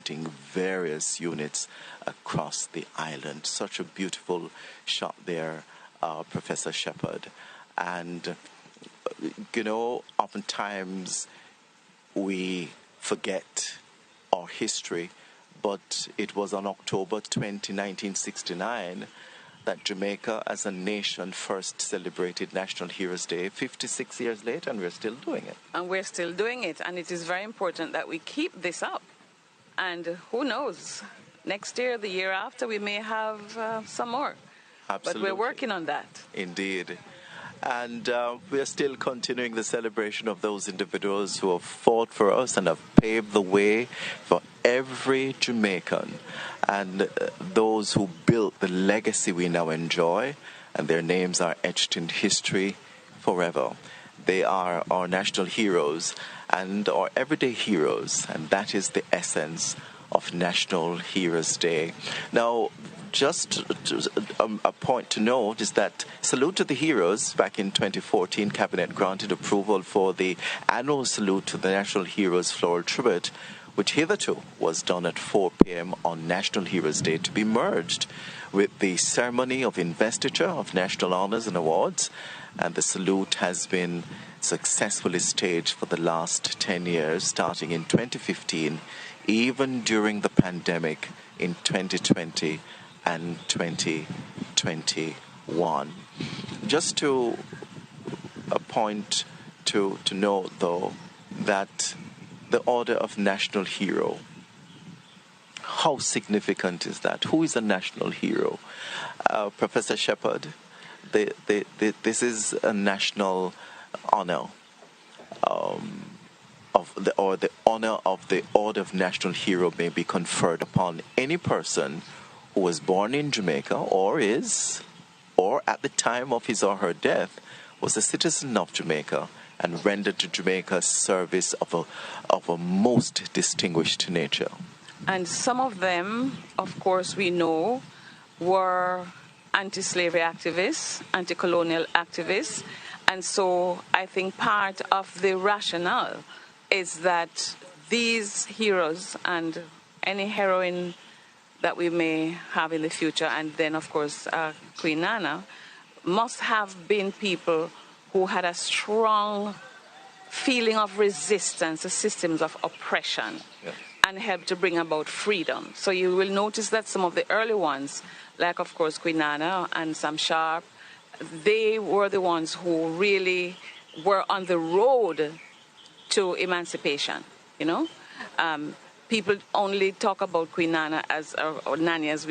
supporting various units across the island. Such a beautiful shot there, Professor Shepherd. And, oftentimes we forget our history, but it was on October 20, 1969, that Jamaica as a nation first celebrated National Heroes Day 56 years later, and we're still doing it. And we're still doing it, and it is very important that we keep this up. And who knows, next year, the year after, we may have some more. Absolutely. But we're working on that. Indeed. And we are still continuing the celebration of those individuals who have fought for us and have paved the way for every Jamaican, and those who built the legacy we now enjoy, and their names are etched in history forever. They are our national heroes and our everyday heroes, and that is the essence of National Heroes Day. Now, just a point to note is that Salute to the Heroes, back in 2014, Cabinet granted approval for the annual salute to the National Heroes Floral Tribute, which hitherto was done at 4 p.m. on National Heroes Day, to be merged with the ceremony of investiture of national honors and awards. And the salute has been successfully staged for the last 10 years, starting in 2015, even during the pandemic in 2020 and 2021. Just to a point to note, though, that the Order of National Hero, how significant is that? Who is a national hero? Professor Shepherd, this is a national honor the honor of the Order of National Hero may be conferred upon any person who was born in Jamaica or at the time of his or her death, was a citizen of Jamaica and rendered to Jamaica service of a most distinguished nature. And some of them, of course, we know, were anti-slavery activists, anti-colonial activists. And so I think part of the rationale is that these heroes and any heroine that we may have in the future, and then, of course, Queen Nana, must have been people who had a strong feeling of resistance to systems of oppression, yes, and helped to bring about freedom. So you will notice that some of the early ones, like, of course, Queen Nana and Sam Sharp, they were the ones who really were on the road to emancipation, People only talk about Queen Nana or Nani as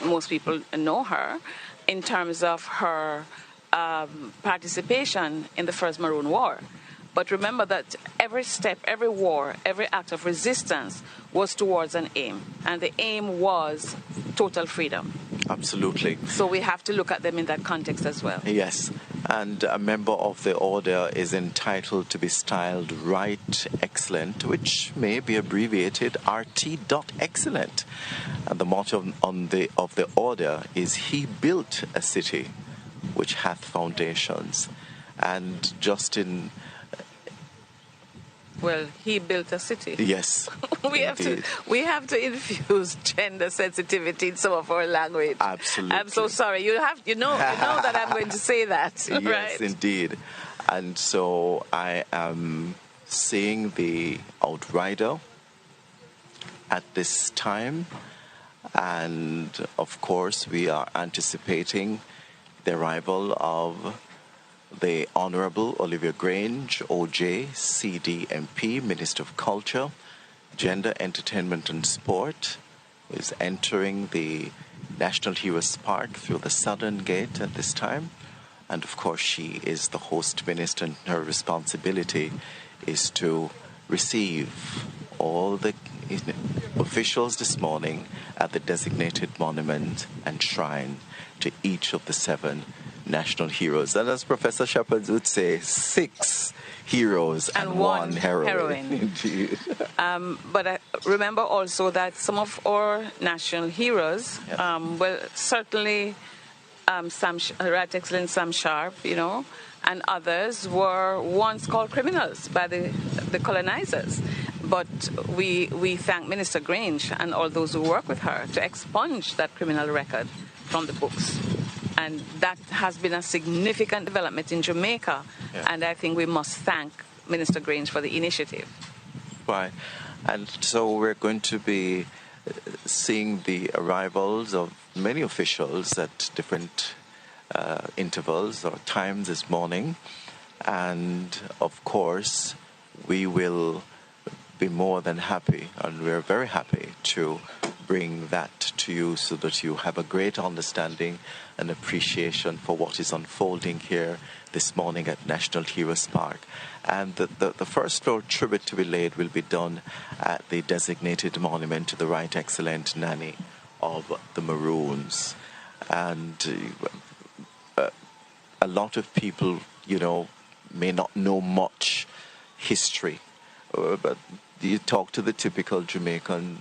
most people know her, in terms of her participation in the First Maroon War. But remember that every step, every war, every act of resistance was towards an aim. And the aim was total freedom. Absolutely. So we have to look at them in that context as well. Yes. And a member of the order is entitled to be styled Right Excellent, which may be abbreviated RT.Excellent. And the motto of the order is, "He built a city which hath foundations." And Justin... Well, he built a city. Yes. we have to infuse gender sensitivity in some of our language. Absolutely. I'm so sorry. You know that I'm going to say that. Yes, right? Indeed. And so I am seeing the outrider at this time, and of course we are anticipating the arrival of the Honorable Olivia Grange, OJ, CDMP, Minister of Culture, Gender, Entertainment and Sport, who is entering the National Heroes Park through the southern gate at this time. And of course she is the host minister, and her responsibility is to receive all the officials this morning at the designated monument and shrine to each of the 7 national heroes. And as Professor Shepherd would say, 6 heroes and 1 heroine. Indeed. But remember also that some of our national heroes, yes, certainly Right Excellent Sam Sharp, and others were once called criminals by the colonizers. But we thank Minister Grange and all those who work with her to expunge that criminal record from the books. And that has been a significant development in Jamaica. Yeah. And I think we must thank Minister Grange for the initiative. Right. And so we're going to be seeing the arrivals of many officials at different intervals or times this morning. And of course, we will be more than happy, and we're very happy to bring that to you so that you have a great understanding and appreciation for what is unfolding here this morning at National Heroes Park. And the first floor tribute to be laid will be done at the designated monument to the Right Excellent Nanny of the Maroons. And a lot of people, may not know much history, but you talk to the typical Jamaican,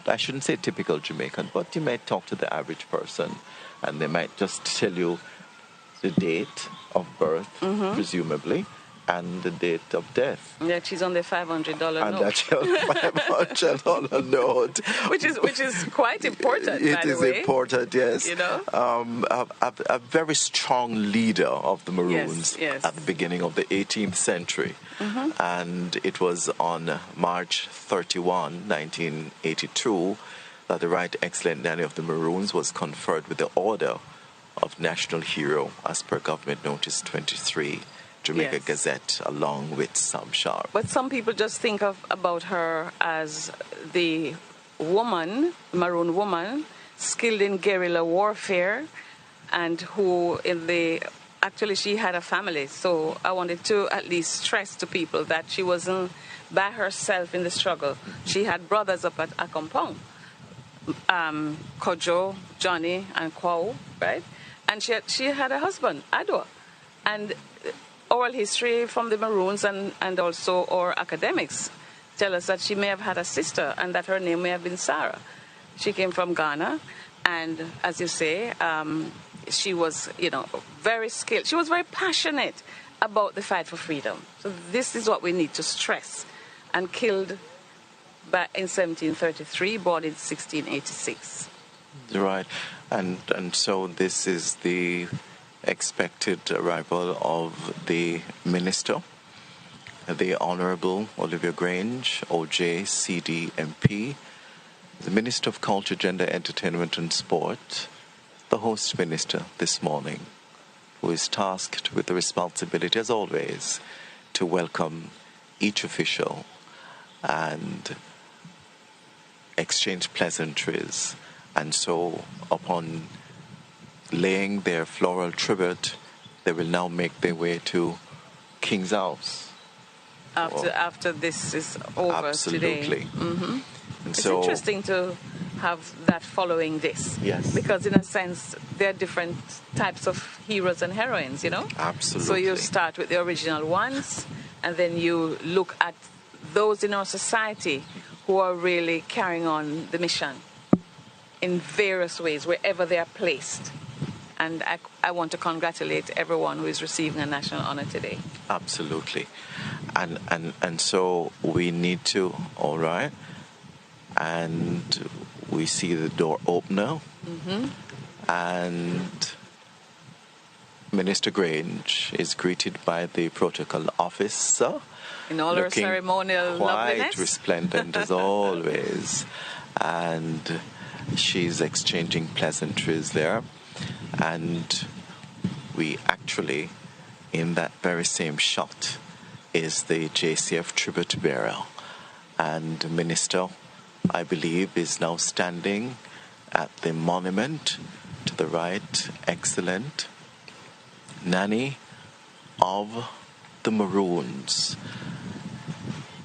I shouldn't say typical Jamaican, but you might talk to the average person, and they might just tell you the date of birth, presumably, and the date of death. Yeah, she's on the $500 note. And that's $500 note. Which is quite important, It by the is way. important, yes. A very strong leader of the Maroons Yes. at the beginning of the 18th century. And it was on March 31, 1982, that the Right Excellent Nanny of the Maroons was conferred with the Order of National Hero as per Government Notice 23, Jamaica Yes. Gazette, along with Sam Sharp. But some people just think about her as the woman, Maroon woman, skilled in guerrilla warfare, and who actually she had a family. So I wanted to at least stress to people that she wasn't by herself in the struggle. She had brothers up at Akompong, Kojo, Johnny, and Kwao, right? And she had a husband, Adwa. And oral history from the Maroons and also our academics tell us that she may have had a sister and that her name may have been Sarah. She came from Ghana, and as you say, she was, very skilled. She was very passionate about the fight for freedom. So this is what we need to stress. And killed in 1733, born in 1686. Right. And so this is the expected arrival of the Minister, the Honourable Olivia Grange, OJ, CD, MP, the Minister of Culture, Gender, Entertainment and Sport, the Host Minister this morning, who is tasked with the responsibility, as always, to welcome each official and exchange pleasantries. And so, upon laying their floral tribute, they will now make their way to King's House. After this is over Absolutely. today. And it's so, interesting to have that following this. Yes. Because in a sense, there are different types of heroes and heroines, Absolutely. So you start with the original ones, and then you look at those in our society who are really carrying on the mission in various ways, wherever they are placed. And I want to congratulate everyone who is receiving a national honor today. Absolutely. And so we need to, all right, and we see the door opener, and Minister Grange is greeted by the protocol officer. In all her ceremonial quite loveliness. resplendent as always. And she's exchanging pleasantries there. And we actually, in that very same shot, is the JCF tribute bearer. And the Minister, I believe, is now standing at the monument to the Right Excellent Nanny of the Maroons.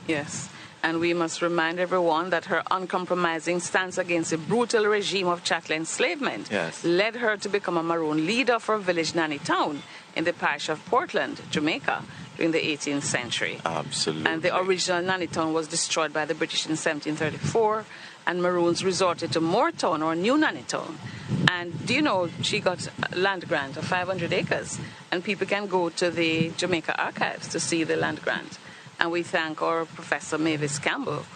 Yes. And we must remind everyone that her uncompromising stance against a brutal regime of chattel enslavement led her to become a Maroon leader for village Nanny Town in the parish of Portland, Jamaica, during the 18th century. Absolutely. And the original Nanny Town was destroyed by the British in 1734, and Maroons resorted to Moore Town or New Nanny Town. And do you know she got a land grant of 500 acres, and people can go to the Jamaica archives to see the land grant. And we thank our Professor Mavis Campbell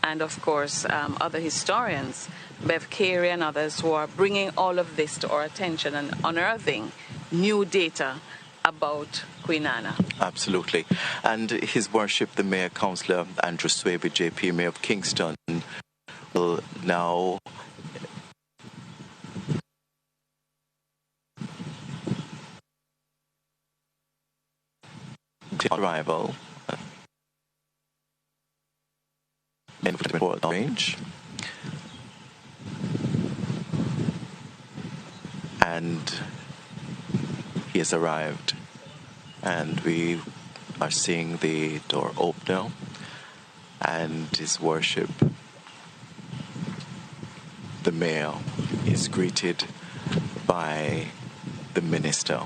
and, of course, other historians, Bev Carey and others, who are bringing all of this to our attention and unearthing new data about Queen Anna. Absolutely. And His Worship, the Mayor Councillor Andrew Swaby, JP, Mayor of Kingston, will now arrival in the range, and he has arrived, and we are seeing the door opener, and His Worship the Mayor is greeted by the Minister,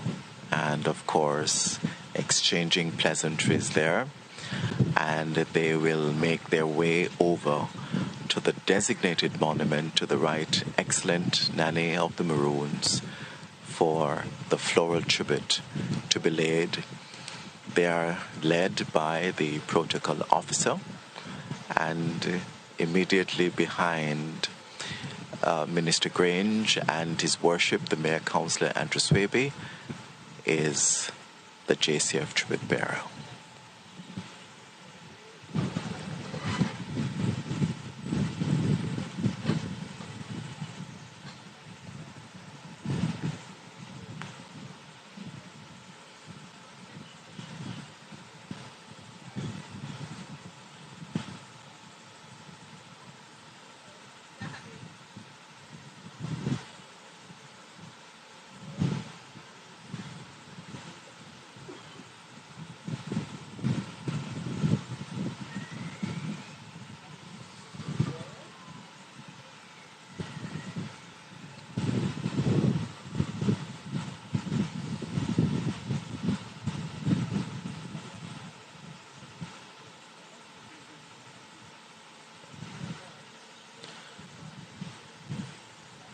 and of course exchanging pleasantries there, and they will make their way over to the designated monument to the right, excellent Nanny of the Maroons, for the floral tribute to be laid. They are led by the protocol officer, and immediately behind Minister Grange and His Worship, the Mayor Councillor Andrew Swaby, is the JCF tribute bearer.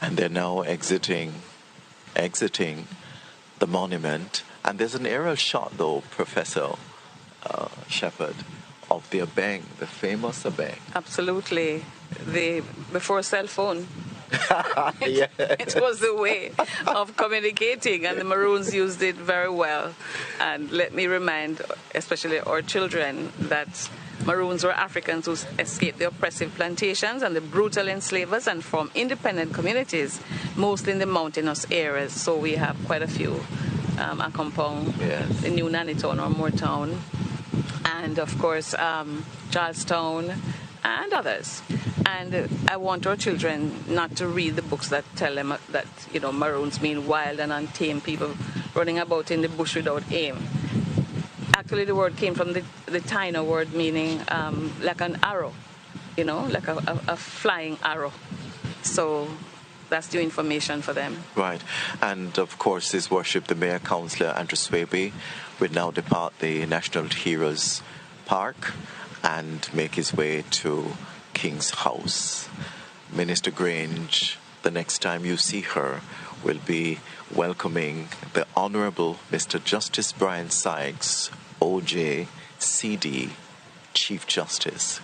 And they're now exiting the monument. And there's an aerial shot, though, Professor Shepherd, of the Abeng, the famous Abeng. Absolutely. Before cell phone. Yeah. It was the way of communicating, and the Maroons used it very well. And let me remind, especially our children, that Maroons were Africans who escaped the oppressive plantations and the brutal enslavers and formed independent communities, mostly in the mountainous areas. So we have quite a few, Accompong, yes, the New Nannytown or Moortown, and of course Charlestown and others. And I want our children not to read the books that tell them that, Maroons mean wild and untamed people running about in the bush without aim. Actually, the word came from the Taino word meaning like an arrow, like a flying arrow. So that's new information for them. Right. And of course, His Worship, the Mayor Councillor Andrew Swaby, will now depart the National Heroes Park and make his way to King's House. Minister Grange, the next time you see her, will be welcoming the Honourable Mr. Justice Brian Sykes, OJ, CD, Chief Justice.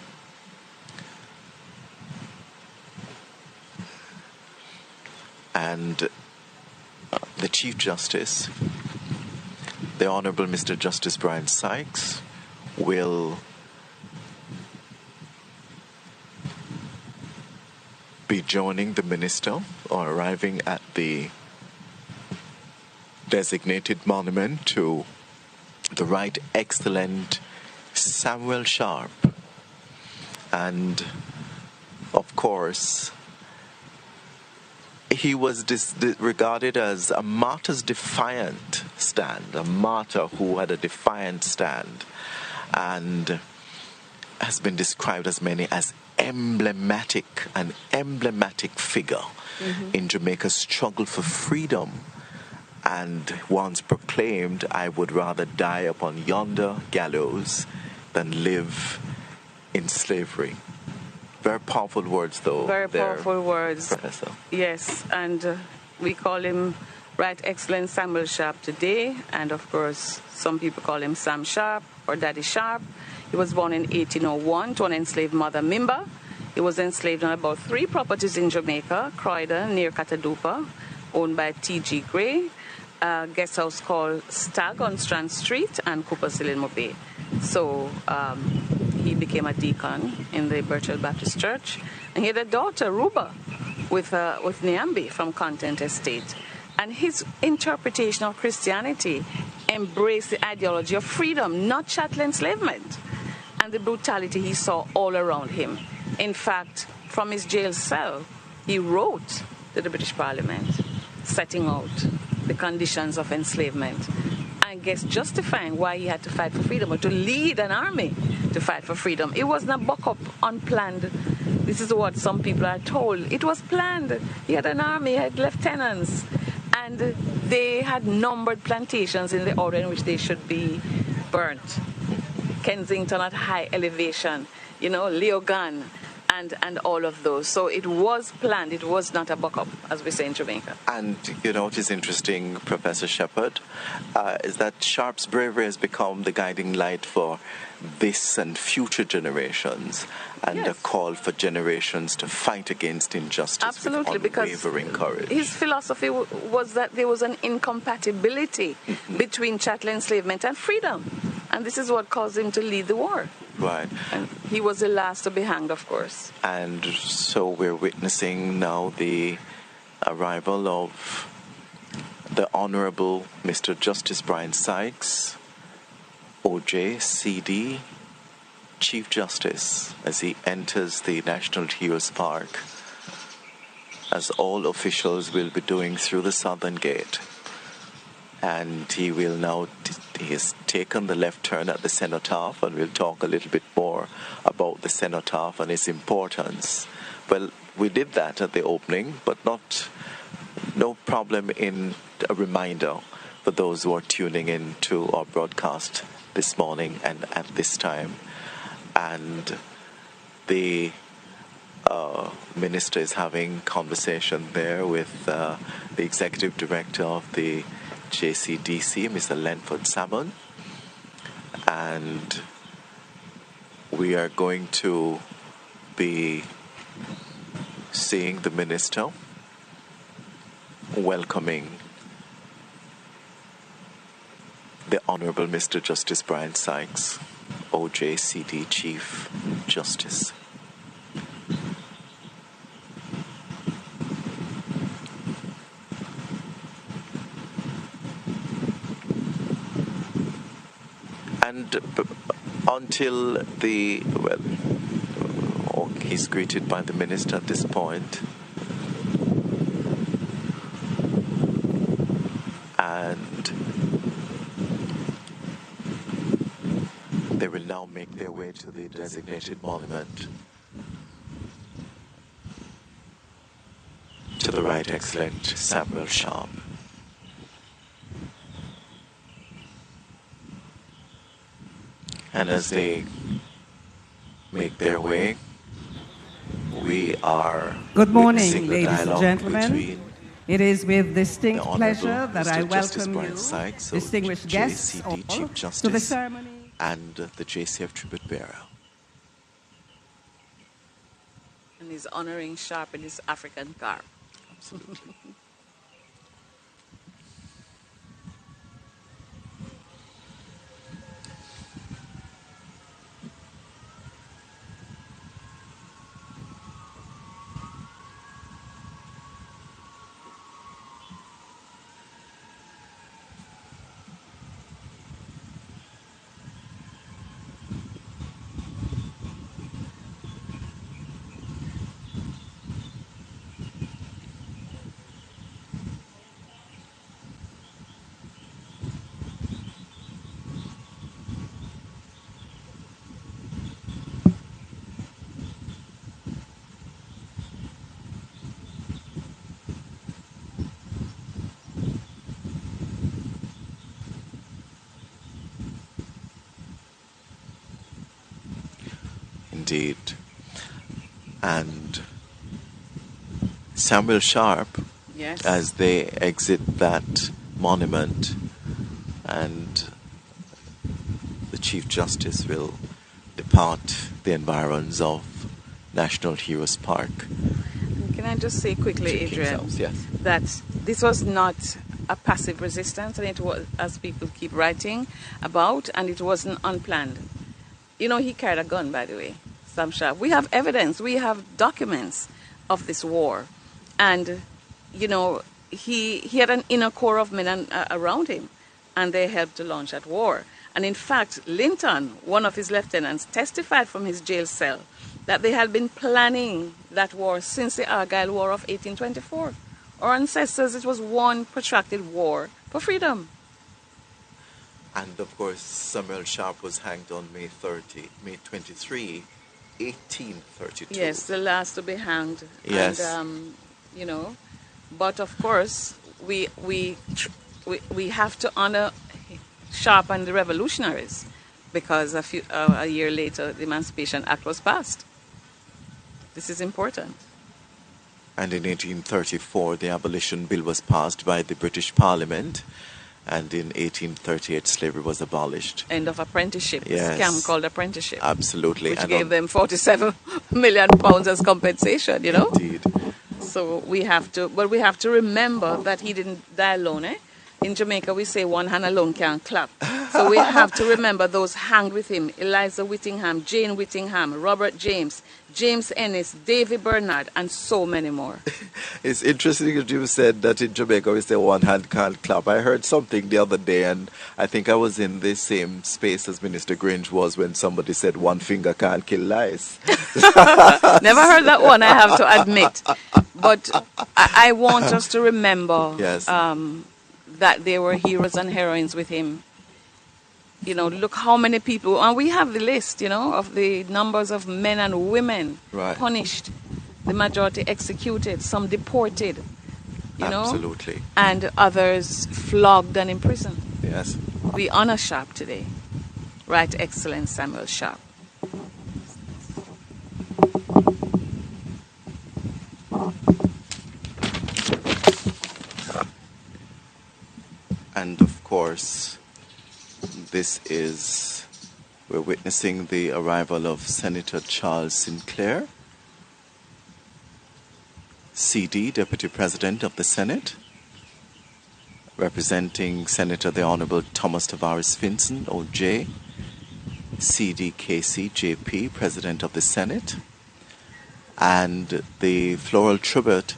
And the Chief Justice, the Honourable Mr. Justice Brian Sykes, will be joining the Minister or arriving at the designated monument to the Right Excellent Samuel Sharp. And of course, he was regarded as a martyr's defiant stand, a martyr who had a defiant stand, and has been described as many as an emblematic figure in Jamaica's struggle for freedom, and once proclaimed, "I would rather die upon yonder gallows than live in slavery." Very powerful words, though. Very powerful words. Professor. Yes, and we call him Right Excellent Samuel Sharp today, and of course, some people call him Sam Sharp or Daddy Sharp. He was born in 1801 to an enslaved mother, Mimba. He was enslaved on about 3 properties in Jamaica: Croydon, near Catadupa, owned by T.G. Gray, a guest house called Stag on Strand Street, and Cooper's Hill in Mobay. So he became a deacon in the Birchhill Baptist Church. And he had a daughter, Ruba, with Nyambi from Content Estate. And his interpretation of Christianity embraced the ideology of freedom, not chattel enslavement, and the brutality he saw all around him. In fact, from his jail cell, he wrote to the British Parliament, setting out the conditions of enslavement, and guess justifying why he had to fight for freedom, or to lead an army to fight for freedom. It wasn't a buck-up, unplanned. This is what some people are told. It was planned. He had an army, he had lieutenants, and they had numbered plantations in the order in which they should be burnt. Kensington at high elevation, Leogan, and all of those. So it was planned. It was not a buck-up, as we say in Jamaica. And what is interesting, Professor Shepherd, is that Sharp's bravery has become the guiding light for this and future generations, and Yes. a call for generations to fight against injustice. Absolutely, with unwavering courage. his philosophy was that there was an incompatibility between chattel enslavement and freedom. And this is what caused him to lead the war. Right. And he was the last to be hanged, of course. And so we're witnessing now the arrival of the Honorable Mr. Justice Brian Sykes, OJ, CD, Chief Justice, as he enters the National Heroes Park, as all officials will be doing through the Southern Gate. And he will now, he has taken the left turn at the cenotaph, and we'll talk a little bit more about the cenotaph and its importance. Well, we did that at the opening, but no problem in a reminder for those who are tuning in to our broadcast this morning and at this time. And the minister is having conversation there with the executive director of the JCDC, Mr. Lenford Salmon, and we are going to be seeing the minister welcoming the Honorable Mr. Justice Brian Sykes, OJCD Chief Justice. And until he's greeted by the minister at this point, and they will now make their way to the designated monument. To the Right Excellent Samuel Sharp. And as they make their way, we are Good morning, witnessing the ladies and dialogue gentlemen. between It is with distinct the Honorable pleasure that I Mr. Justice welcome Brian you, Sykes, distinguished guests, JCD all, Chief to the Justice, ceremony. and the JCF tribute bearer. And he's honoring Sharp in his African garb. Absolutely. Indeed. And Samuel Sharp, Yes. as they exit that monument, and the Chief Justice will part the environs of National Heroes Park. Can I just say quickly, To King's Adrian, House, yes. that this was not a passive resistance, and it was, as people keep writing about, and it wasn't unplanned. You know, he carried a gun, by the way, Sam Sharp. We have evidence, we have documents of this war. And, you know, he had an inner core of men around him, and they helped to launch that war. And in fact, Linton, one of his lieutenants, testified from his jail cell that they had been planning that war since the Argyle War of 1824. Our ancestors, it was one protracted war for freedom. And of course, Samuel Sharp was hanged on May 23, 1832. Yes, the last to be hanged. Yes. And, you know, but of course, we have to honor Sharp and the revolutionaries, because a year later, the Emancipation Act was passed. This is important. And in 1834, the Abolition Bill was passed by the British Parliament, and in 1838, slavery was abolished. End of apprenticeship. Yes. Scam called apprenticeship. Absolutely. Which And gave them £47 million as compensation, you know? Indeed. So we have to remember that he didn't die alone, eh? In Jamaica, we say one hand alone can't clap. So we have to remember those hanged with him: Eliza Whittingham, Jane Whittingham, Robert James, James Ennis, Davy Bernard, and so many more. It's interesting that you said that in Jamaica we say one hand can't clap. I heard something the other day, and I think I was in the same space as Minister Grange was when somebody said one finger can't kill lice. Never heard that one, I have to admit. But I want us to remember Yes. that there were heroes and heroines with him. You know, look how many people, and we have the list, you know, of the numbers of men and women punished, the majority executed, some deported, you know, Absolutely. and others flogged and imprisoned. Yes. We honor Sharp today. Right, Excellent Samuel Sharp. And of course, we're witnessing the arrival of Senator Charles Sinclair, CD, Deputy President of the Senate, representing Senator the Honorable Thomas Tavares Finson, OJ, CDKC, JP, President of the Senate, and the floral tribute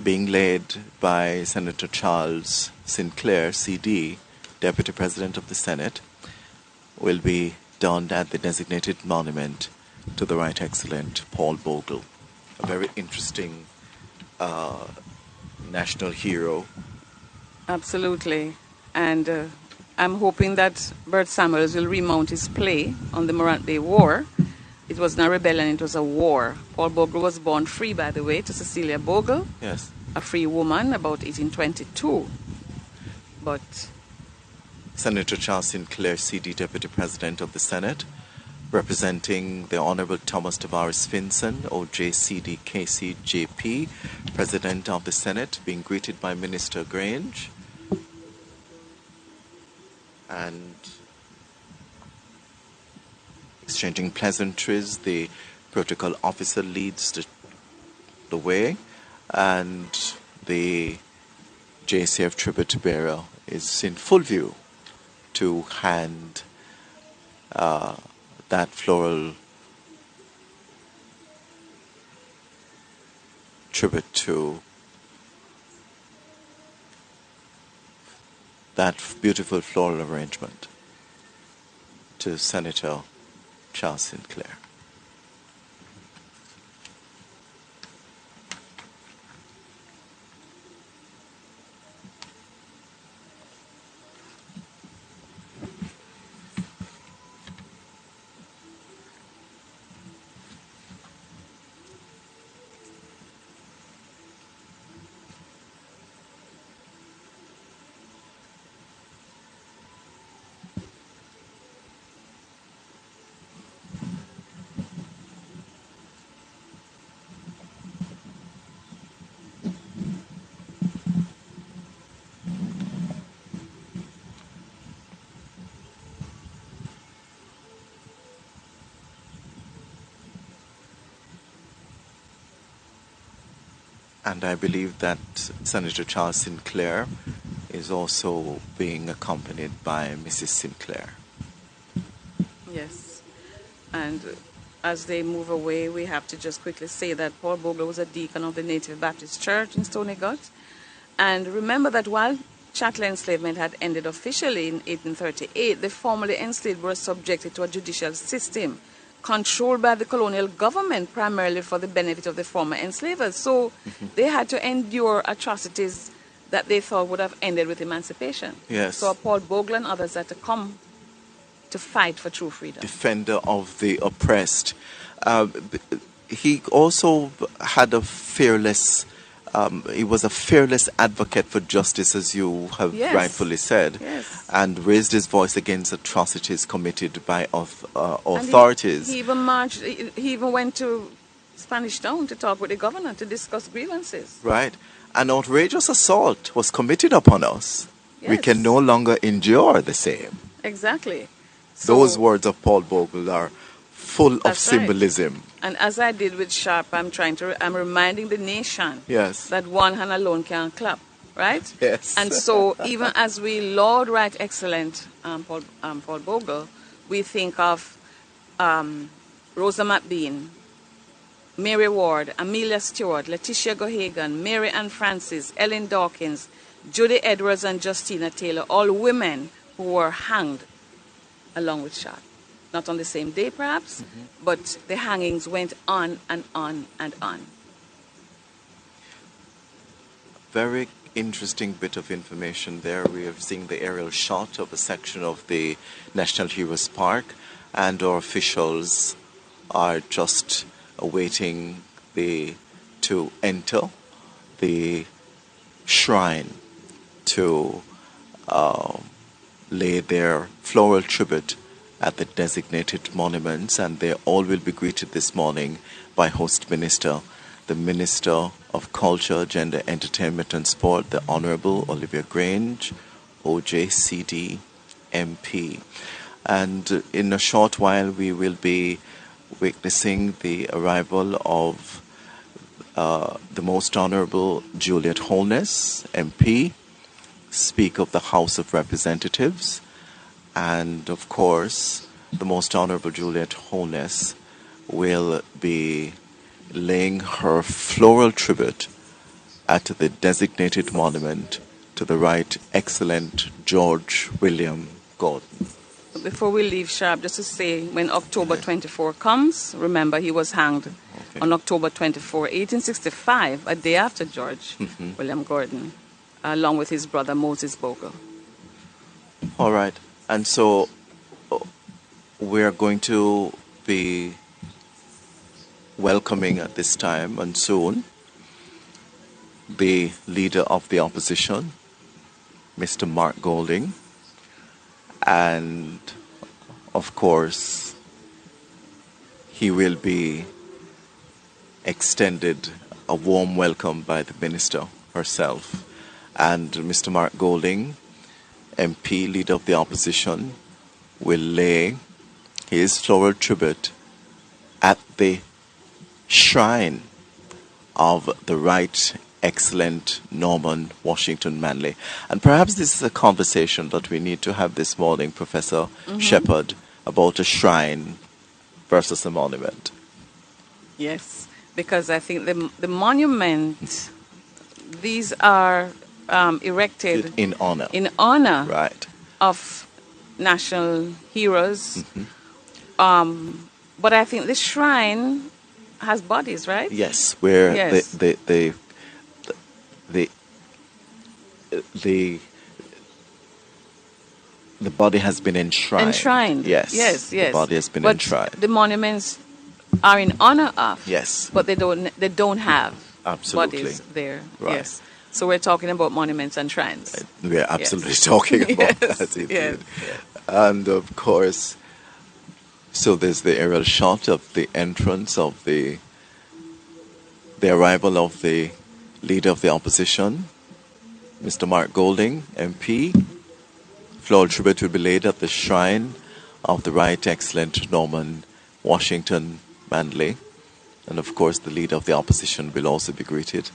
being led by Senator Charles Sinclair, CD, Deputy President of the Senate, will be done at the designated monument to the Right Excellent Paul Bogle, a very interesting national hero. Absolutely. And I'm hoping that Bert Samuels will remount his play on the Morant Bay War. It was not a rebellion, it was a war. Paul Bogle was born free, by the way, to Cecilia Bogle, Yes. a free woman, about 1822. But Senator Charles Sinclair, CD, Deputy President of the Senate, representing the Honorable Thomas Tavares Finson, OJ, KC, JP, President of the Senate, being greeted by Minister Grange. And exchanging pleasantries, the protocol officer leads the way, and the JCF tribute bearer is in full view to hand that floral tribute to that beautiful floral arrangement to Senator Charles Sinclair. And I believe that Senator Charles Sinclair is also being accompanied by Mrs. Sinclair. Yes. And as they move away, we have to just quickly say that Paul Bogle was a deacon of the Native Baptist Church in Stony Gut. And remember that while chattel enslavement had ended officially in 1838, the formerly enslaved were subjected to a judicial system controlled by the colonial government primarily for the benefit of the former enslavers. So they had to endure atrocities that they thought would have ended with emancipation. Yes. So Paul Bogle and others had to come to fight for true freedom. Defender of the oppressed. He also had a fearless, he was a fearless advocate for justice, as you have Yes. rightfully said, Yes. and raised his voice against atrocities committed by And authorities. he even marched, he even went to Spanish Town to talk with the governor to discuss grievances. Right. An outrageous assault was committed upon us. We Yes. can no longer endure the same. Exactly. So- Those words of Paul Bogle are full of That's right. symbolism. And as I did with Sharp, I'm reminding the nation Yes. that one hand alone can't clap, right? Yes. And so even as we laud Right Excellent Paul Bogle, we think of Rosa McBean, Mary Ward, Amelia Stewart, Letitia Gohagan, Mary Ann Francis, Ellen Dawkins, Judy Edwards, and Justina Taylor, all women who were hanged along with Sharp. Not on the same day, perhaps, but the hangings went on and on and on. Very interesting bit of information there. We are seeing the aerial shot of a section of the National Heroes Park, and our officials are just awaiting to enter the shrine to lay their floral tribute at the designated monuments, and they all will be greeted this morning by host minister, the Minister of Culture, Gender, Entertainment and Sport, the Honorable Olivia Grange, OJCD MP. And in a short while we will be witnessing the arrival of the Most Honorable Juliet Holness, MP, Speaker of the House of Representatives, and of course the Most Honorable Juliet Holness will be laying her floral tribute at the designated monument to the Right Excellent George William Gordon. Before we leave Sharp, just to say, when October 24 comes, remember he was hanged on October 24, 1865, a day after George William Gordon, along with his brother Moses Bogle. All right. And so we're going to be welcoming at this time and soon the leader of the opposition, Mr. Mark Golding, and of course he will be extended a warm welcome by the minister herself. And Mr. Mark Golding, MP, leader of the opposition, will lay his floral tribute at the shrine of the Right Excellent Norman Washington Manley. And perhaps this is a conversation that we need to have this morning, Professor Shepherd, about a shrine versus a monument. Yes, because I think the monument, these are erected In honor. Right. of national heroes. But I think the shrine has bodies, right? Yes, where Yes. the body has been enshrined. Enshrined. Yes. Yes, yes. The body has been but enshrined. the monuments are in honor of. Yes. But they don't have Absolutely. bodies there. Right. Yes. So we're talking about monuments and shrines. We are absolutely talking about Yes, that. Indeed. yes. And of course, so there's the aerial shot of the entrance of the arrival of the leader of the opposition, Mr. Mark Golding, MP. Floral tribute will be laid at the shrine of the Right Excellent Norman Washington Manley. And of course, the leader of the opposition will also be greeted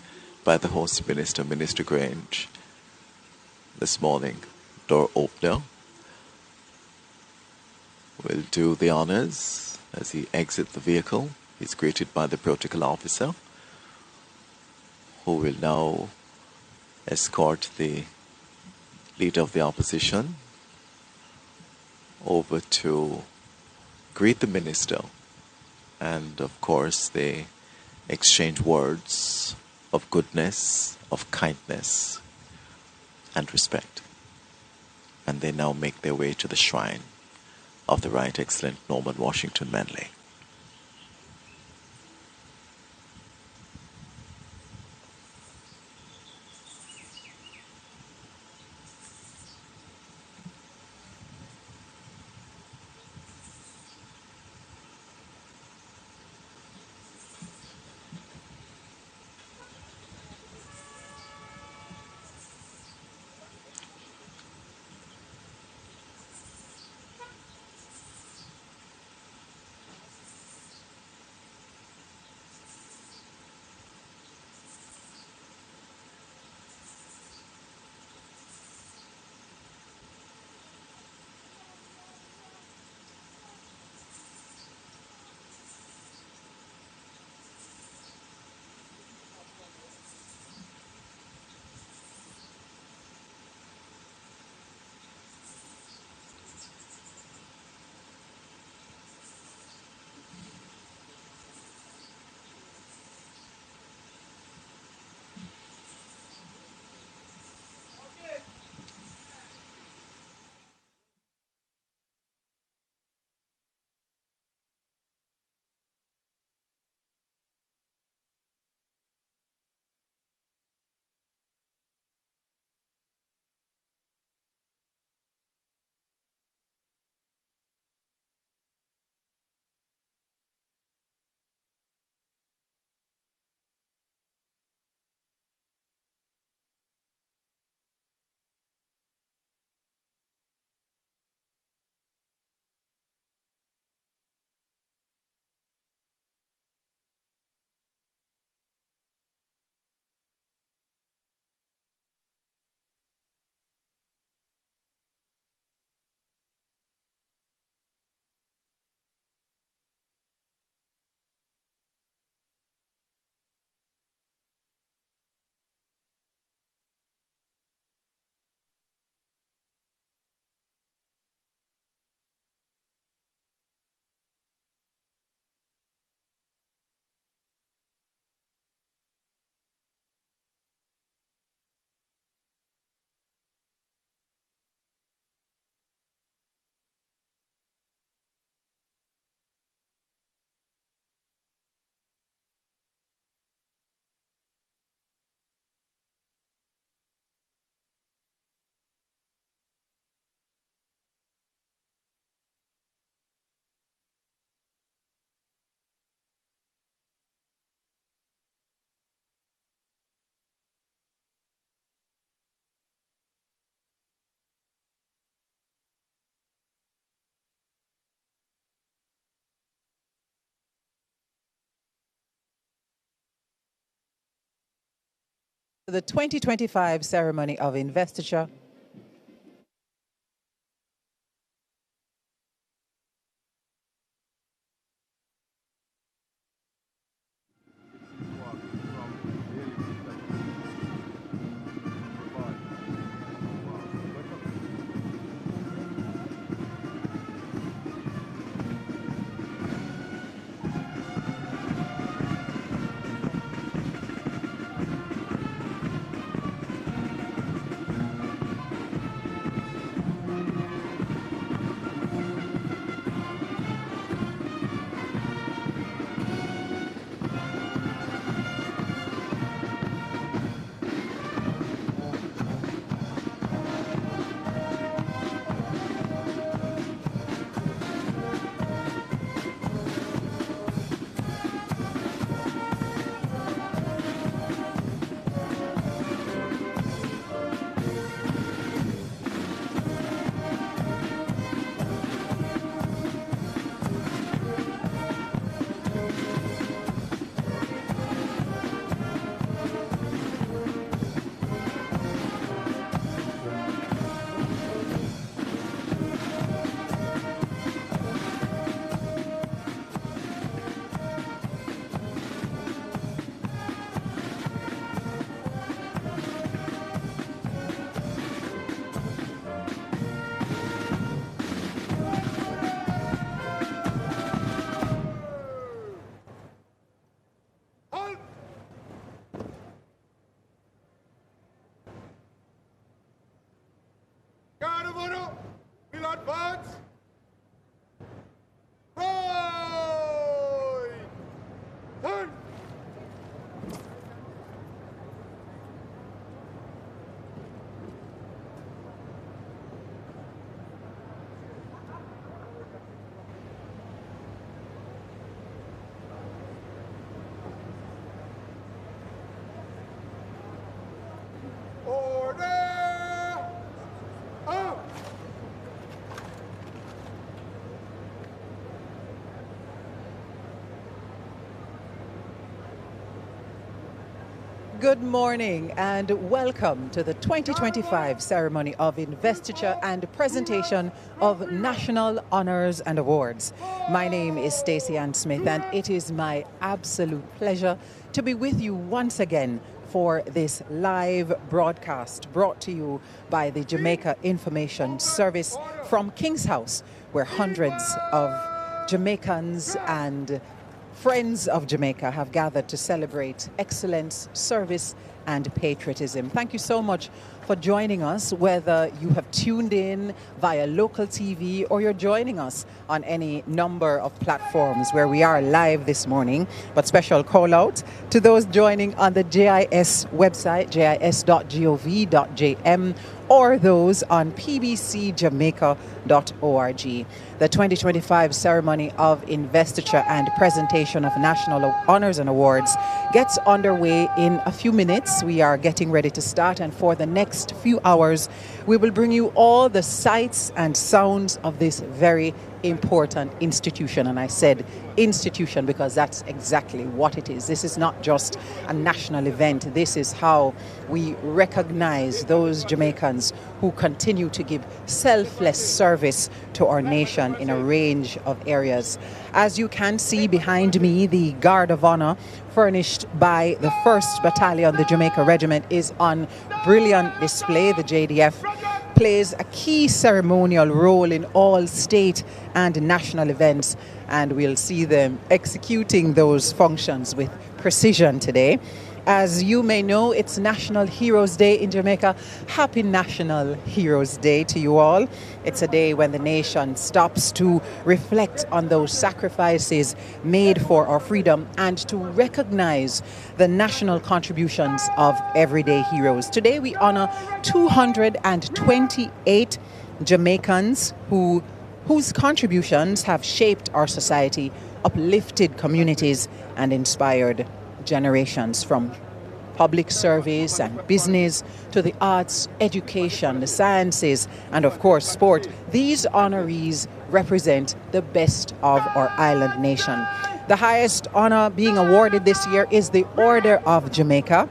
by the host minister, Minister Grange, this morning. Door opener will do the honors as he exits the vehicle. He's greeted by the protocol officer, who will now escort the leader of the opposition over to greet the minister. And of course, they exchange words of goodness, of kindness, and respect. And they now make their way to the shrine of the Right Excellent Norman Washington Manley. The 2025 ceremony of investiture. Advance. Right. Turn. Order. Up. Good morning and welcome to the 2025 ceremony of investiture and presentation of national honors and awards. My name is Stacey Ann Smith and it is my absolute pleasure to be with you once again for this live broadcast brought to you by the Jamaica Information Service from King's House, where hundreds of Jamaicans and friends of Jamaica have gathered to celebrate excellence, service, and patriotism. Thank you so much for joining us, whether you have tuned in via local TV or you're joining us on any number of platforms where we are live this morning. But special call out to those joining on the JIS website, jis.gov.jm, or those on pbcjamaica.org. The 2025 ceremony of investiture and presentation of national honors and awards gets underway in a few minutes. We are getting ready to start, and for the next few hours, we will bring you all the sights and sounds of this very important institution. And I said institution because that's exactly what it is. This is not just a national event. This is how we recognize those Jamaicans who continue to give selfless service to our nation in a range of areas. As you can see behind me, the Guard of Honor furnished by the 1st Battalion, the Jamaica Regiment, is on brilliant display. The JDF plays a key ceremonial role in all state and national events, and we'll see them executing those functions with precision today. As you may know, it's National Heroes Day in Jamaica. Happy National Heroes Day to you all. It's a day when the nation stops to reflect on those sacrifices made for our freedom and to recognize the national contributions of everyday heroes. Today we honor 228 Jamaicans whose contributions have shaped our society, uplifted communities, and inspired generations, from public service and business to the arts, education, the sciences, and of course sport. These honorees represent the best of our island nation. The highest honor being awarded this year is the Order of Jamaica,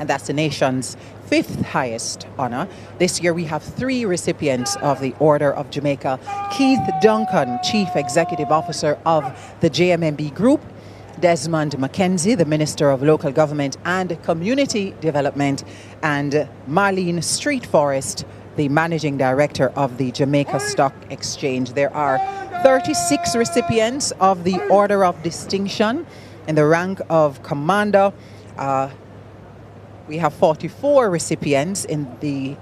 and that's the nation's 5th highest honor. This year we have 3 recipients of the Order of Jamaica. Keith Duncan, Chief Executive Officer of the JMMB Group; Desmond Mackenzie, the Minister of Local Government and Community Development; and Marlene Street Forest, the Managing Director of the Jamaica Stock Exchange. There are 36 recipients of the Order of Distinction in the rank of Commander. We have 44 recipients in the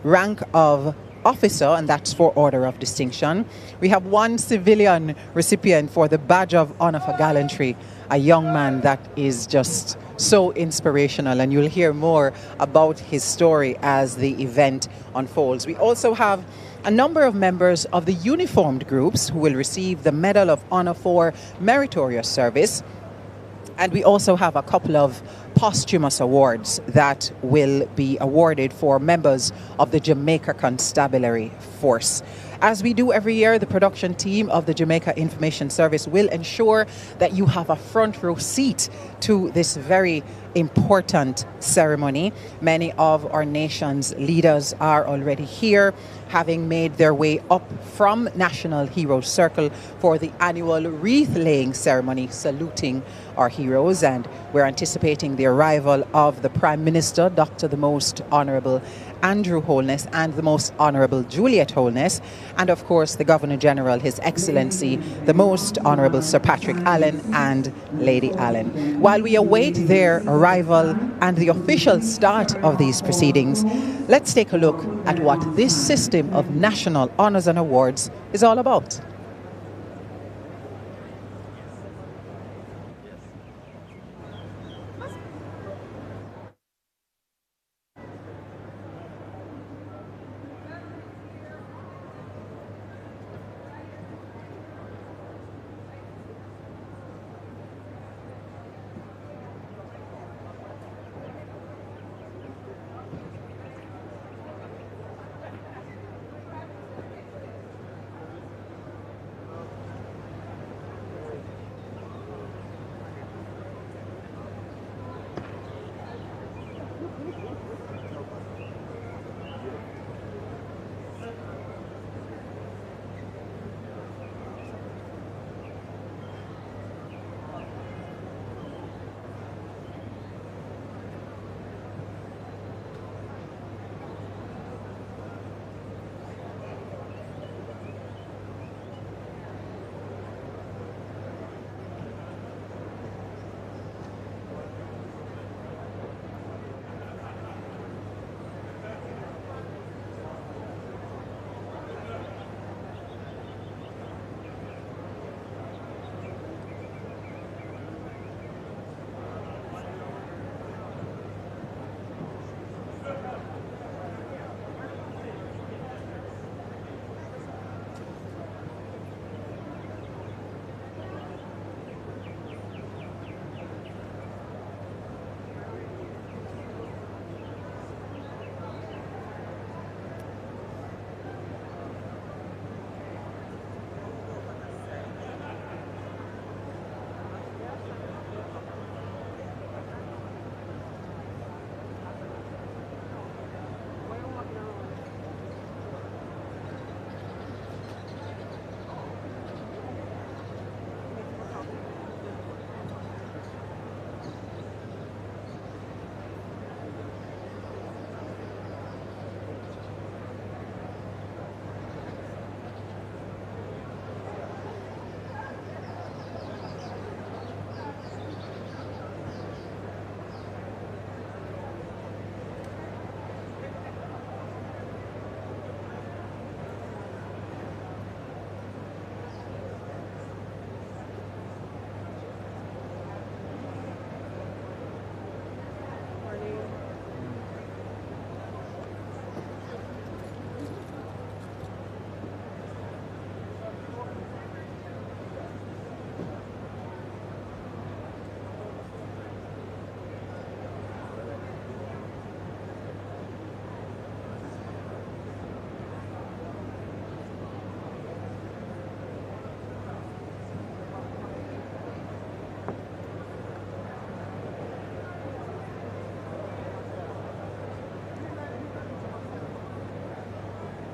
rank of Officer, and that's for Order of Distinction. We have 1 civilian recipient for the Badge of Honor for Gallantry, a young man that is just so inspirational, and you'll hear more about his story as the event unfolds. We also have a number of members of the uniformed groups who will receive the Medal of Honor for meritorious service. And we also have a couple of posthumous awards that will be awarded for members of the Jamaica Constabulary Force. As we do every year, the production team of the Jamaica Information Service will ensure that you have a front row seat to this very important ceremony. Many of our nation's leaders are already here, having made their way up from National Heroes Circle for the annual wreath-laying ceremony saluting our heroes. And we're anticipating the arrival of the Prime Minister, Dr. the Most Honourable Andrew Holness, and the Most Honourable Juliet Holness, and of course the Governor General, His Excellency the Most Honourable Sir Patrick Allen and Lady Allen. While we await their arrival, arrival and the official start of these proceedings, let's take a look at what this system of national honors and awards is all about.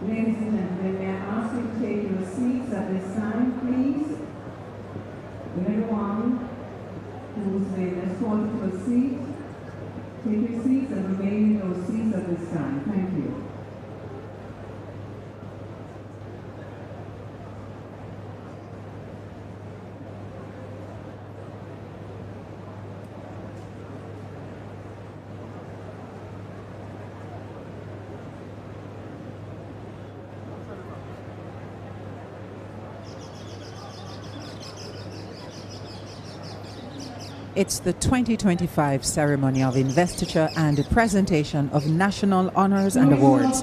Ladies and gentlemen, may I ask you to take your seats at this time, please? Everyone who's been escorted to a seat, take your seats and remain in those seats at this time. Thank you. It's the 2025 ceremony of investiture and presentation of national honors and awards,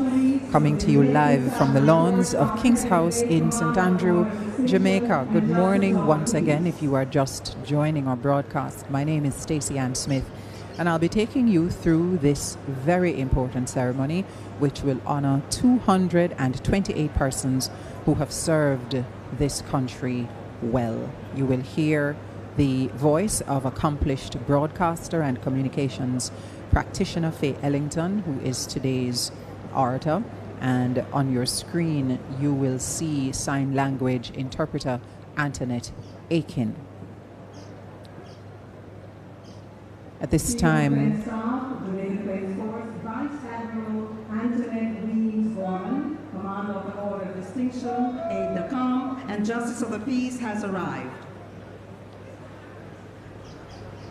coming to you live from the lawns of King's House in St. Andrew, Jamaica. Good morning once again if you are just joining our broadcast. My name is Stacey Ann Smith, and I'll be taking you through this very important ceremony, which will honor 228 persons who have served this country well. You will hear the voice of accomplished broadcaster and communications practitioner Faye Ellington, who is today's orator. And on your screen, you will see sign language interpreter Antoinette Aiken. At this time, Vice Admiral Antoinette Weems-Gorman, Commander of the Order of Distinction, Aide-de-Camp, and Justice of the Peace has arrived.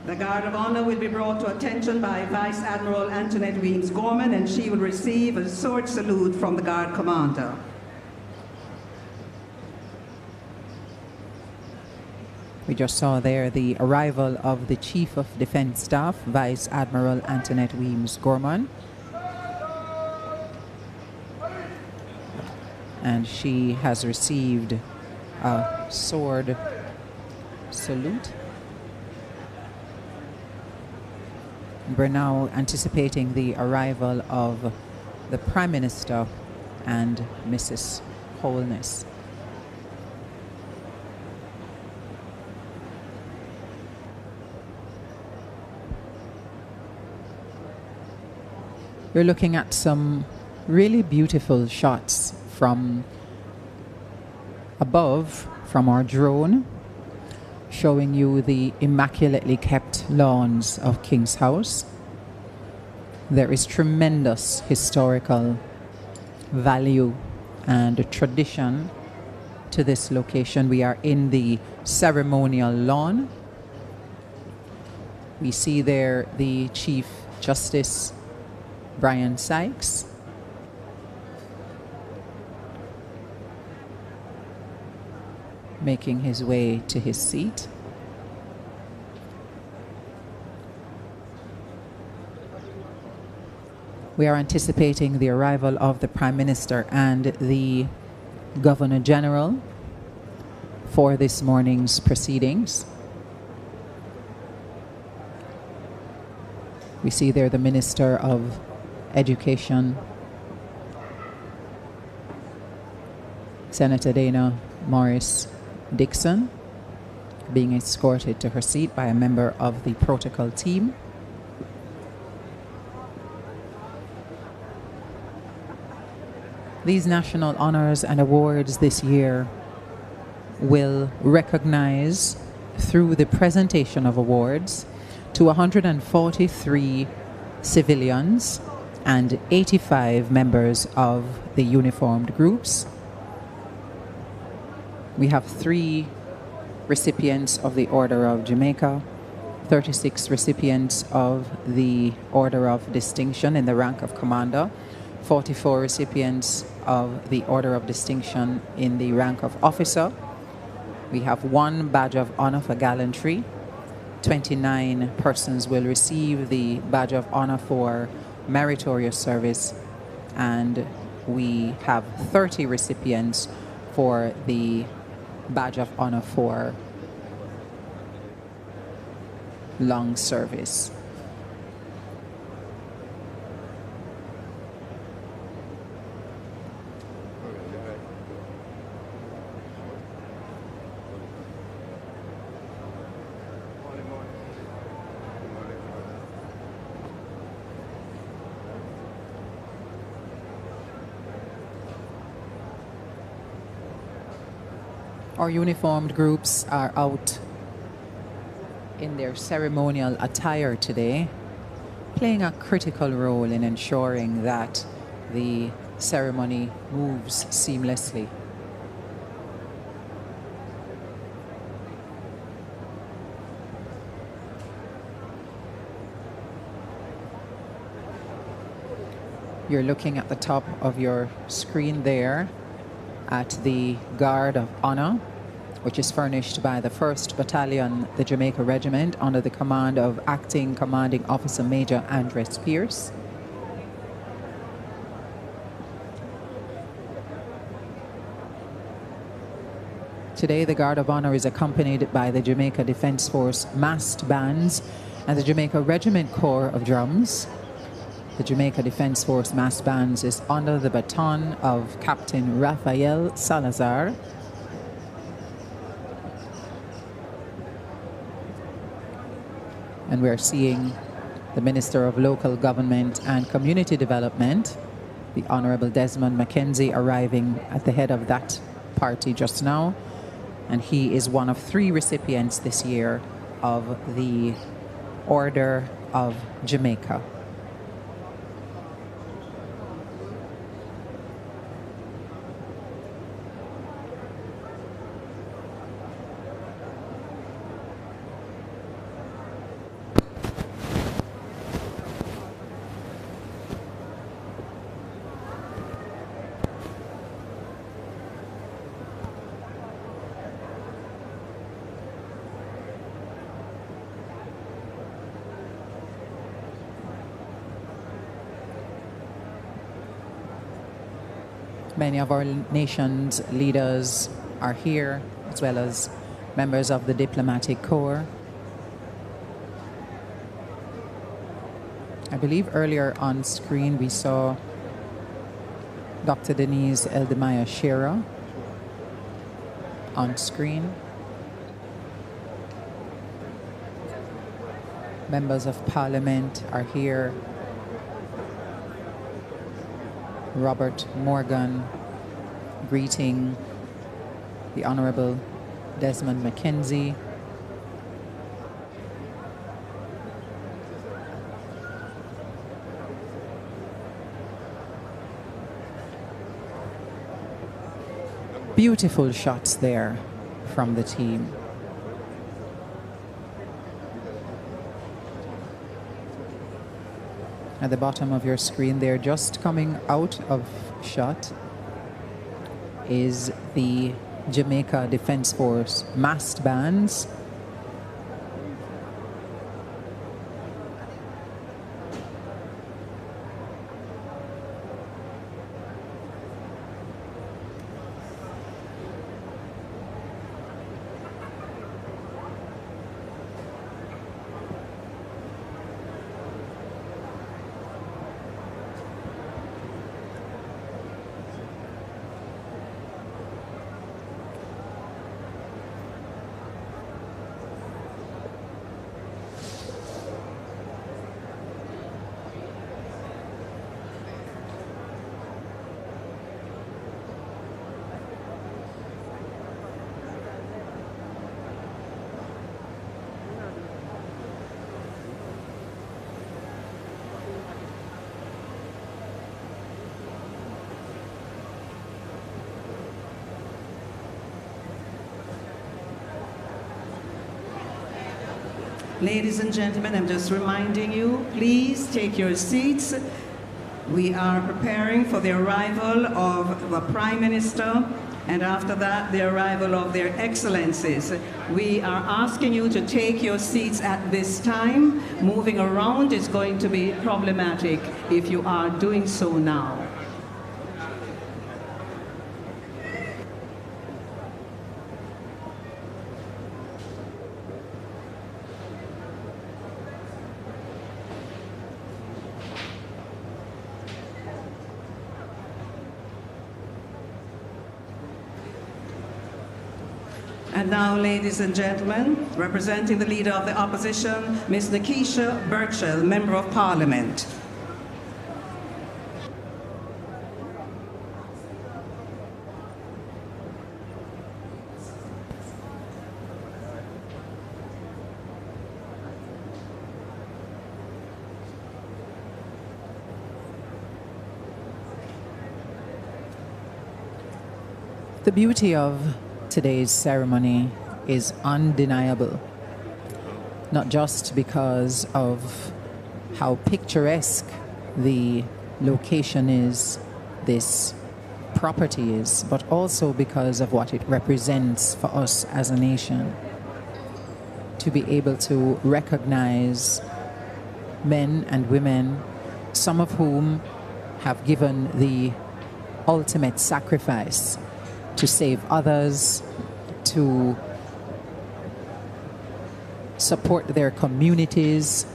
The Guard of Honor will be brought to attention by Vice Admiral Antoinette Weems Gorman, and she will receive a sword salute from the Guard Commander. We just saw there the arrival of the Chief of Defense Staff, Vice Admiral Antoinette Weems Gorman. And she has received a sword salute. We're now anticipating the arrival of the Prime Minister and Mrs. Holness. You're looking at some really beautiful shots from above, from our drone, showing you the immaculately kept lawns of King's House. There is tremendous historical value and tradition to this location. We are in the ceremonial lawn. We see there the Chief Justice Brian Sykes. Making his way to his seat. We are anticipating the arrival of the Prime Minister and the Governor General for this morning's proceedings. We see there the Minister of Education, Senator Dana Morris Dixon, being escorted to her seat by a member of the protocol team. These national honors and awards this year will recognize, through the presentation of awards, to 143 civilians and 85 members of the uniformed groups. We have 3 recipients of the Order of Jamaica, 36 recipients of the Order of Distinction in the rank of Commander, 44 recipients of the Order of Distinction in the rank of Officer. We have 1 Badge of Honor for Gallantry. 29 persons will receive the Badge of Honor for Meritorious Service, and we have 30 recipients for the Badge of Honor for Long Service. Our uniformed groups are out in their ceremonial attire today, playing a critical role in ensuring that the ceremony moves seamlessly. You're looking at the top of your screen there at the Guard of Honor, which is furnished by the 1st Battalion, the Jamaica Regiment, under the command of Acting Commanding Officer Major Andres Pierce. Today, the Guard of Honor is accompanied by the Jamaica Defence Force massed bands and the Jamaica Regiment Corps of Drums. The Jamaica Defence Force mass bands is under the baton of Captain Rafael Salazar. And we're seeing the Minister of Local Government and Community Development, the Honourable Desmond Mackenzie, arriving at the head of that party just now. And he is one of 3 recipients this year of the Order of Jamaica. Many of our nation's leaders are here, as well as members of the diplomatic corps. I believe earlier on screen we saw Dr. Denise Eldemaya Shearer on screen. Members of Parliament are here. Robert Morgan greeting the Honorable Desmond McKenzie. Beautiful shots there from the team. At the bottom of your screen there, just coming out of shot, is the Jamaica Defence Force massed bands. Ladies and gentlemen, I'm just reminding you, please take your seats. We are preparing for the arrival of the Prime Minister, and after that, the arrival of their excellencies. We are asking you to take your seats at this time. Moving around is going to be problematic if you are doing so now. And now, ladies and gentlemen, representing the Leader of the Opposition, Ms. Nikisha Burchell, Member of Parliament. The beauty of today's ceremony is undeniable, not just because of how picturesque the location is, this property is, but also because of what it represents for us as a nation. To be able to recognize men and women, some of whom have given the ultimate sacrifice to save others, to support their communities,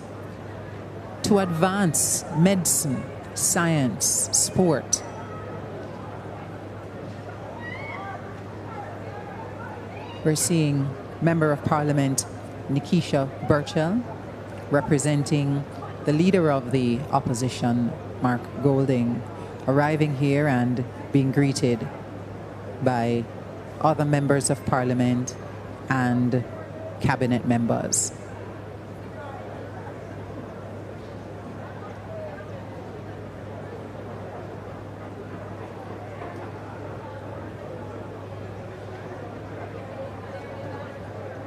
to advance medicine, science, sport. We're seeing Member of Parliament Nikisha Burchell representing the Leader of the Opposition, Mark Golding, arriving here and being greeted by other members of Parliament and cabinet members.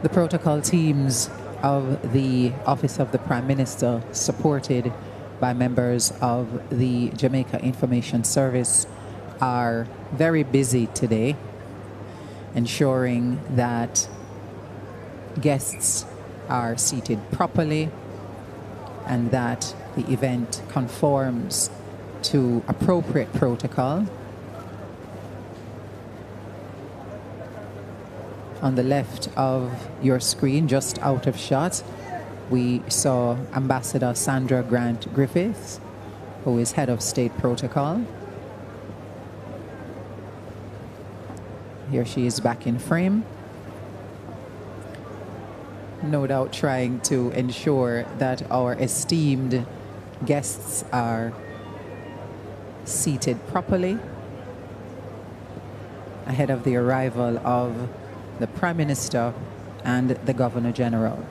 The protocol teams of the Office of the Prime Minister, supported by members of the Jamaica Information Service, are very busy today, ensuring that guests are seated properly and that the event conforms to appropriate protocol. On the left of your screen, just out of shot, we saw Ambassador Sandra Grant Griffiths, who is head of state protocol. Here she is back in frame. No doubt trying to ensure that our esteemed guests are seated properly ahead of the arrival of the Prime Minister and the Governor General.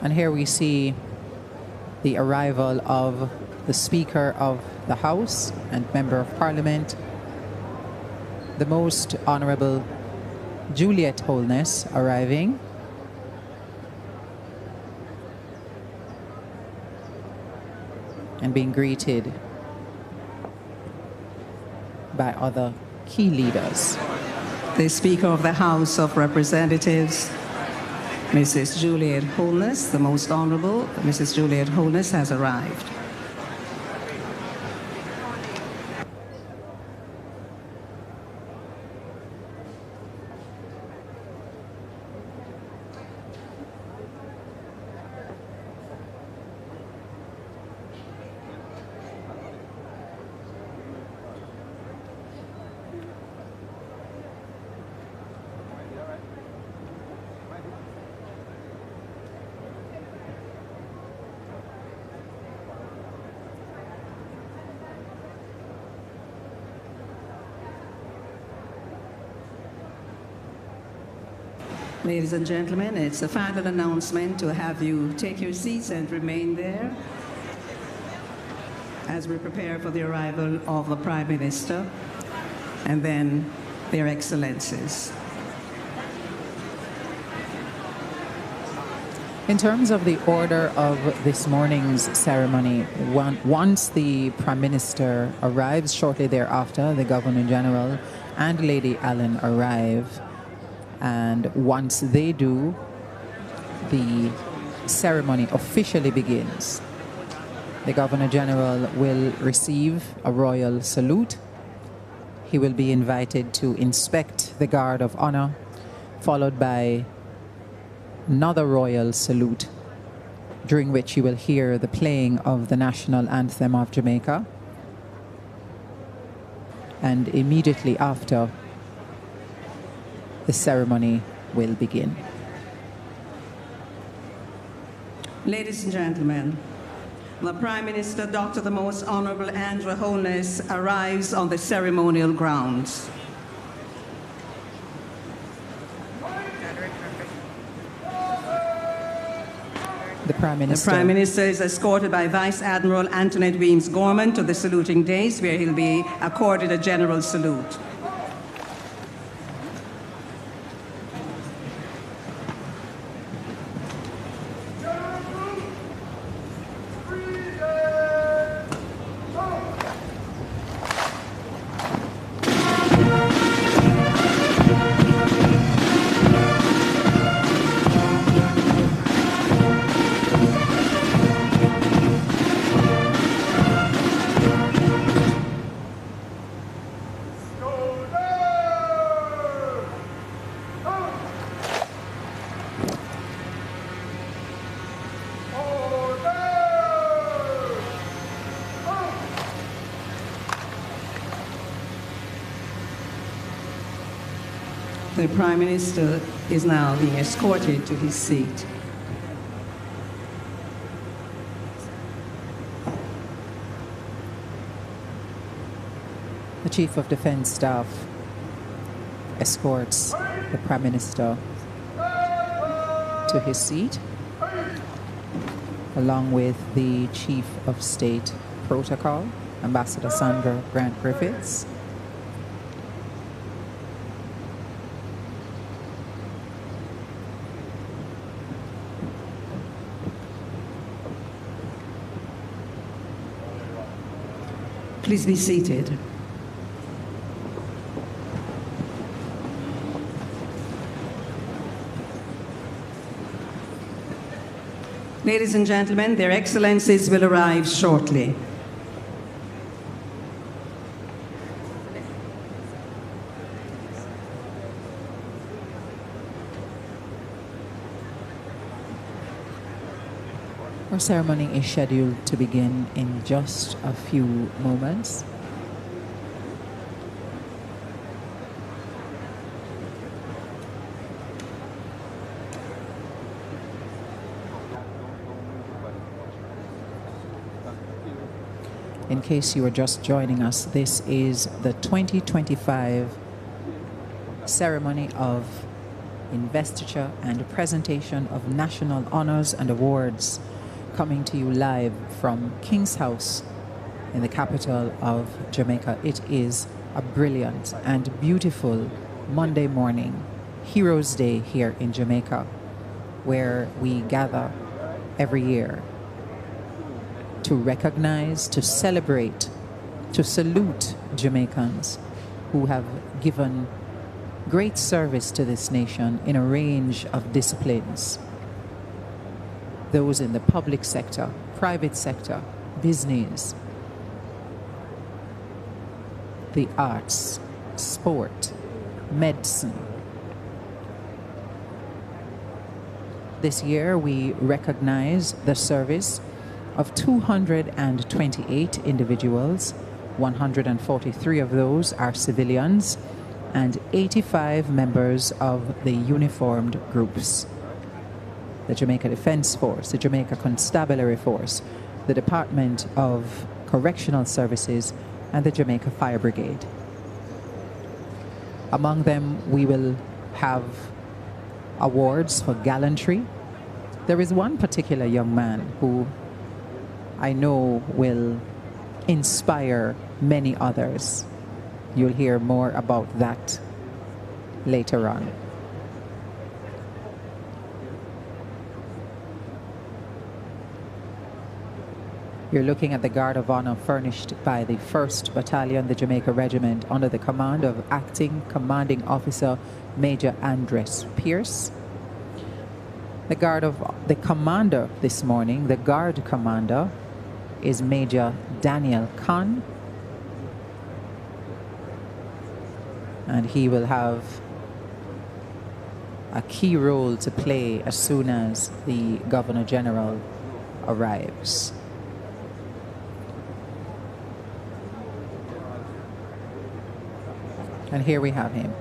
And here we see the arrival of the Speaker of the House and Member of Parliament, the Most Honourable Juliet Holness arriving. And being greeted by other key leaders. The Speaker of the House of Representatives, Mrs. Juliet Holness, the Most Honourable Mrs. Juliet Holness has arrived. Ladies and gentlemen, it's a final announcement to have you take your seats and remain there as we prepare for the arrival of the Prime Minister and then their Excellencies. In terms of the order of this morning's ceremony, once the Prime Minister arrives, shortly thereafter, the Governor General and Lady Allen arrive. And once they do, the ceremony officially begins. The Governor General will receive a royal salute. He will be invited to inspect the Guard of Honor, followed by another royal salute, during which you will hear the playing of the national anthem of Jamaica. And immediately after, the ceremony will begin. Ladies and gentlemen, the Prime Minister, Dr. the Most Honourable Andrew Holness, arrives on the ceremonial grounds. The Prime Minister. The Prime Minister is escorted by Vice Admiral Antoinette Weems Gorman to the saluting dais, where he'll be accorded a general salute. The Prime Minister is now being escorted to his seat. The Chief of Defence Staff escorts the Prime Minister to his seat, along with the Chief of State Protocol, Ambassador Sandra Grant Griffiths. Please be seated. Ladies and gentlemen, their excellencies will arrive shortly. Our ceremony is scheduled to begin in just a few moments. In case you are just joining us, this is the 2025 ceremony of investiture and presentation of national honors and awards, coming to you live from King's House in the capital of Jamaica. It is a brilliant and beautiful Monday morning, Heroes Day here in Jamaica, where we gather every year to recognize, to celebrate, to salute Jamaicans who have given great service to this nation in a range of disciplines. Those in the public sector, private sector, business, the arts, sport, medicine. This year we recognize the service of 228 individuals. 143 of those are civilians and 85 members of the uniformed groups. The Jamaica Defense Force, the Jamaica Constabulary Force, the Department of Correctional Services, and the Jamaica Fire Brigade. Among them, we will have awards for gallantry. There is one particular young man who I know will inspire many others. You'll hear more about that later on. You're looking at the Guard of Honor furnished by the 1st Battalion, the Jamaica Regiment, under the command of Acting Commanding Officer Major Andres Pierce. The commander this morning, the Guard Commander, is Major Daniel Khan. And he will have a key role to play as soon as the Governor General arrives. And here we have him.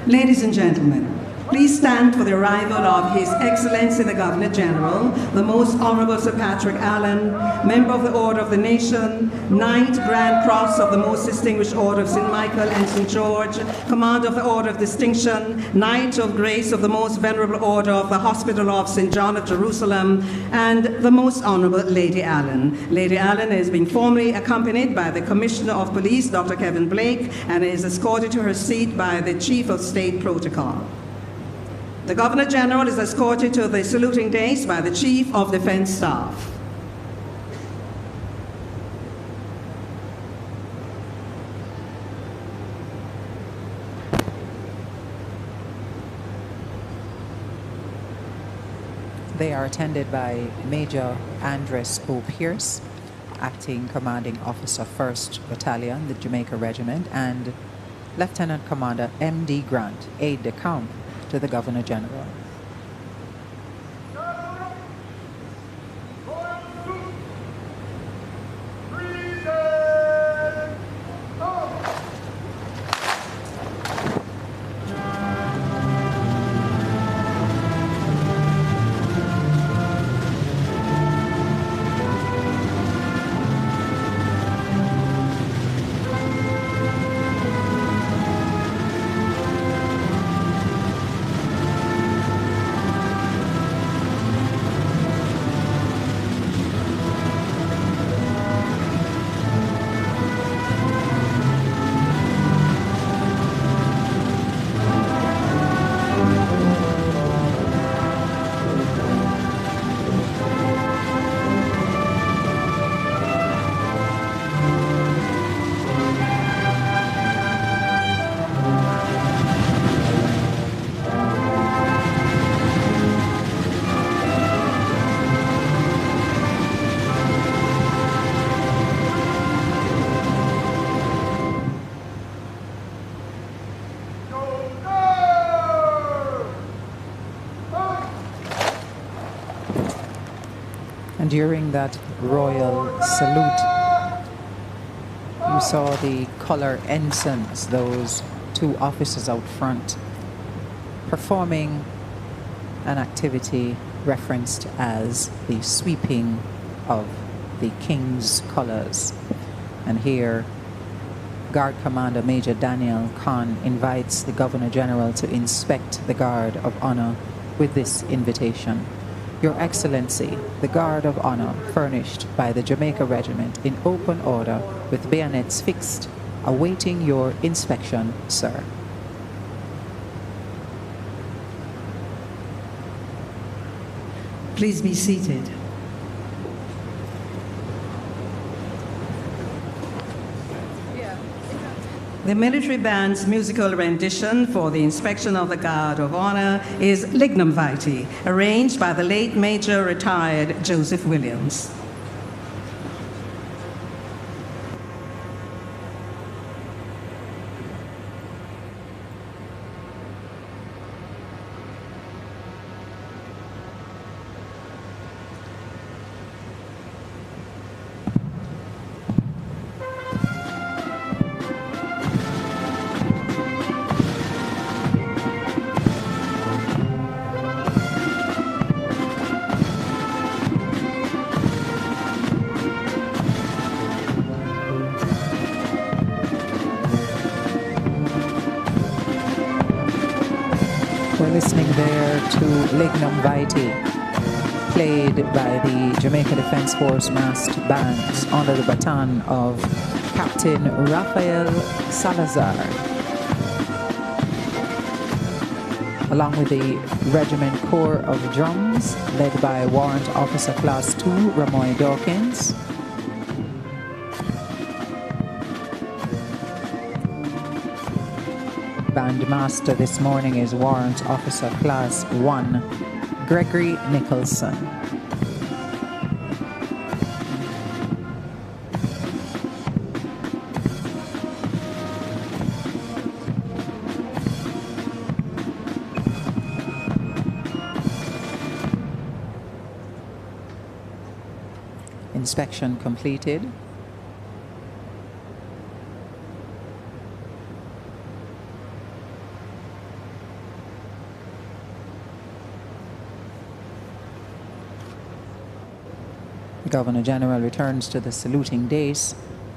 Ladies and gentlemen, please stand for the arrival of His Excellency the Governor General, the Most Honorable Sir Patrick Allen, Member of the Order of the Nation, Knight Grand Cross of the Most Distinguished Order of St. Michael and St. George, Commander of the Order of Distinction, Knight of Grace of the Most Venerable Order of the Hospital of St. John of Jerusalem, and the Most Honorable Lady Allen. Lady Allen has been formally accompanied by the Commissioner of Police, Dr. Kevin Blake, and is escorted to her seat by the Chief of State Protocol. The Governor General is escorted to the saluting dais by the Chief of Defense Staff. They are attended by Major Andres O. Pierce, Acting Commanding Officer 1st Battalion, the Jamaica Regiment, and Lieutenant Commander M.D. Grant, aide-de-camp to the Governor General. And during that royal salute, you saw the color ensigns, those two officers out front, performing an activity referenced as the sweeping of the King's colors. And here, Guard Commander Major Daniel Khan invites the Governor General to inspect the Guard of Honor with this invitation. Your Excellency, the Guard of Honor furnished by the Jamaica Regiment in open order with bayonets fixed, awaiting your inspection, sir. Please be seated. The military band's musical rendition for the inspection of the Guard of Honor is Lignum Vitae, arranged by the late Major retired Joseph Williams. Listening there to Lignum Vitae, played by the Jamaica Defence Force massed band under the baton of Captain Rafael Salazar, along with the Regiment Corps of Drums, led by Warrant Officer Class 2 Ramoy Dawkins. Bandmaster this morning is Warrant Officer Class 1, Gregory Nicholson. Inspection completed. The Governor General returns to the saluting dais,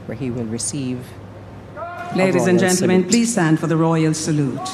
where he will receive. Ladies and gentlemen, please stand for the royal salute.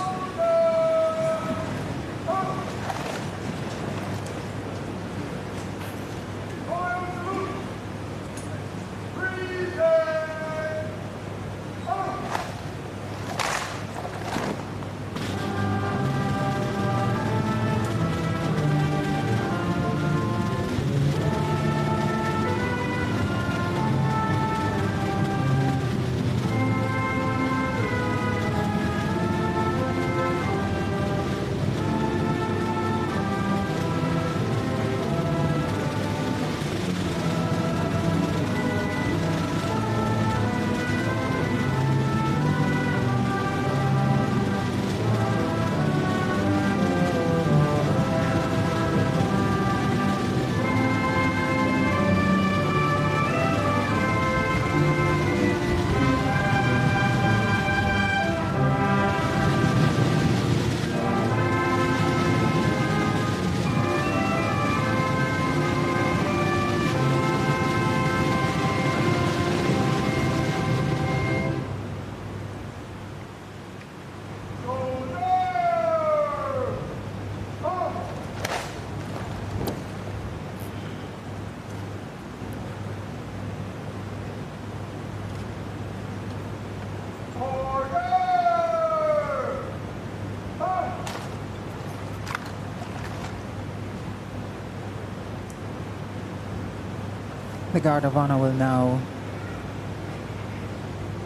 The Guard of Honor will now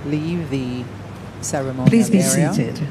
leave the ceremonial area. Please be seated.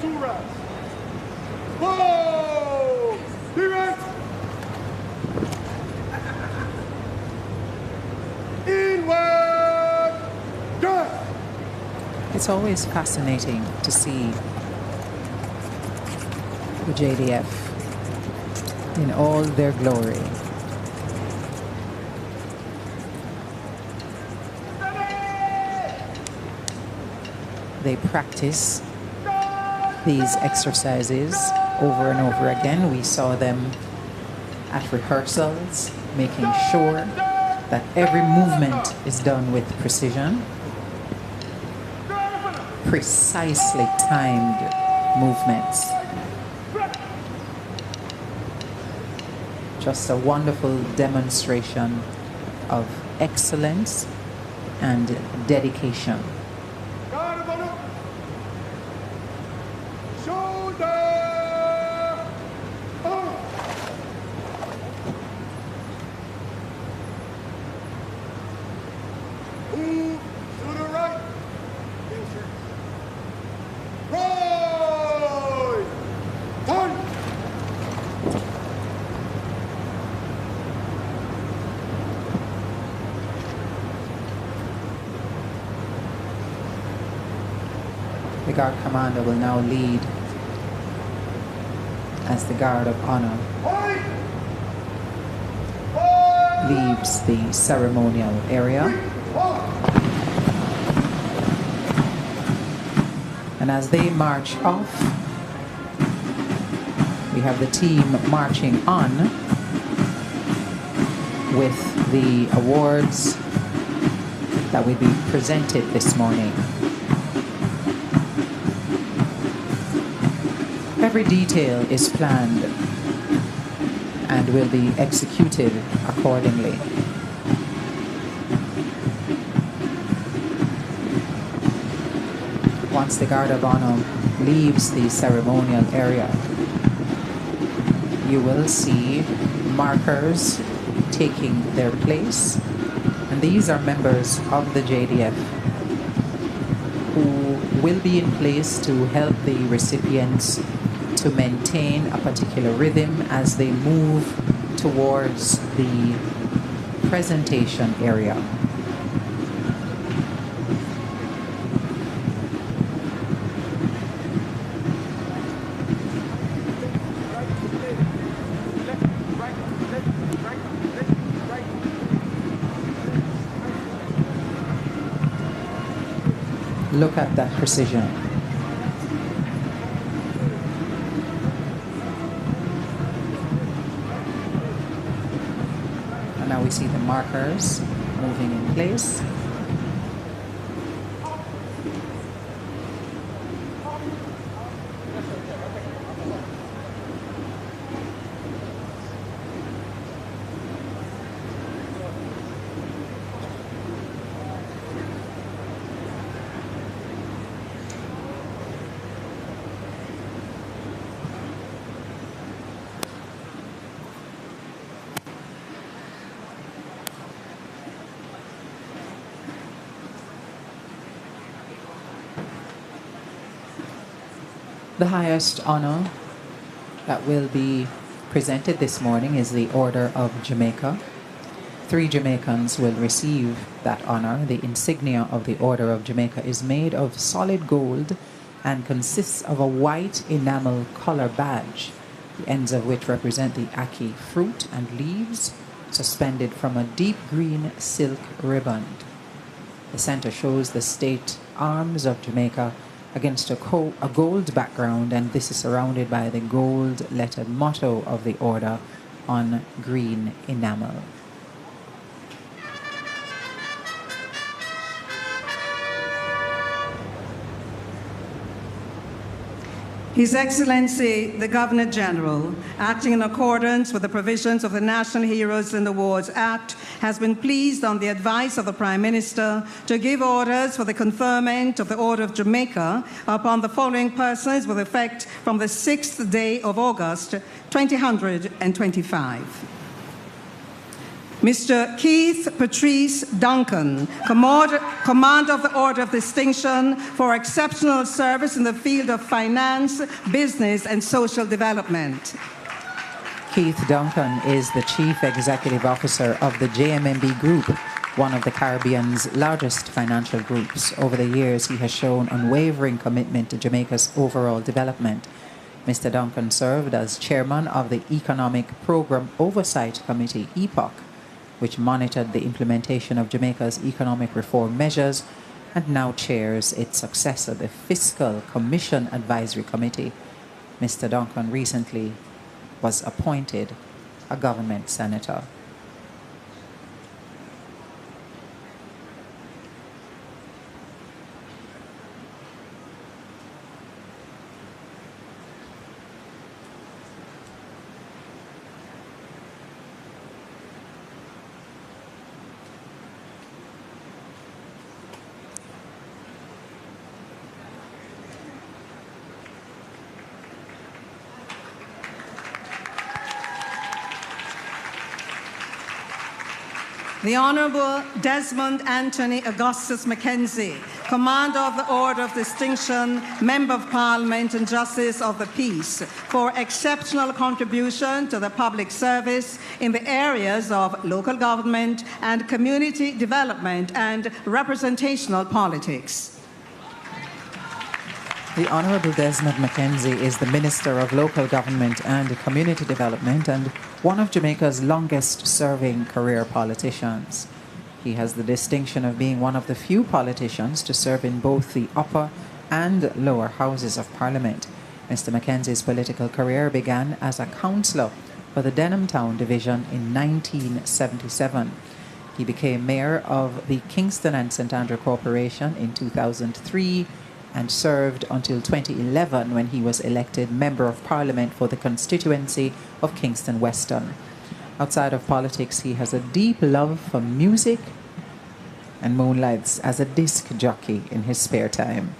to rest. Whoa! Direct! Inward! Dust! It's always fascinating to see the JDF in all their glory. They practice these exercises over and over again. We saw them at rehearsals, making sure that every movement is done with precision, precisely timed movements. Just a wonderful demonstration of excellence and dedication. The Guard Commander will now lead as the Guard of Honor leaves the ceremonial area. And as they march off, we have the team marching on with the awards that will be presented this morning. Every detail is planned and will be executed accordingly. Once the Guard of Honor leaves the ceremonial area, you will see markers taking their place, and these are members of the JDF who will be in place to help the recipients to maintain a particular rhythm as they move towards the presentation area. Look at that precision. And now we see the markers moving in place. The highest honor that will be presented this morning is the Order of Jamaica. 3 Jamaicans will receive that honor. The insignia of the Order of Jamaica is made of solid gold and consists of a white enamel collar badge, the ends of which represent the ackee fruit and leaves suspended from a deep green silk ribbon. The center shows the state arms of Jamaica against a gold background, and this is surrounded by the gold-lettered motto of the order on green enamel. His Excellency, the Governor General, acting in accordance with the provisions of the National Heroes and Awards Act, has been pleased on the advice of the Prime Minister to give orders for the conferment of the Order of Jamaica upon the following persons with effect from the 6th day of August, 2025. Mr. Keith Patrice Duncan, Commander of the Order of Distinction for exceptional service in the field of finance, business, and social development. Keith Duncan is the Chief Executive Officer of the JMMB Group, one of the Caribbean's largest financial groups. Over the years, he has shown unwavering commitment to Jamaica's overall development. Mr. Duncan served as chairman of the Economic Program Oversight Committee, EPOC, which monitored the implementation of Jamaica's economic reform measures, and now chairs its successor, the Fiscal Commission Advisory Committee. Mr. Duncan recently was appointed a government senator. The Honorable Desmond Anthony Augustus Mackenzie, Commander of the Order of Distinction, Member of Parliament and Justice of the Peace, for exceptional contribution to the public service in the areas of local government and community development and representational politics. The Honourable Desmond Mackenzie is the Minister of Local Government and Community Development and one of Jamaica's longest-serving career politicians. He has the distinction of being one of the few politicians to serve in both the upper and lower houses of Parliament. Mr. Mackenzie's political career began as a councillor for the Denham Town Division in 1977. He became mayor of the Kingston and St. Andrew Corporation in 2003 and served until 2011 when he was elected Member of Parliament for the constituency of Kingston Western. Outside of politics, he has a deep love for music and moonlights as a disc jockey in his spare time.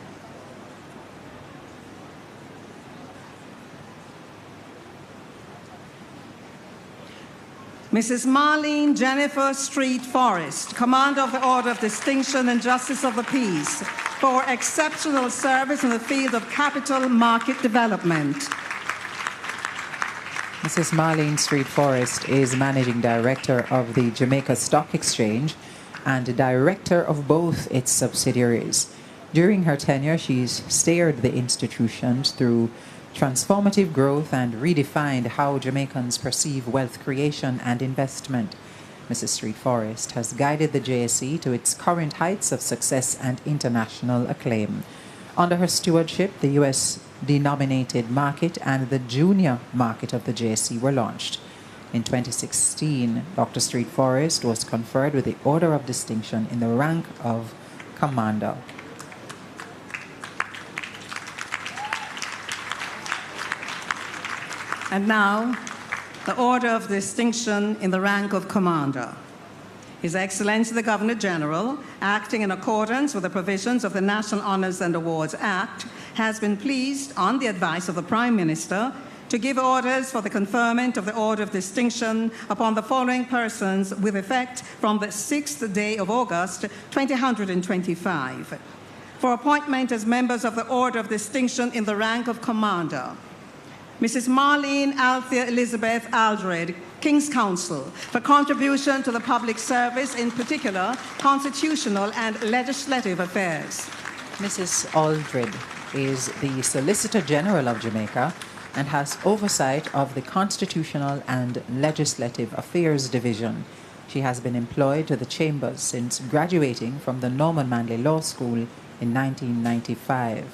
Mrs. Marlene Jennifer Street Forrest, Commander of the Order of Distinction and Justice of the Peace, for exceptional service in the field of capital market development. Mrs. Marlene Street Forrest is Managing Director of the Jamaica Stock Exchange and Director of both its subsidiaries. During her tenure, she's steered the institution through transformative growth and redefined how Jamaicans perceive wealth creation and investment. Mrs. Street Forrest has guided the JSE to its current heights of success and international acclaim. Under her stewardship, the US-denominated market and the junior market of the JSE were launched. In 2016, Dr. Street Forrest was conferred with the Order of Distinction in the rank of Commander. And now, the Order of Distinction in the rank of Commander. His Excellency the Governor General, acting in accordance with the provisions of the National Honours and Awards Act, has been pleased, on the advice of the Prime Minister, to give orders for the conferment of the Order of Distinction upon the following persons with effect from the 6th day of August, 2025. For appointment as members of the Order of Distinction in the rank of Commander: Mrs. Marlene Althea Elizabeth Aldred, King's Counsel, for contribution to the public service, in particular, constitutional and legislative affairs. Mrs. Aldred is the Solicitor General of Jamaica and has oversight of the Constitutional and Legislative Affairs Division. She has been employed to the Chambers since graduating from the Norman Manley Law School in 1995.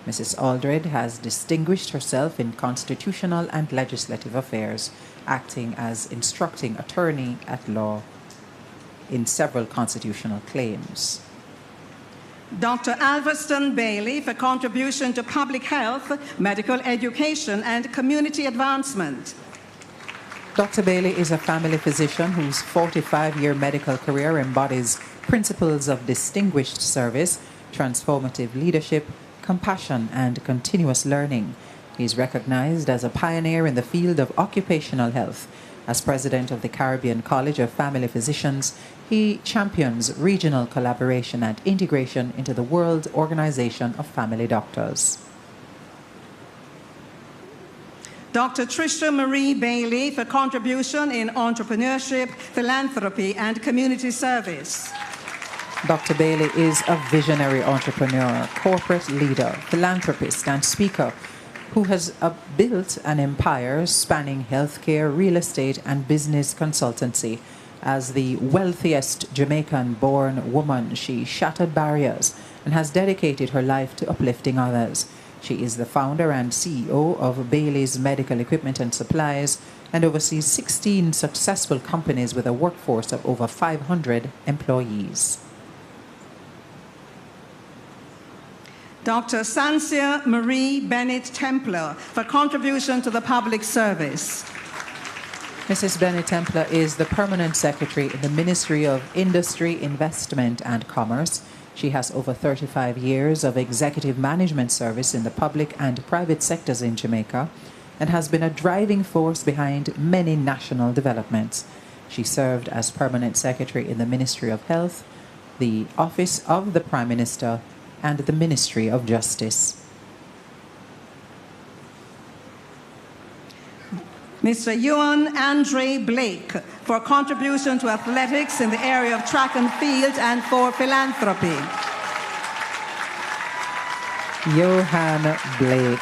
Mrs. Aldred has distinguished herself in constitutional and legislative affairs, acting as instructing attorney at law in several constitutional claims. Dr. Alverston Bailey, for contribution to public health, medical education, and community advancement. Dr. Bailey is a family physician whose 45-year medical career embodies principles of distinguished service, transformative leadership, compassion, and continuous learning. He is recognized as a pioneer in the field of occupational health, As president of the Caribbean College of Family Physicians, he champions regional collaboration and integration into the World Organization of Family Doctors. Dr. Trisha Marie Bailey for contribution in entrepreneurship, philanthropy, and community service. Dr. Bailey is a visionary entrepreneur, corporate leader, philanthropist, and speaker who has built an empire spanning healthcare, real estate, and business consultancy. As the wealthiest Jamaican-born woman, she shattered barriers and has dedicated her life to uplifting others. She is the founder and CEO of Bailey's Medical Equipment and Supplies and oversees 16 successful companies with a workforce of over 500 employees. Dr. Sansia Marie Bennett Templar for contribution to the public service. Mrs. Bennett Templar is the Permanent Secretary in the Ministry of Industry, Investment and Commerce. She has over 35 years of executive management service in the public and private sectors in Jamaica and has been a driving force behind many national developments. She served as Permanent Secretary in the Ministry of Health, the Office of the Prime Minister, and the Ministry of Justice. Mr. Ewan Andre Blake for contribution to athletics in the area of track and field and for philanthropy. Johan Blake.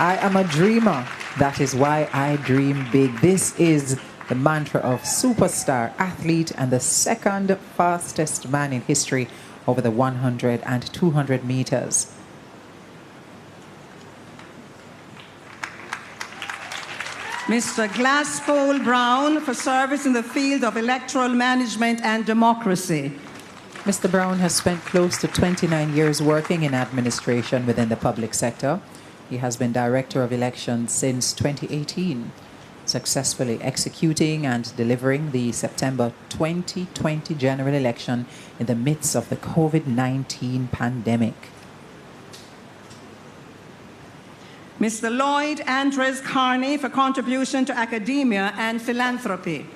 I am a dreamer. That is why I dream big. This is the mantra of superstar athlete and the second fastest man in history over the 100 and 200 meters. Mr. Glasspool Brown for service in the field of electoral management and democracy. Mr. Brown has spent close to 29 years working in administration within the public sector. He has been Director of Elections since 2018, successfully executing and delivering the September 2020 general election in the midst of the COVID-19 pandemic. Mr. Lloyd Andres Carney for contribution to academia and philanthropy.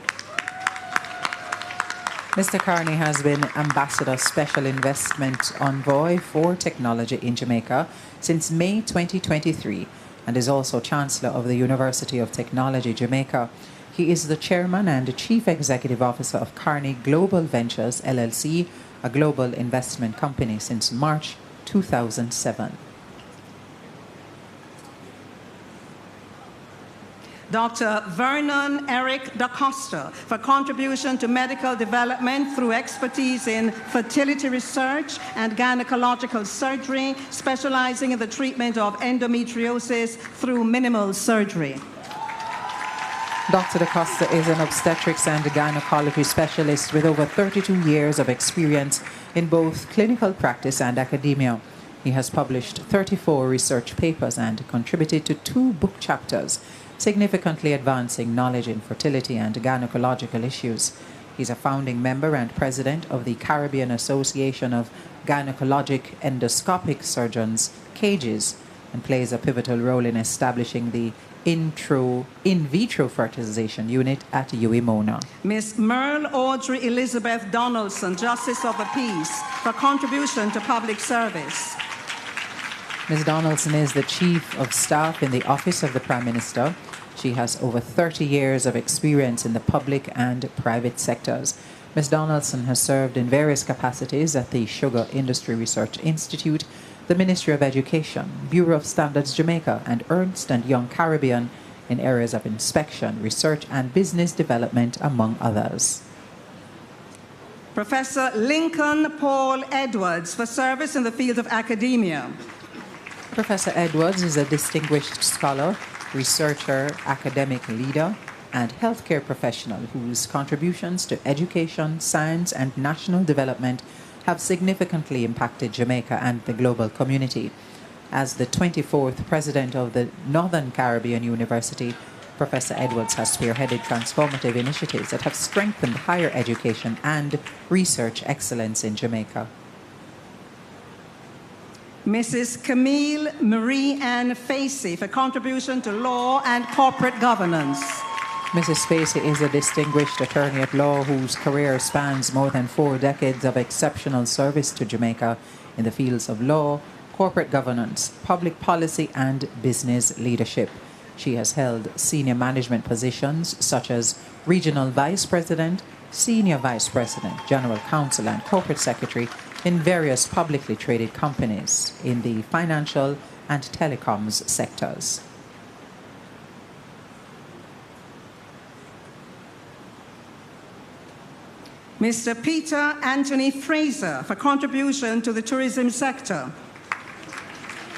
Mr. Carney has been Ambassador Special Investment Envoy for Technology in Jamaica since May 2023 and is also Chancellor of the University of Technology, Jamaica. He is the Chairman and Chief Executive Officer of Carney Global Ventures, LLC, a global investment company since March 2007. Dr. Vernon Eric Da Costa for contribution to medical development through expertise in fertility research and gynecological surgery, specializing in the treatment of endometriosis through minimal surgery. Dr. Da Costa is an obstetrics and gynecology specialist with over 32 years of experience in both clinical practice and academia. He has published 34 research papers and contributed to 2 book chapters, significantly advancing knowledge in fertility and gynecological issues. He's a founding member and president of the Caribbean Association of Gynecologic Endoscopic Surgeons, CAGES, and plays a pivotal role in establishing the in vitro fertilization unit at UWI-MONA. Ms. Merle Audrey Elizabeth Donaldson, Justice of the Peace, for contribution to public service. Ms. Donaldson is the Chief of Staff in the Office of the Prime Minister. She has over 30 years of experience in the public and private sectors. Ms. Donaldson has served in various capacities at the Sugar Industry Research Institute, the Ministry of Education, Bureau of Standards Jamaica, and Ernst & Young Caribbean in areas of inspection, research, and business development, among others. Professor Lincoln Paul Edwards for service in the field of academia. Professor Edwards is a distinguished scholar, researcher, academic leader, and healthcare professional whose contributions to education, science, and national development have significantly impacted Jamaica and the global community. As the 24th president of the Northern Caribbean University, Professor Edwards has spearheaded transformative initiatives that have strengthened higher education and research excellence in Jamaica. Mrs. Camille Marie Ann Facey for contribution to law and corporate governance. Mrs. Spacey is a distinguished attorney at law whose career spans more than 4 decades of exceptional service to Jamaica in the fields of law, corporate governance, public policy, and business leadership. She has held senior management positions such as Regional Vice President, Senior Vice President, General Counsel, and Corporate Secretary in various publicly traded companies in the financial and telecoms sectors. Mr. Peter Anthony Fraser for contribution to the tourism sector.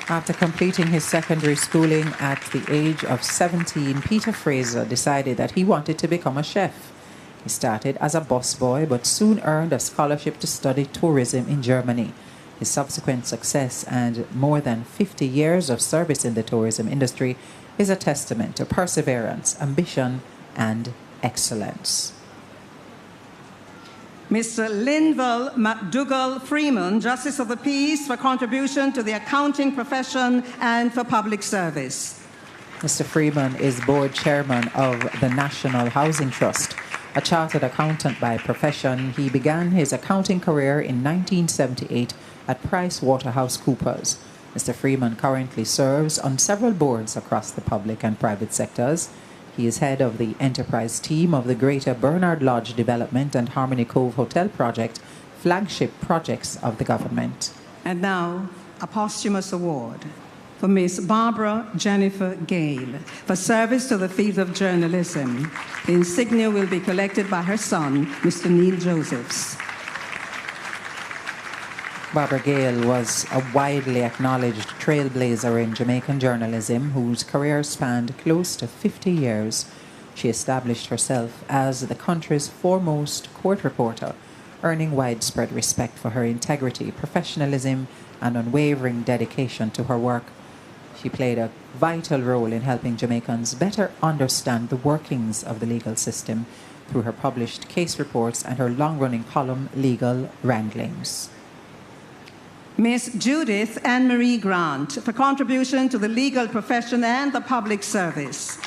After completing his secondary schooling at the age of 17, Peter Fraser decided that he wanted to become a chef. He started as a busboy but soon earned a scholarship to study tourism in Germany. His subsequent success and more than 50 years of service in the tourism industry is a testament to perseverance, ambition, and excellence. Mr. Linville McDougall Freeman, Justice of the Peace, for contribution to the accounting profession and for public service. Mr. Freeman is board chairman of the National Housing Trust. A chartered accountant by profession, he began his accounting career in 1978 at PricewaterhouseCoopers. Mr. Freeman currently serves on several boards across the public and private sectors. He is head of the enterprise team of the Greater Bernard Lodge Development and Harmony Cove Hotel Project, flagship projects of the government. And now, a posthumous award for Miss Barbara Jennifer Gale for service to the field of journalism. The insignia will be collected by her son, Mr. Neil Josephs. Barbara Gale was a widely acknowledged trailblazer in Jamaican journalism whose career spanned close to 50 years. She established herself as the country's foremost court reporter, earning widespread respect for her integrity, professionalism, and unwavering dedication to her work. She played a vital role in helping Jamaicans better understand the workings of the legal system through her published case reports and her long-running column, Legal Wranglings. Miss Judith Anne-Marie Grant for contribution to the legal profession and the public service.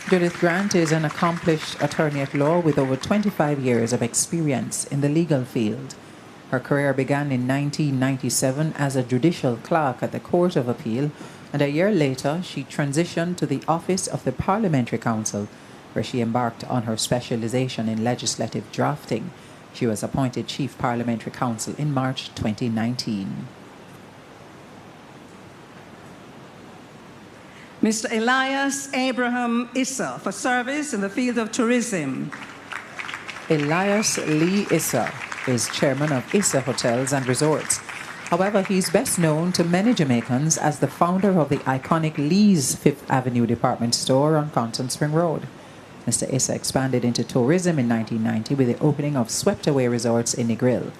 Judith Grant is an accomplished attorney at law with over 25 years of experience in the legal field. Her career began in 1997 as a judicial clerk at the Court of Appeal, and a year later she transitioned to the office of the Parliamentary Counsel, where she embarked on her specialization in legislative drafting. She was appointed Chief Parliamentary Counsel in March 2019. Mr. Elias Abraham Issa for service in the field of tourism. Elias Lee Issa is chairman of Issa Hotels and Resorts. However, he's best known to many Jamaicans as the founder of the iconic Lee's Fifth Avenue department store on Compton Spring Road. Mr. Issa expanded into tourism in 1990 with the opening of Swept Away Resorts in Negril.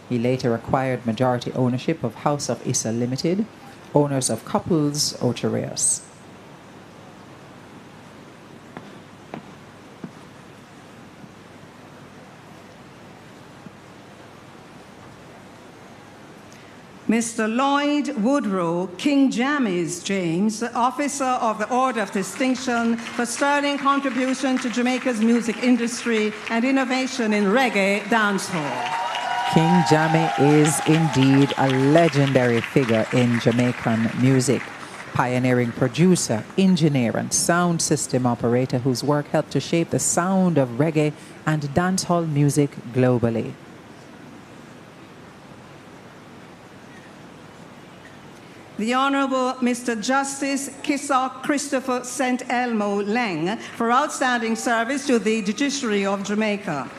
He later acquired majority ownership of House of Issa Limited, owners of Couples Ochereas. Mr. Lloyd Woodrow King Jammies James, Officer of the Order of Distinction for sterling contribution to Jamaica's music industry and innovation in reggae dancehall. King Jammy is indeed a legendary figure in Jamaican music. Pioneering producer, engineer, and sound system operator whose work helped to shape the sound of reggae and dancehall music globally. The Honourable Mr. Justice Kissock Christopher St. Elmo Leng for outstanding service to the judiciary of Jamaica.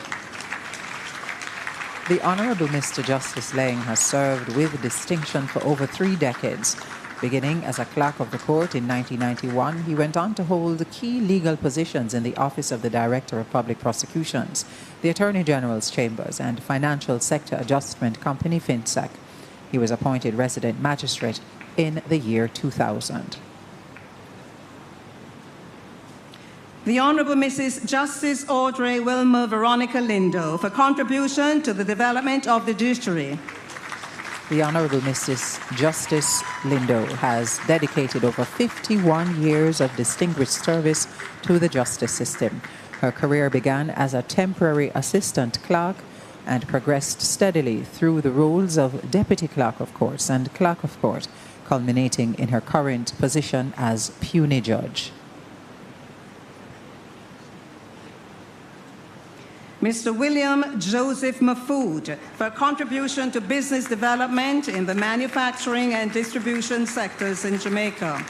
The Honourable Mr. Justice Leng has served with distinction for over 3 decades. Beginning as a clerk of the court in 1991, he went on to hold key legal positions in the Office of the Director of Public Prosecutions, the Attorney General's Chambers, and Financial Sector Adjustment Company FinSAC. He was appointed resident magistrate in the year 2000. The Honourable Mrs. Justice Audrey Wilma Veronica Lindo for contribution to the development of the judiciary. The Honorable Mrs. Justice Lindo has dedicated over 51 years of distinguished service to the justice system. Her career began as a temporary assistant clerk and progressed steadily through the roles of deputy clerk of courts and clerk of court, culminating in her current position as puisne judge. Mr. William Joseph Mafood for contribution to business development in the manufacturing and distribution sectors in Jamaica.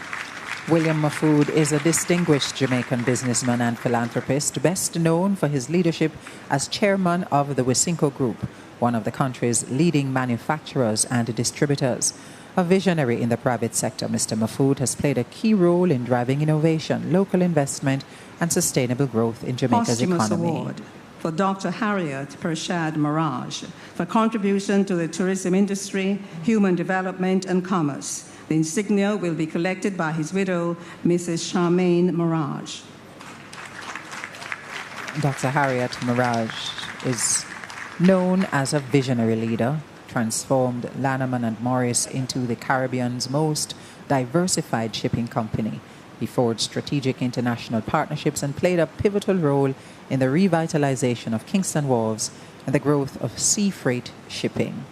William Mafood is a distinguished Jamaican businessman and philanthropist, best known for his leadership as chairman of the Wisinco Group, one of the country's leading manufacturers and distributors. A visionary in the private sector, Mr. Mafood has played a key role in driving innovation, local investment, and sustainable growth in Jamaica's economy. Award for Dr. Harriet Pershad Mirage for contribution to the tourism industry, human development, and commerce. The insignia will be collected by his widow, Mrs. Charmaine Mirage. Dr. Harriet Mirage is known as a visionary leader, transformed Lannaman and Morris into the Caribbean's most diversified shipping company. He forged strategic international partnerships and played a pivotal role in the revitalization of Kingston Wharves and the growth of sea freight shipping.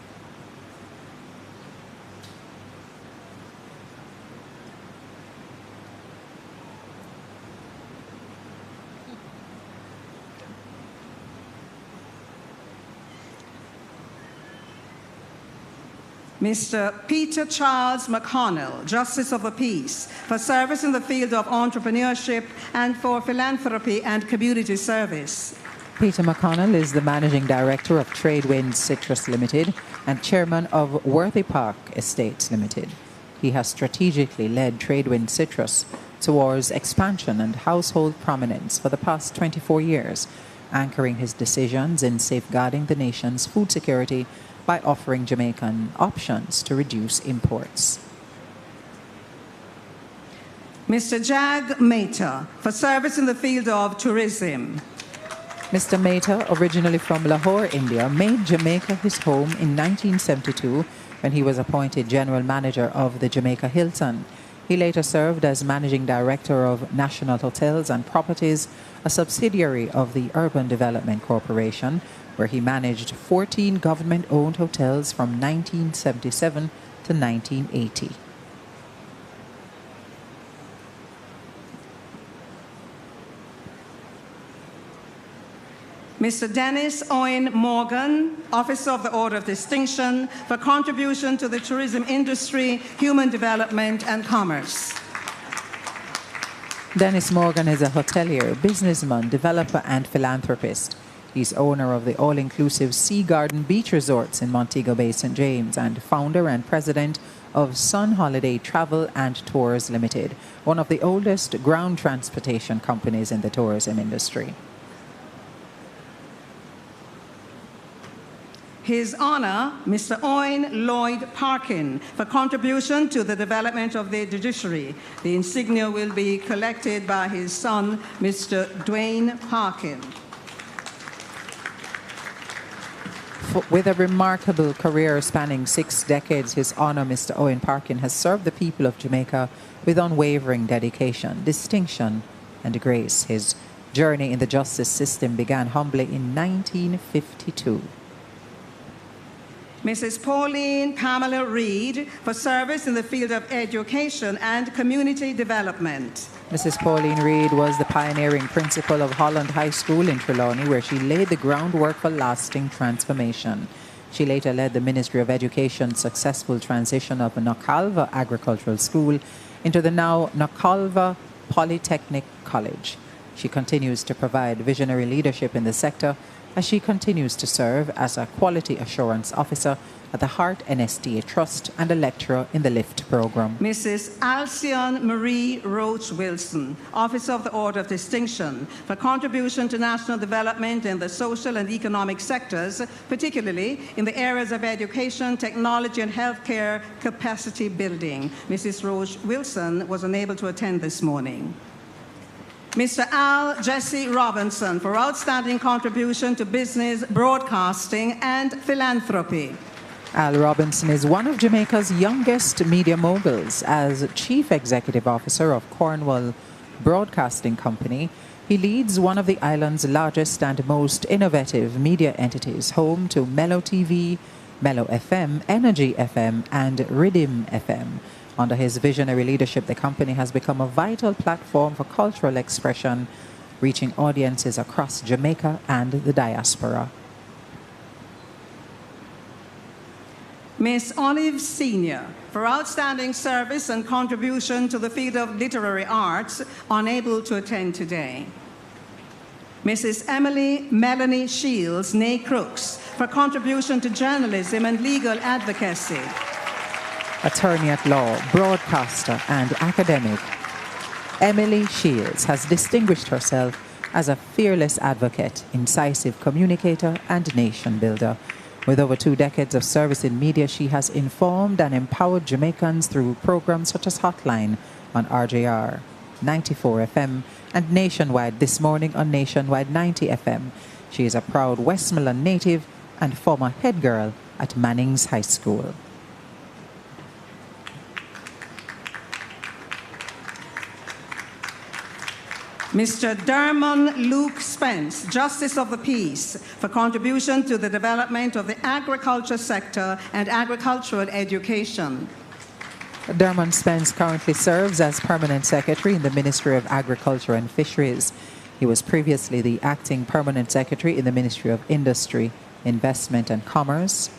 Mr. Peter Charles McConnell, Justice of the Peace, for service in the field of entrepreneurship and for philanthropy and community service. Peter McConnell is the Managing Director of Tradewind Citrus Limited and Chairman of Worthy Park Estates Limited. He has strategically led Tradewind Citrus towards expansion and household prominence for the past 24 years, anchoring his decisions in safeguarding the nation's food security by offering Jamaican options to reduce imports. Mr. Jag Mehta, for service in the field of tourism. Mr. Mehta, originally from Lahore, India, made Jamaica his home in 1972 when he was appointed General Manager of the Jamaica Hilton. He later served as Managing Director of National Hotels and Properties, a subsidiary of the Urban Development Corporation, where he managed 14 government-owned hotels from 1977 to 1980. Mr. Dennis Owen Morgan, Officer of the Order of Distinction, for contribution to the tourism industry, human development, and commerce. Dennis Morgan is a hotelier, businessman, developer, and philanthropist. He's owner of the all-inclusive Sea Garden Beach Resorts in Montego Bay, St. James, and founder and president of Sun Holiday Travel and Tours Limited, one of the oldest ground transportation companies in the tourism industry. His Honor, Mr. Owen Lloyd Parkin, for contribution to the development of the judiciary. The insignia will be collected by his son, Mr. Dwayne Parkin. With a remarkable career spanning 6 decades, His Honor Mr. Owen Parkin has served the people of Jamaica with unwavering dedication, distinction, and grace. His journey in the justice system began humbly in 1952. Mrs. Pauline Pamela Reed, for service in the field of education and community development. Mrs. Pauline Reed was the pioneering principal of Holland High School in Trelawney, where she laid the groundwork for lasting transformation. She later led the Ministry of Education's successful transition of Nakalva Agricultural School into the now Nakalva Polytechnic College. She continues to provide visionary leadership in the sector as she continues to serve as a Quality Assurance Officer at the Hart NSTA Trust and a lecturer in the LIFT program. Mrs. Alcyon Marie Roach Wilson, Officer of the Order of Distinction, for contribution to national development in the social and economic sectors, particularly in the areas of education, technology, and healthcare capacity building. Mrs. Roach Wilson was unable to attend this morning. Mr. Al Jesse Robinson, for outstanding contribution to business, broadcasting, and philanthropy. Al Robinson is one of Jamaica's youngest media moguls. As Chief Executive Officer of Cornwall Broadcasting Company, he leads one of the island's largest and most innovative media entities, home to Mellow TV, Mellow FM, Energy FM, and Rhythm FM. Under his visionary leadership, the company has become a vital platform for cultural expression, reaching audiences across Jamaica and the diaspora. Miss Olive Senior, for outstanding service and contribution to the field of literary arts, unable to attend today. Mrs. Emily Melanie Shields, née Crooks, for contribution to journalism and legal advocacy. Attorney at law, broadcaster, and academic, Emily Shields has distinguished herself as a fearless advocate, incisive communicator, and nation builder. With over 2 decades of service in media, she has informed and empowered Jamaicans through programs such as Hotline on RJR 94 FM and Nationwide This Morning on Nationwide 90 FM. She is a proud Westmoreland native and former head girl at Manning's High School. Mr. Dermon Luke Spence, Justice of the Peace, for contribution to the development of the agriculture sector and agricultural education. Dermon Spence currently serves as Permanent Secretary in the Ministry of Agriculture and Fisheries. He was previously the Acting Permanent Secretary in the Ministry of Industry, Investment and Commerce,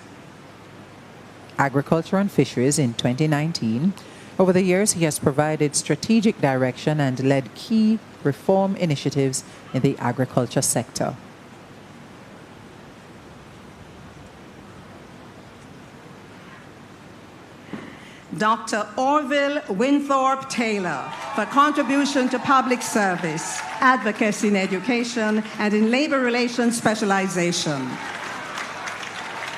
Agriculture and Fisheries in 2019. Over the years, he has provided strategic direction and led key reform initiatives in the agriculture sector. Dr. Orville Winthorpe Taylor, for contribution to public service, advocacy in education, and in labor relations specialization.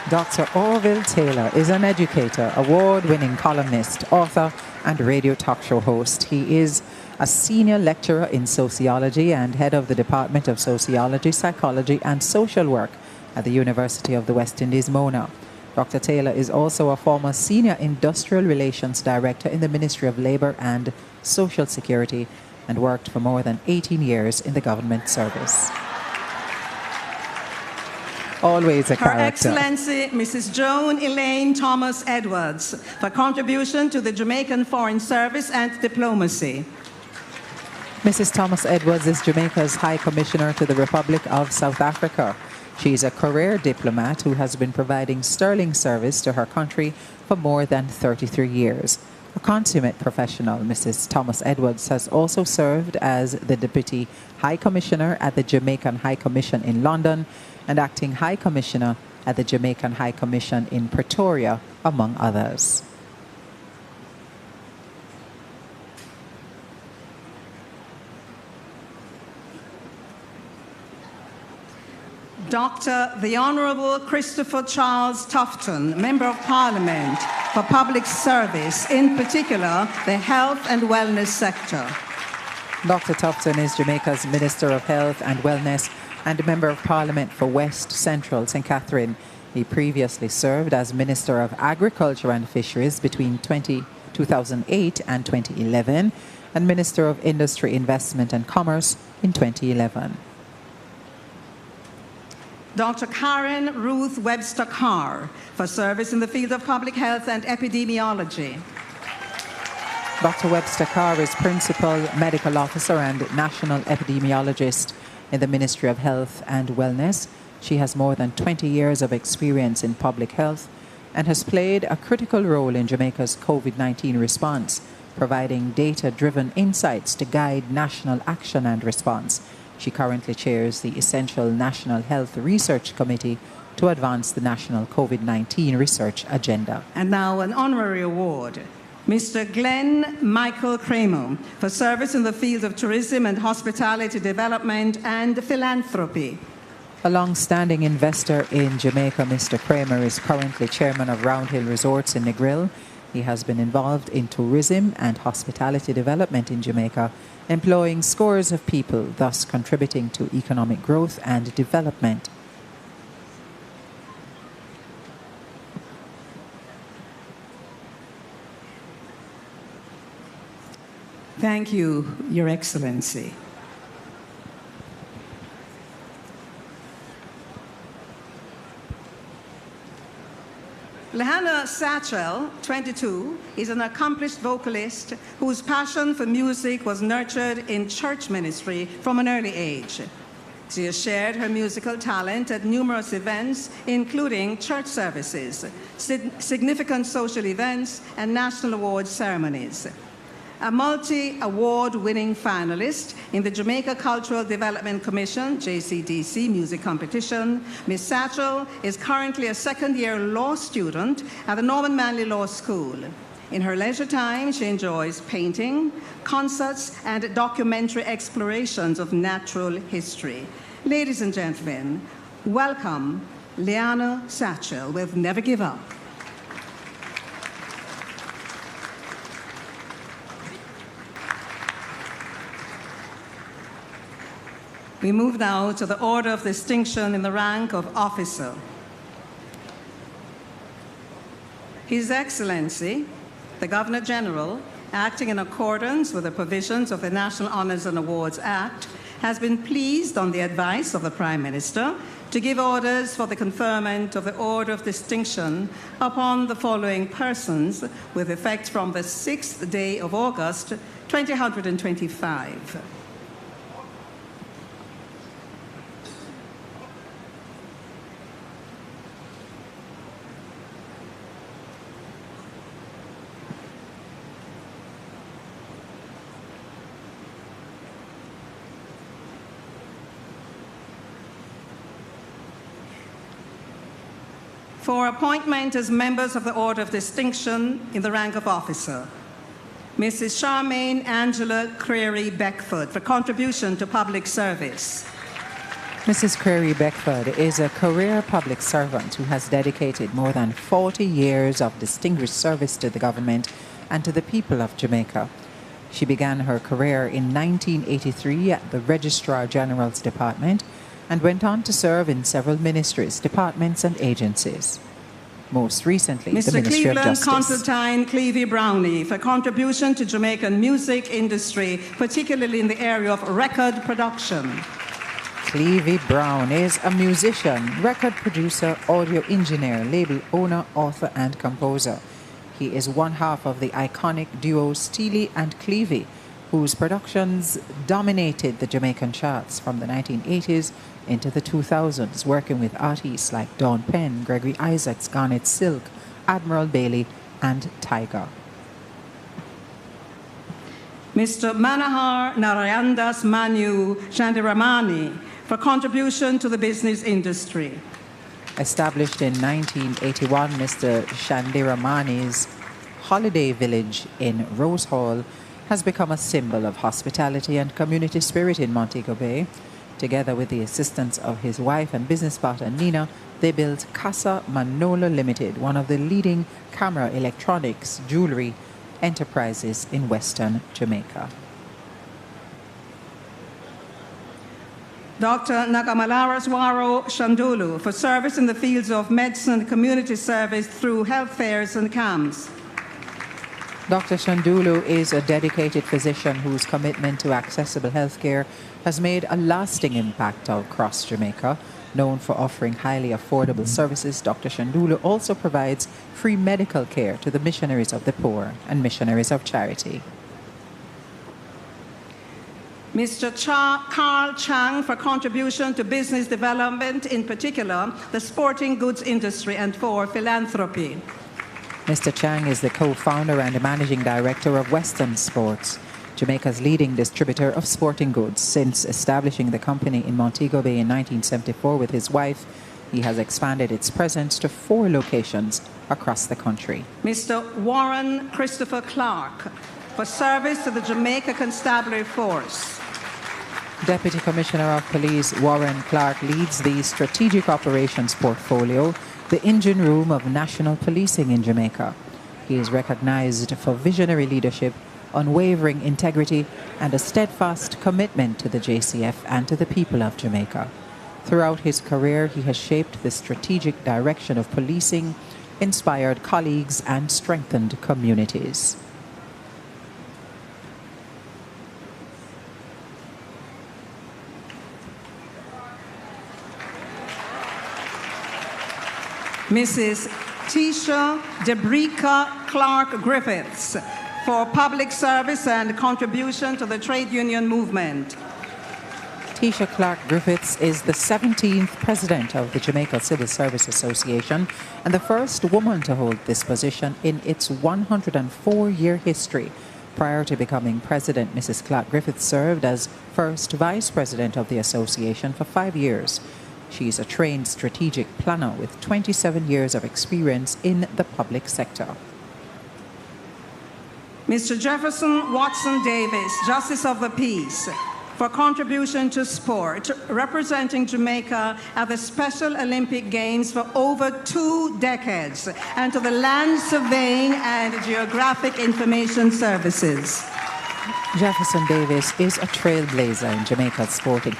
Dr. Orville Taylor is an educator, award-winning columnist, author, and radio talk show host. He is a senior lecturer in sociology and head of the Department of Sociology, Psychology, and Social Work at the University of the West Indies, Mona. Dr. Taylor is also a former senior industrial relations director in the Ministry of Labor and Social Security and worked for more than 18 years in the government service. Always a Her character. Excellency, Mrs. Joan Elaine Thomas Edwards, for contribution to the Jamaican Foreign Service and diplomacy. Mrs. Thomas Edwards is Jamaica's High Commissioner to the Republic of South Africa. She is a career diplomat who has been providing sterling service to her country for more than 33 years. A consummate professional, Mrs. Thomas Edwards has also served as the Deputy High Commissioner at the Jamaican High Commission in London and Acting High Commissioner at the Jamaican High Commission in Pretoria, among others. Dr. the Honorable Christopher Charles Tufton, Member of Parliament for Public Service, in particular the health and wellness sector. Dr. Tufton is Jamaica's Minister of Health and Wellness and Member of Parliament for West Central St. Catherine. He previously served as Minister of Agriculture and Fisheries between 2008 and 2011 and Minister of Industry, Investment and Commerce in 2011. Dr. Karen Ruth Webster Carr, for service in the field of public health and epidemiology. Dr. Webster Carr is Principal Medical Officer and National Epidemiologist in the Ministry of Health and Wellness. She has more than 20 years of experience in public health and has played a critical role in Jamaica's COVID-19 response, providing data-driven insights to guide national action and response. She currently chairs the Essential National Health Research Committee to advance the national COVID-19 research agenda. And now an honorary award. Mr. Glenn Michael Kramer, for service in the field of tourism and hospitality development and philanthropy. A long-standing investor in Jamaica, Mr. Kramer is currently chairman of Round Hill Resorts in Negril. He has been involved in tourism and hospitality development in Jamaica, employing scores of people, thus contributing to economic growth and development. Thank you, Your Excellency. Lehana Satchel, 22, is an accomplished vocalist whose passion for music was nurtured in church ministry from an early age. She has shared her musical talent at numerous events, including church services, significant social events, and national awards ceremonies. A multi-award-winning finalist in the Jamaica Cultural Development Commission, JCDC, music competition, Ms. Satchel is currently a second-year law student at the Norman Manley Law School. In her leisure time, she enjoys painting, concerts, and documentary explorations of natural history. Ladies and gentlemen, welcome Lehana Satchel with Never Give Up. We move now to the Order of Distinction in the rank of Officer. His Excellency, the Governor General, acting in accordance with the provisions of the National Honors and Awards Act, has been pleased, on the advice of the Prime Minister, to give orders for the conferment of the Order of Distinction upon the following persons with effect from the 6th day of August, 2025. For appointment as members of the Order of Distinction in the rank of Officer, Mrs. Charmaine Angela Creary Beckford for contribution to public service. Mrs. Creary Beckford is a career public servant who has dedicated more than 40 years of distinguished service to the government and to the people of Jamaica. She began her career in 1983 at the Registrar General's Department and went on to serve in several ministries, departments, and agencies. Most recently, the Ministry Cleveland of Justice. Constantine Clevey Brownie for contribution to Jamaican music industry, particularly in the area of record production. Clevey Brown is a musician, record producer, audio engineer, label owner, author, and composer. He is one half of the iconic duo Steely and Clevey, whose productions dominated the Jamaican charts from the 1980s into the 2000s, working with artists like Dawn Penn, Gregory Isaacs, Garnet Silk, Admiral Bailey, and Tiger. Mr. Manohar Narayandas Manu Chandiramani for contribution to the business industry. Established in 1981, Mr. Chandiramani's holiday village in Rose Hall has become a symbol of hospitality and community spirit in Montego Bay. Together with the assistance of his wife and business partner Nina, they built Casa Manola Limited, one of the leading camera, electronics, jewelry enterprises in Western Jamaica. Dr. Nagamalaraswaro Shandulu for service in the fields of medicine and community service through health fairs and camps. Dr. Shandulu is a dedicated physician whose commitment to accessible healthcare has made a lasting impact across Jamaica. Known for offering highly affordable services, Dr. Shandulu also provides free medical care to the missionaries of the poor and missionaries of charity. Mr. Carl Chang for contribution to business development, in particular the sporting goods industry, and for philanthropy. Mr. Chang is the co-founder and managing director of Western Sports, Jamaica's leading distributor of sporting goods. Since establishing the company in Montego Bay in 1974 with his wife, he has expanded its presence to 4 locations across the country. Mr. Warren Christopher Clark for service to the Jamaica Constabulary Force. Deputy Commissioner of Police Warren Clark leads the Strategic Operations Portfolio, the engine room of national policing in Jamaica. He is recognized for visionary leadership, unwavering integrity, and a steadfast commitment to the JCF and to the people of Jamaica. Throughout his career, he has shaped the strategic direction of policing, inspired colleagues, and strengthened communities. Mrs. Tisha Debrica Clark Griffiths, for public service and contribution to the trade union movement. Tisha Clark Griffiths is the 17th president of the Jamaica Civil Service Association and the first woman to hold this position in its 104-year history. Prior to becoming president, Mrs. Clark Griffiths served as first vice president of the association for 5 years. She is a trained strategic planner with 27 years of experience in the public sector. Mr. Jefferson Watson Davis, Justice of the Peace, for contribution to sport, representing Jamaica at the Special Olympic Games for over 2 decades, and to the Land Surveying and Geographic Information Services. Jefferson Davis is a trailblazer in Jamaica's sporting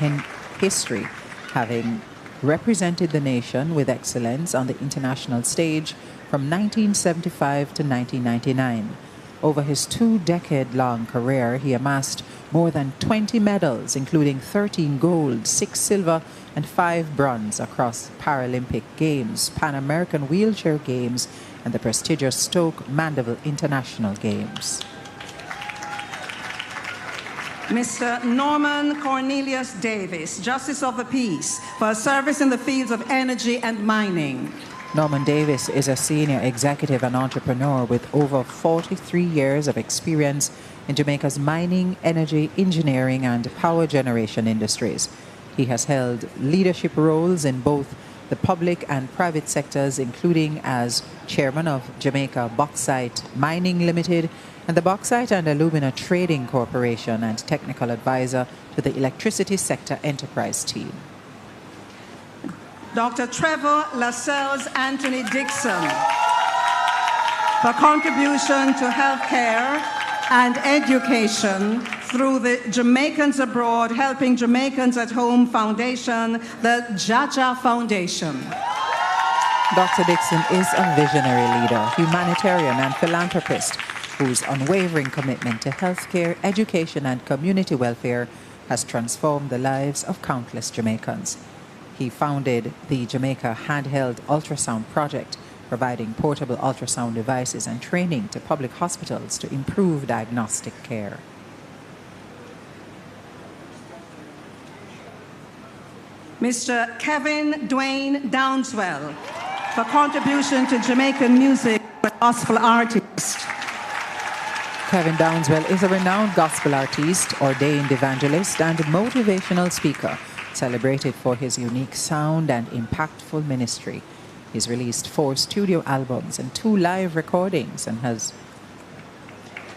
history, having represented the nation with excellence on the international stage from 1975 to 1999. Over his 2-decade-long career, he amassed more than 20 medals, including 13 gold, 6 silver, and 5 bronze across Paralympic Games, Pan American Wheelchair Games, and the prestigious Stoke Mandeville International Games. Mr. Norman Cornelius Davis, Justice of the Peace, for service in the fields of energy and mining. Norman Davis is a senior executive and entrepreneur with over 43 years of experience in Jamaica's mining, energy, engineering, and power generation industries. He has held leadership roles in both the public and private sectors, including as chairman of Jamaica Bauxite Mining Limited and the Bauxite and Alumina Trading Corporation, and technical advisor to the electricity sector enterprise team. Dr. Trevor Lascelles Anthony Dixon, for contribution to healthcare and education through the Jamaicans Abroad Helping Jamaicans at Home Foundation, the Jaja Foundation. Dr. Dixon is a visionary leader, humanitarian and philanthropist whose unwavering commitment to healthcare, education and community welfare has transformed the lives of countless Jamaicans. He founded the Jamaica Handheld Ultrasound Project, providing portable ultrasound devices and training to public hospitals to improve diagnostic care. Mr. Kevin Dwayne Downswell, for contribution to Jamaican music for gospel artist. Kevin Downswell is a renowned gospel artist, ordained evangelist, and motivational speaker, celebrated for his unique sound and impactful ministry. He's released 4 studio albums and 2 live recordings and has...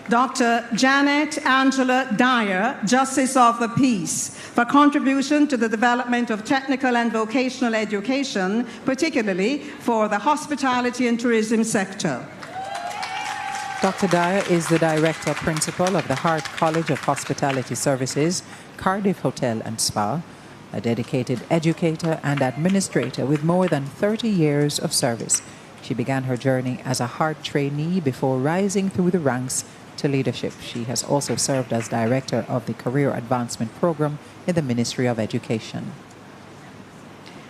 Dr. Janet Angela Dyer, Justice of the Peace, for contribution to the development of technical and vocational education, particularly for the hospitality and tourism sector. Dr. Dyer is the Director Principal of the Hart College of Hospitality Services, Cardiff Hotel and Spa, a dedicated educator and administrator with more than 30 years of service. She began her journey as a Hart trainee before rising through the ranks to leadership. She has also served as Director of the Career Advancement Program in the Ministry of Education.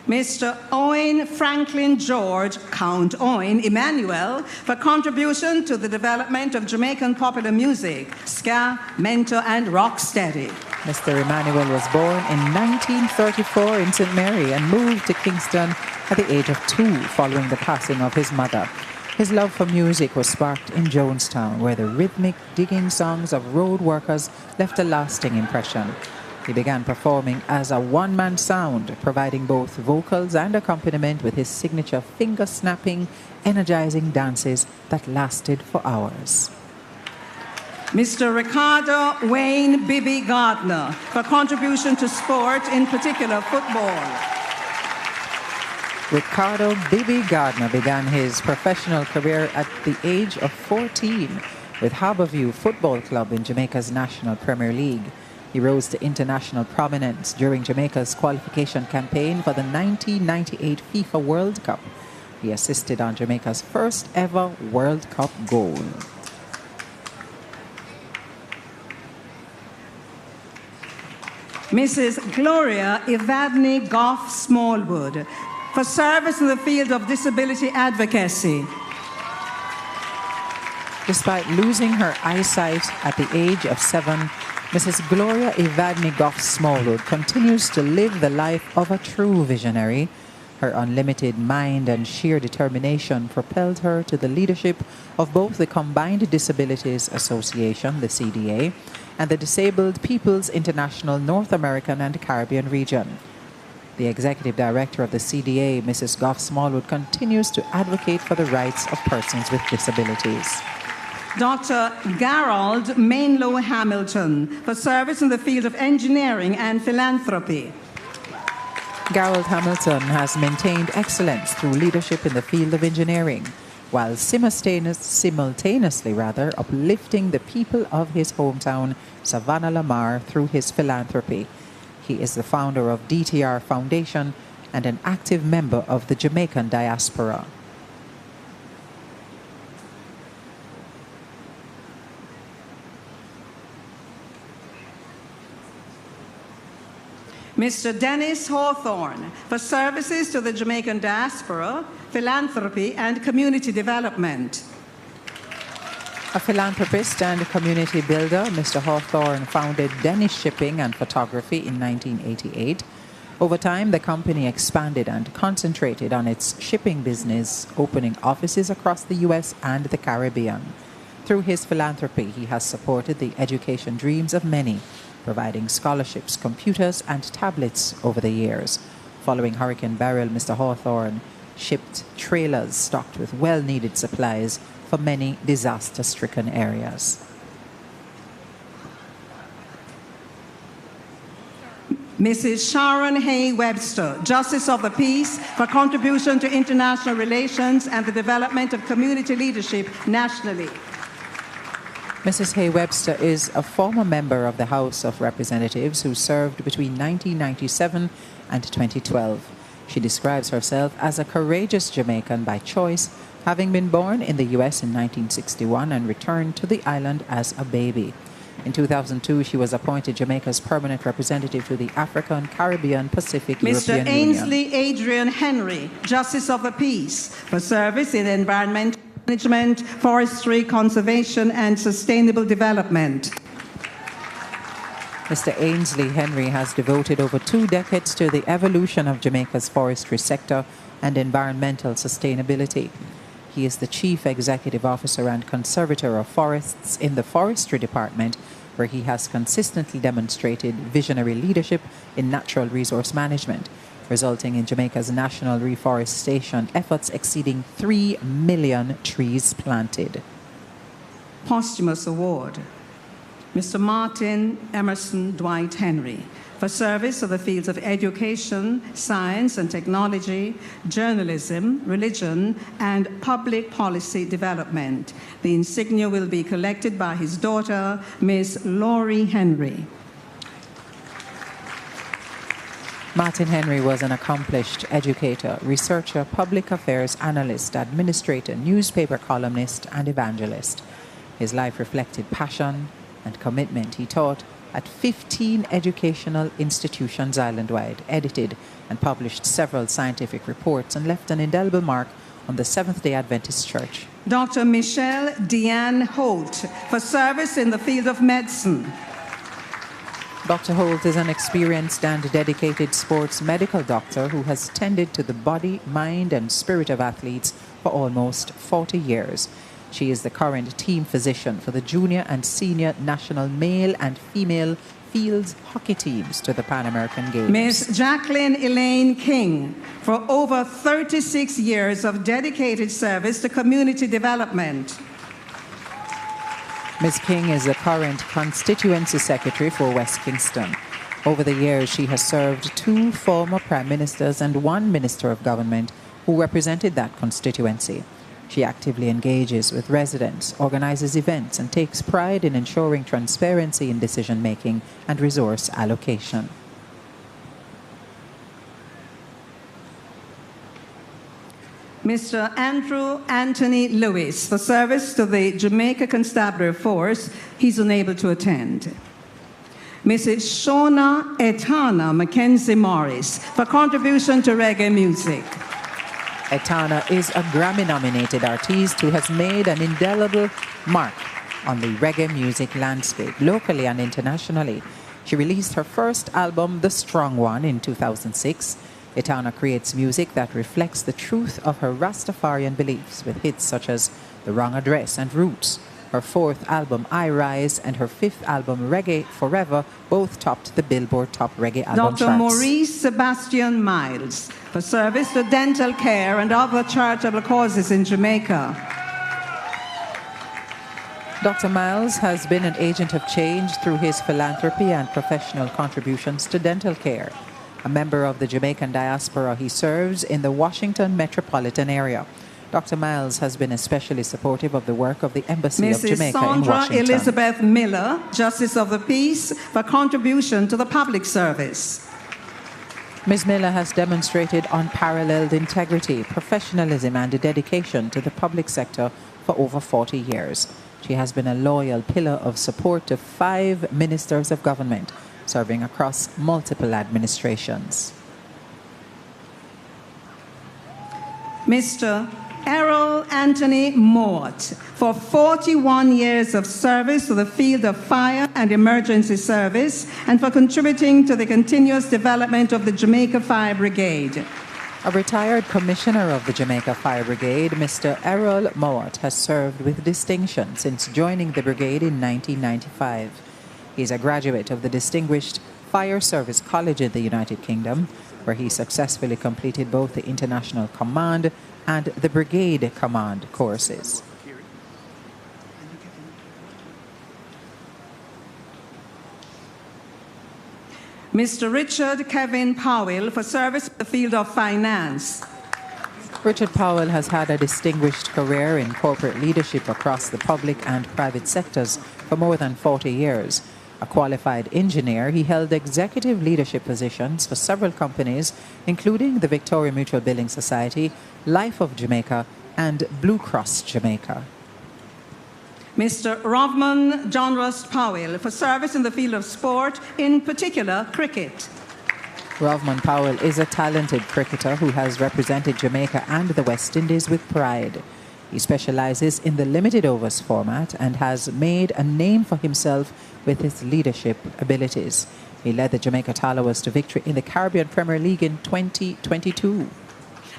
Mr. Owen Franklin George, Count Owen Emmanuel, for contribution to the development of Jamaican popular music, ska, mento, and rocksteady. Mr. Emmanuel was born in 1934 in St. Mary and moved to Kingston at the age of 2 following the passing of his mother. His love for music was sparked in Jonestown, where the rhythmic, digging songs of road workers left a lasting impression. He began performing as a one-man sound, providing both vocals and accompaniment with his signature finger-snapping, energizing dances that lasted for hours. Mr. Ricardo Wayne Bibby Gardner, for contribution to sport, in particular football. Ricardo Bibby Gardner began his professional career at the age of 14 with Harbourview Football Club in Jamaica's National Premier League. He rose to international prominence during Jamaica's qualification campaign for the 1998 FIFA World Cup. He assisted on Jamaica's first ever World Cup goal. Mrs. Gloria Evadne Goff Smallwood, for service in the field of disability advocacy. Despite losing her eyesight at the age of 7, Mrs. Gloria Evadne Goff Smallwood continues to live the life of a true visionary. Her unlimited mind and sheer determination propelled her to the leadership of both the Combined Disabilities Association, the CDA, and the Disabled Peoples International North American and Caribbean region. The executive director of the CDA, Mrs. Goff Smallwood, continues to advocate for the rights of persons with disabilities. Dr. Gerald Mainlow Hamilton, for service in the field of engineering and philanthropy. Gerald Hamilton has maintained excellence through leadership in the field of engineering, while simultaneously uplifting the people of his hometown, Savannah Lamar, through his philanthropy. He is the founder of DTR Foundation and an active member of the Jamaican diaspora. Mr. Dennis Hawthorne, for services to the Jamaican diaspora, philanthropy, and community development. A philanthropist and community builder, Mr. Hawthorne founded Dennis Shipping and Photography in 1988. Over time, the company expanded and concentrated on its shipping business, opening offices across the U.S. and the Caribbean. Through his philanthropy, he has supported the education dreams of many, providing scholarships, computers, and tablets over the years. Following Hurricane Beryl, Mr. Hawthorne shipped trailers stocked with well-needed supplies for many disaster-stricken areas. Mrs. Sharon Hay Webster, Justice of the Peace, for contribution to international relations and the development of community leadership nationally. Mrs. Hay Webster is a former member of the House of Representatives who served between 1997 and 2012. She describes herself as a courageous Jamaican by choice, having been born in the U.S. in 1961 and returned to the island as a baby. In 2002, she was appointed Jamaica's permanent representative to the African, Caribbean, Pacific, European Mr. Ainsley Union. Adrian Henry, Justice of the Peace, for service in environmental management, forestry, conservation, and sustainable development. Mr. Ainsley Henry has devoted over 2 decades to the evolution of Jamaica's forestry sector and environmental sustainability. He is the Chief Executive Officer and Conservator of Forests in the Forestry Department, where he has consistently demonstrated visionary leadership in natural resource management, resulting in Jamaica's national reforestation efforts exceeding 3 million trees planted. Posthumous award. Mr. Martin Emerson Dwight Henry, for service of the fields of education, science and technology, journalism, religion, and public policy development. The insignia will be collected by his daughter, Miss Laurie Henry. Martin Henry was an accomplished educator, researcher, public affairs analyst, administrator, newspaper columnist, and evangelist. His life reflected passion and commitment. He taught at 15 educational institutions island-wide, edited and published several scientific reports, and left an indelible mark on the Seventh-day Adventist Church. Dr. Michelle Deanne Holt, for service in the field of medicine. Dr. Holt is an experienced and dedicated sports medical doctor who has tended to the body, mind, and spirit of athletes for almost 40 years. She is the current team physician for the junior and senior national male and female fields hockey teams to the Pan American Games. Miss Jacqueline Elaine King, for over 36 years of dedicated service to community development. Ms. King is the current constituency secretary for West Kingston. Over the years, she has served 2 former prime ministers and 1 minister of government who represented that constituency. She actively engages with residents, organizes events, and takes pride in ensuring transparency in decision-making and resource allocation. Mr. Andrew Anthony Lewis, for service to the Jamaica Constabulary Force. He's unable to attend. Mrs. Shona Etana Mackenzie Morris for contribution to reggae music. Etana is a Grammy-nominated artist who has made an indelible mark on the reggae music landscape, locally and internationally. She released her first album, The Strong One, in 2006. Etana creates music that reflects the truth of her Rastafarian beliefs, with hits such as The Wrong Address and Roots. Her fourth album, I Rise, and her fifth album, Reggae Forever, both topped the Billboard Top Reggae Album Dr. charts. Maurice Sebastian Miles for service to dental care and other charitable causes in Jamaica. Dr. Miles has been an agent of change through his philanthropy and professional contributions to dental care. A member of the Jamaican diaspora, he serves in the Washington metropolitan area. Dr. Miles has been especially supportive of the work of the Embassy of Jamaica in Sandra Washington. Elizabeth Miller, Justice of the Peace, for contribution to the public service. Ms. Miller has demonstrated unparalleled integrity, professionalism, and dedication to the public sector for over 40 years. She has been a loyal pillar of support to 5 ministers of government, serving across multiple administrations. Mr. Errol Anthony Mort for 41 years of service to the field of fire and emergency service and for contributing to the continuous development of the Jamaica Fire Brigade. A retired commissioner of the Jamaica Fire Brigade, Mr. Errol Mort, has served with distinction since joining the brigade in 1995. He is a graduate of the Distinguished Fire Service College in the United Kingdom, where he successfully completed both the International Command and the Brigade Command courses. Mr. Richard Kevin Powell for service in the field of finance. Richard Powell has had a distinguished career in corporate leadership across the public and private sectors for more than 40 years. A qualified engineer, he held executive leadership positions for several companies, including the Victoria Mutual Billing Society, Life of Jamaica, and Blue Cross Jamaica. Mr. Rovman John Rust Powell for service in the field of sport, in particular cricket. Rovman Powell is a talented cricketer who has represented Jamaica and the West Indies with pride. He specializes in the limited overs format and has made a name for himself with his leadership abilities. He led the Jamaica Tallowers to victory in the Caribbean Premier League in 2022.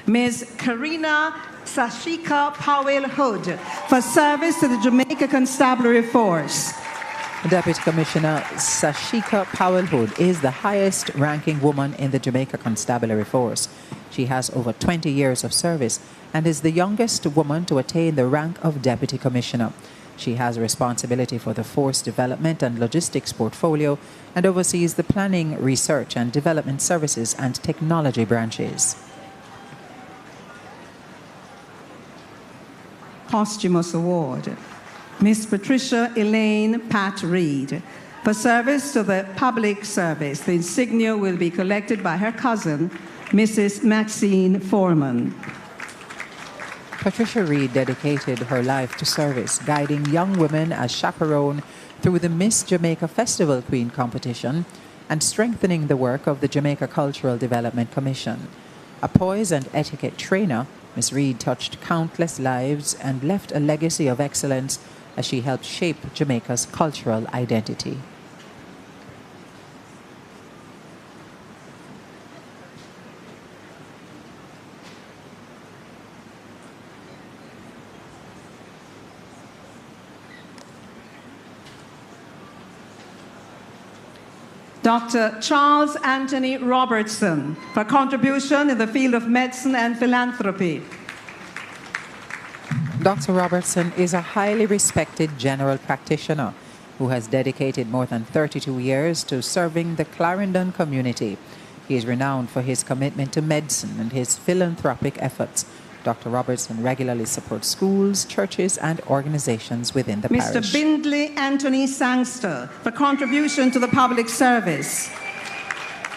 Ms. Karina Sashika Powell Hood for service to the Jamaica Constabulary Force. Deputy Commissioner Sashika Powell Hood is the highest ranking woman in the Jamaica Constabulary Force. She has over 20 years of service and is the youngest woman to attain the rank of Deputy Commissioner. She has responsibility for the force development and logistics portfolio and oversees the planning, research and development services and technology branches. Posthumous award. Miss Patricia Elaine Pat Reed for service to the public service. The insignia will be collected by her cousin, Mrs. Maxine Foreman. Patricia Reed dedicated her life to service, guiding young women as chaperone through the Miss Jamaica Festival Queen competition and strengthening the work of the Jamaica Cultural Development Commission. A poise and etiquette trainer, Ms. Reed touched countless lives and left a legacy of excellence as she helped shape Jamaica's cultural identity. Dr. Charles Anthony Robertson for contribution in the field of medicine and philanthropy. Dr. Robertson is a highly respected general practitioner who has dedicated more than 32 years to serving the Clarendon community. He is renowned for his commitment to medicine and his philanthropic efforts. Dr. Robertson regularly supports schools, churches, and organizations within the parish. Mr. Bindley Anthony Sangster for contribution to the public service.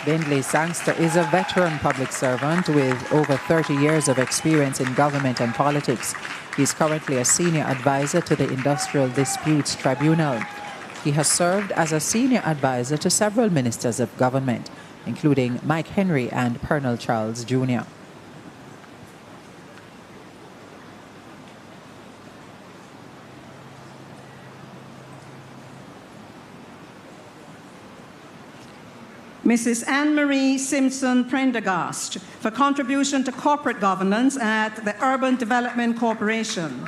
Bindley Sangster is a veteran public servant with over 30 years of experience in government and politics. He is currently a senior advisor to the Industrial Disputes Tribunal. He has served as a senior advisor to several ministers of government, including Mike Henry and Pernell Charles Jr. Mrs. Anne-Marie Simpson Prendergast for contribution to corporate governance at the Urban Development Corporation.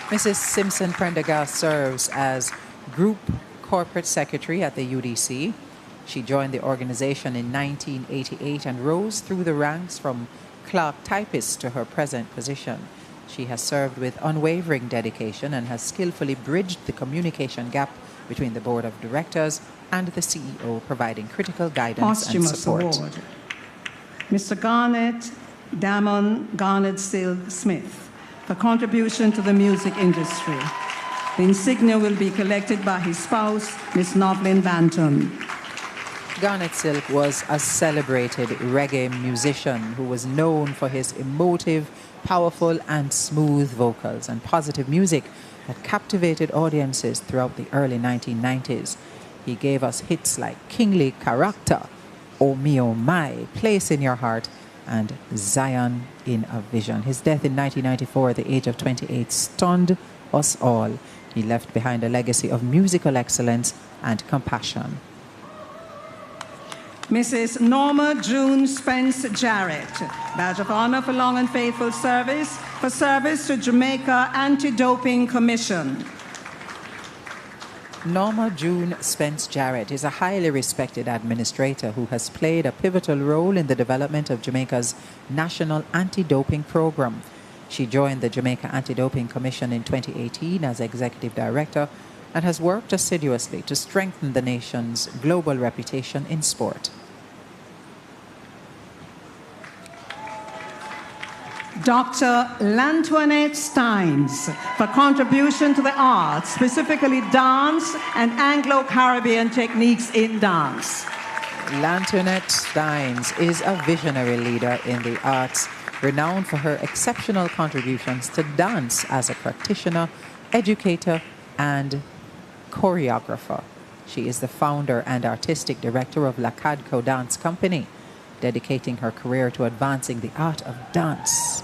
Mrs. Simpson Prendergast serves as Group Corporate Secretary at the UDC. She joined the organization in 1988 and rose through the ranks from clerk typist to her present position. She has served with unwavering dedication and has skillfully bridged the communication gap between the board of directors and the CEO, providing critical guidance and support. Award. Mr. Garnet Damon Garnet Silk Smith for contribution to the music industry. The insignia will be collected by his spouse, Miss Novlin Banton. Garnet Silk was a celebrated reggae musician who was known for his emotive, powerful and smooth vocals and positive music that captivated audiences throughout the early 1990s. He gave us hits like Kingly Character, Oh Me Oh My, Place in Your Heart, and Zion in a Vision. His death in 1994 at the age of 28 stunned us all. He left behind a legacy of musical excellence and compassion. Mrs. Norma June Spence Jarrett, Badge of Honor for long and faithful service, for service to Jamaica Anti-Doping Commission. Norma June Spence Jarrett is a highly respected administrator who has played a pivotal role in the development of Jamaica's national anti-doping program. She joined the Jamaica Anti-Doping Commission in 2018 as executive director and has worked assiduously to strengthen the nation's global reputation in sport. Dr. Lantoinette Steins for contribution to the arts, specifically dance and Anglo-Caribbean techniques in dance. Lantoinette Steins is a visionary leader in the arts, renowned for her exceptional contributions to dance as a practitioner, educator, and choreographer. She is the founder and artistic director of La Cadco Dance Company, dedicating her career to advancing the art of dance.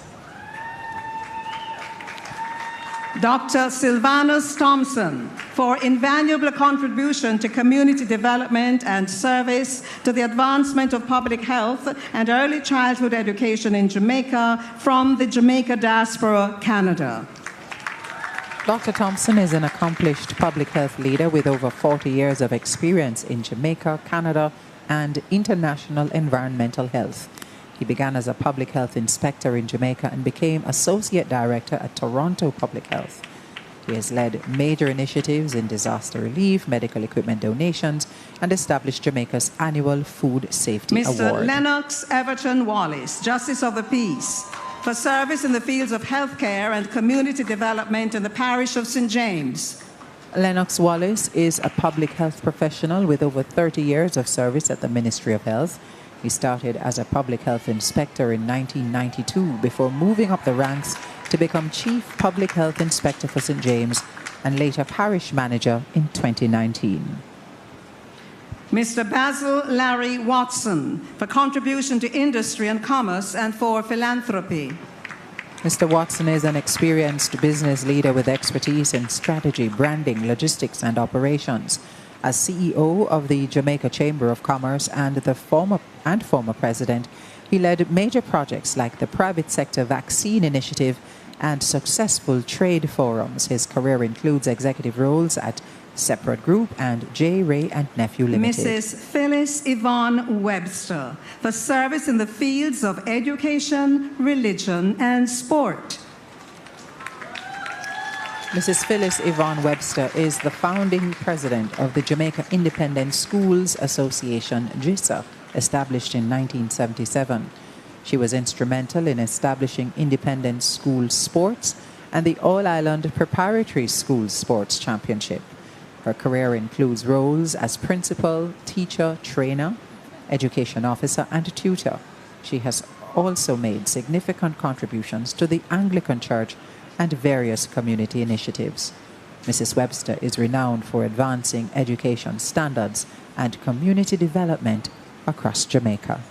Dr. Sylvanus Thompson for invaluable contribution to community development and service to the advancement of public health and early childhood education in Jamaica from the Jamaica Diaspora, Canada. Dr. Thompson is an accomplished public health leader with over 40 years of experience in Jamaica, Canada, and international environmental health. He began as a public health inspector in Jamaica and became associate director at Toronto Public Health. He has led major initiatives in disaster relief, medical equipment donations, and established Jamaica's annual Food Safety Award. Mr. Lennox Everton Wallace, Justice of the Peace, for service in the fields of healthcare and community development in the parish of St. James. Lennox Wallace is a public health professional with over 30 years of service at the Ministry of Health. He started as a public health inspector in 1992 before moving up the ranks to become Chief Public Health Inspector for St. James and later Parish Manager in 2019. Mr. Basil Larry Watson for contribution to industry and commerce and for philanthropy. Mr. Watson is an experienced business leader with expertise in strategy, branding, logistics, and operations. As CEO of the Jamaica Chamber of Commerce and the former president, he led major projects like the private sector vaccine initiative and successful trade forums. His career includes executive roles at Separate Group and J. Ray and Nephew Limited. Mrs. Phyllis Yvonne Webster for service in the fields of education, religion, and sport. Mrs. Phyllis Yvonne Webster is the founding president of the Jamaica Independent Schools Association, JISA, established in 1977. She was instrumental in establishing independent school sports and the All-Island Preparatory School Sports Championship. Her career includes roles as principal, teacher, trainer, education officer, and tutor. She has also made significant contributions to the Anglican Church and various community initiatives. Mrs. Webster is renowned for advancing education standards and community development across Jamaica.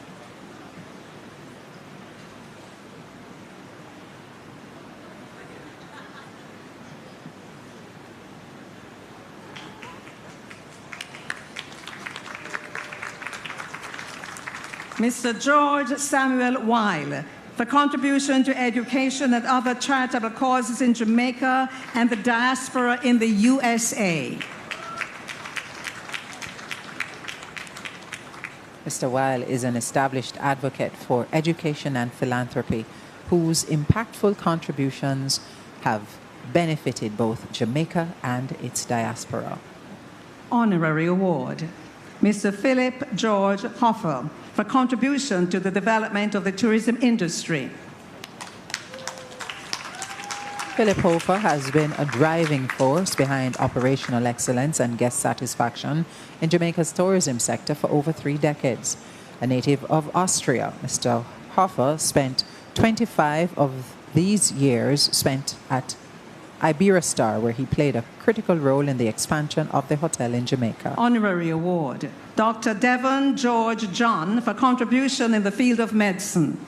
Mr. George Samuel Weil, for contribution to education and other charitable causes in Jamaica and the diaspora in the USA. Mr. Weil is an established advocate for education and philanthropy, whose impactful contributions have benefited both Jamaica and its diaspora. Honorary Award, Mr. Philip George Hoffer, for contribution to the development of the tourism industry. Philip Hofer has been a driving force behind operational excellence and guest satisfaction in Jamaica's tourism sector for over 3 decades. A native of Austria, Mr. Hofer spent 25 of these years spent at Iberostar, where he played a critical role in the expansion of the hotel in Jamaica. Honorary Award, Dr. Devon George John, for contribution in the field of medicine.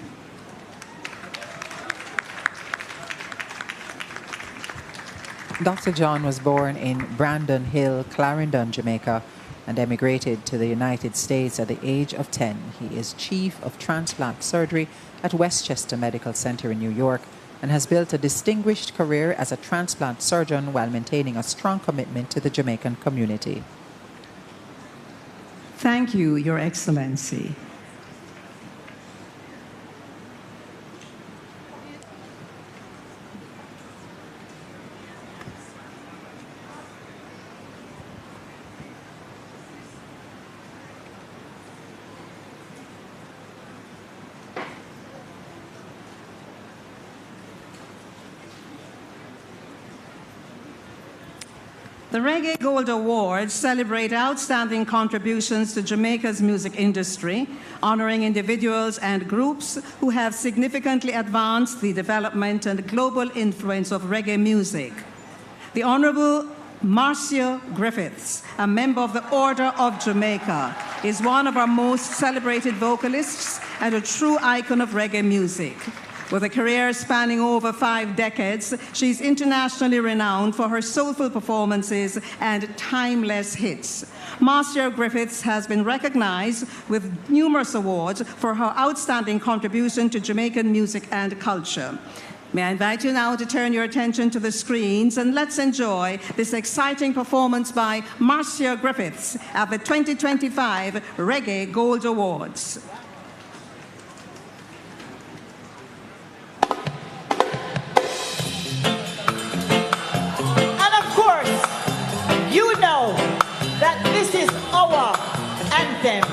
Dr. John was born in Brandon Hill, Clarendon, Jamaica, and emigrated to the United States at the age of 10. He is Chief of Transplant Surgery at Westchester Medical Center in New York and has built a distinguished career as a transplant surgeon while maintaining a strong commitment to the Jamaican community. Thank you, Your Excellency. The Reggae Gold Awards celebrate outstanding contributions to Jamaica's music industry, honoring individuals and groups who have significantly advanced the development and global influence of reggae music. The Honorable Marcia Griffiths, a member of the Order of Jamaica, is one of our most celebrated vocalists and a true icon of reggae music. With a career spanning over 5 decades, she's internationally renowned for her soulful performances and timeless hits. Marcia Griffiths has been recognized with numerous awards for her outstanding contribution to Jamaican music and culture. May I invite you now to turn your attention to the screens and let's enjoy this exciting performance by Marcia Griffiths at the 2025 Reggae Gold Awards. You know that this is our anthem.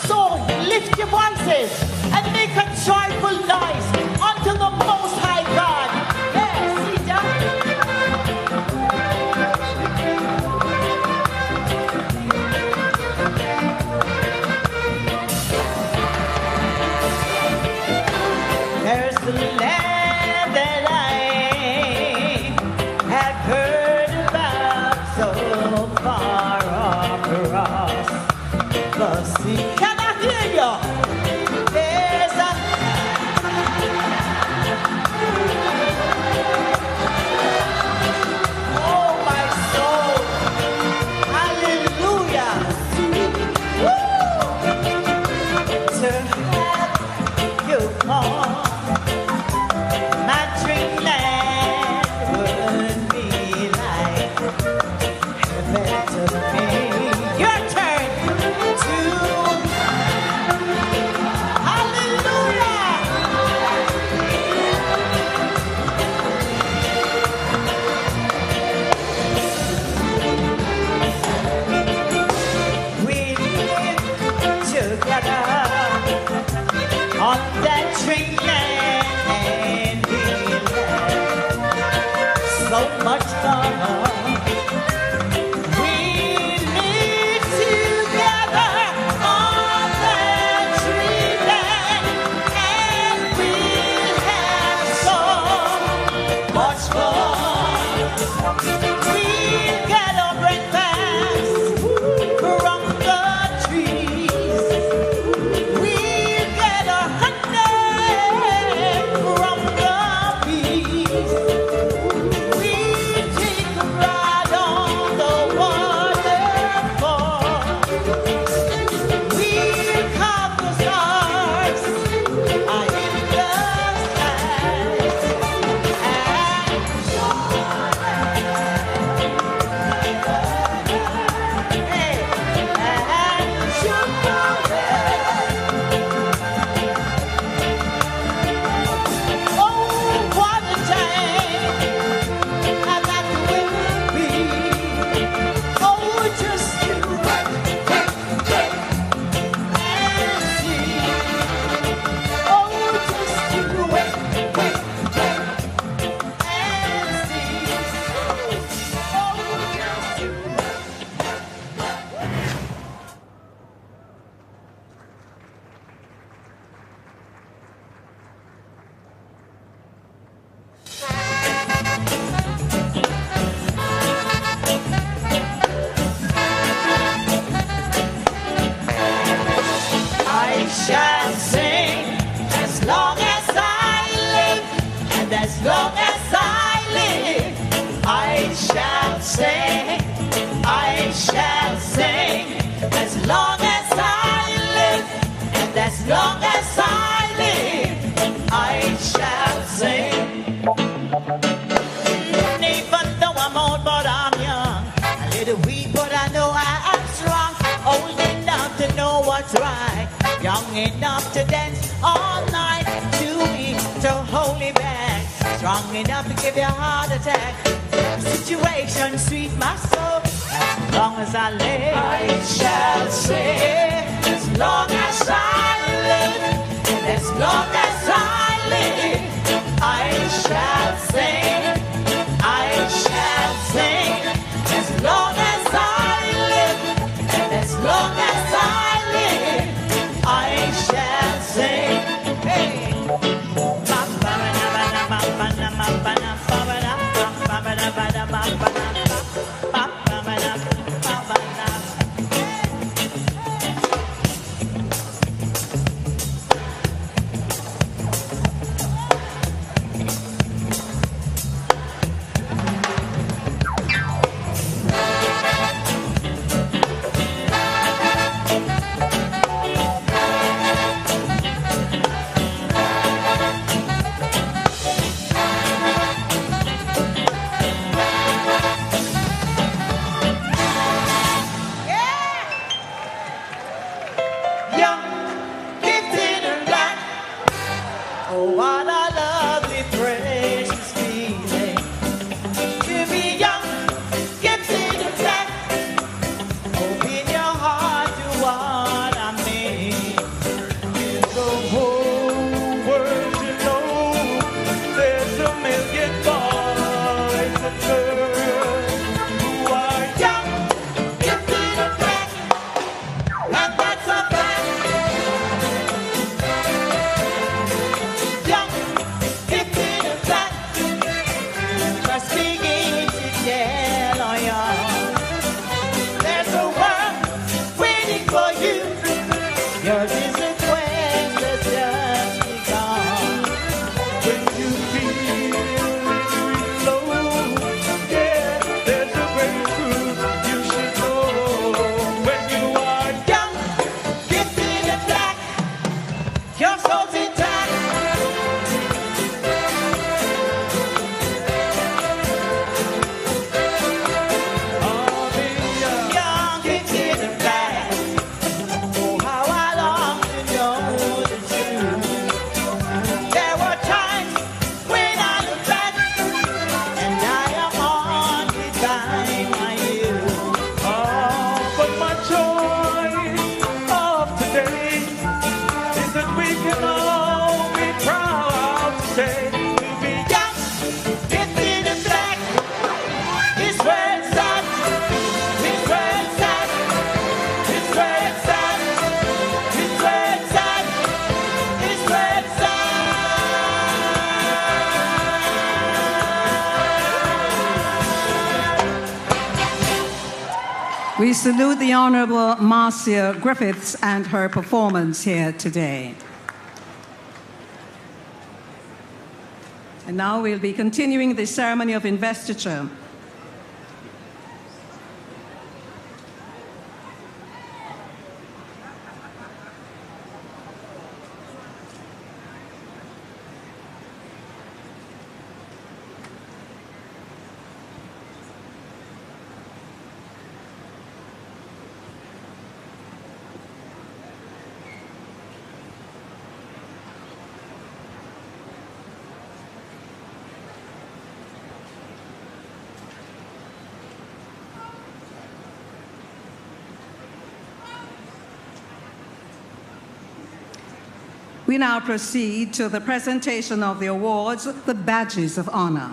So lift your voices and make a joyful noise unto the Most High God. Yes, there's the land that I have heard about so far across the sea. Can I hear you? There's a oh my soul, hallelujah. Woo! To have you come, my dreamland would be like heaven to me. Your turn to right. Young enough to dance all night, too weak to hold me back. Strong enough to give you a heart attack. Situation sweet my soul. As long as I live, I shall sing. As long as I live, as long as I live, I shall sing. I shall sing. As long as I live, and as long as I live, I shall sing. Hey. We salute the Honorable Marcia Griffiths and her performance here today. And now we'll be continuing the ceremony of investiture. We now proceed to the presentation of the awards, the badges of honor.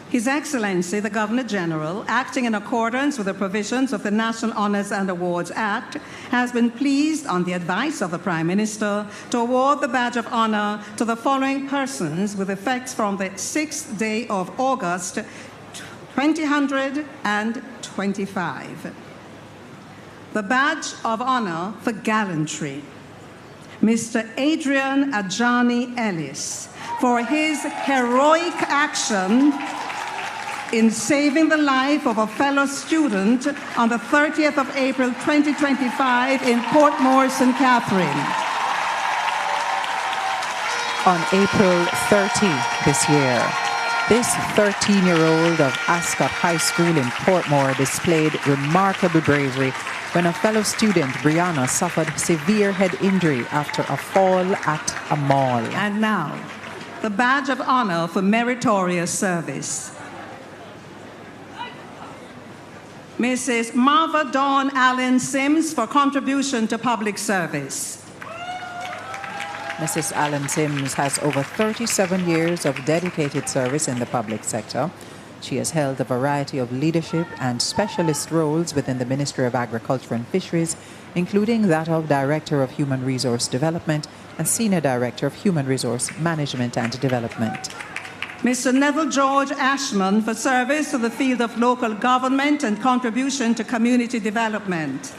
His Excellency, the Governor-General, acting in accordance with the provisions of the National Honors and Awards Act, has been pleased, on the advice of the Prime Minister, to award the Badge of Honor to the following persons with effect from the 6th day of August, 2025. The Badge of Honor for Gallantry. Mr. Adrian Ajani Ellis, for his heroic action in saving the life of a fellow student on the 30th of April 2025 in Port Moore, St. Catherine. On April 30 this year, this 13-year-old of Ascot High School in Portmore displayed remarkable bravery when a fellow student, Brianna, suffered severe head injury after a fall at a mall. And now, the Badge of Honor for Meritorious Service. Mrs. Marva Dawn Allen Sims for contribution to public service. Mrs. Allen Sims has over 37 years of dedicated service in the public sector. She has held a variety of leadership and specialist roles within the Ministry of Agriculture and Fisheries, including that of Director of Human Resource Development and Senior Director of Human Resource Management and Development. Mr. Neville George Ashman for service to the field of local government and contribution to community development.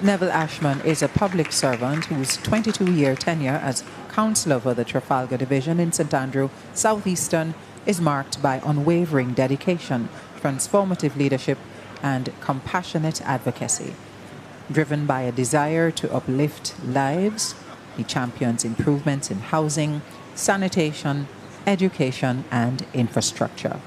Neville Ashman is a public servant whose 22-year tenure as councillor for the Trafalgar Division in St Andrew, Southeastern, is marked by unwavering dedication, transformative leadership, and compassionate advocacy. Driven by a desire to uplift lives, he champions improvements in housing, sanitation, education, and infrastructure.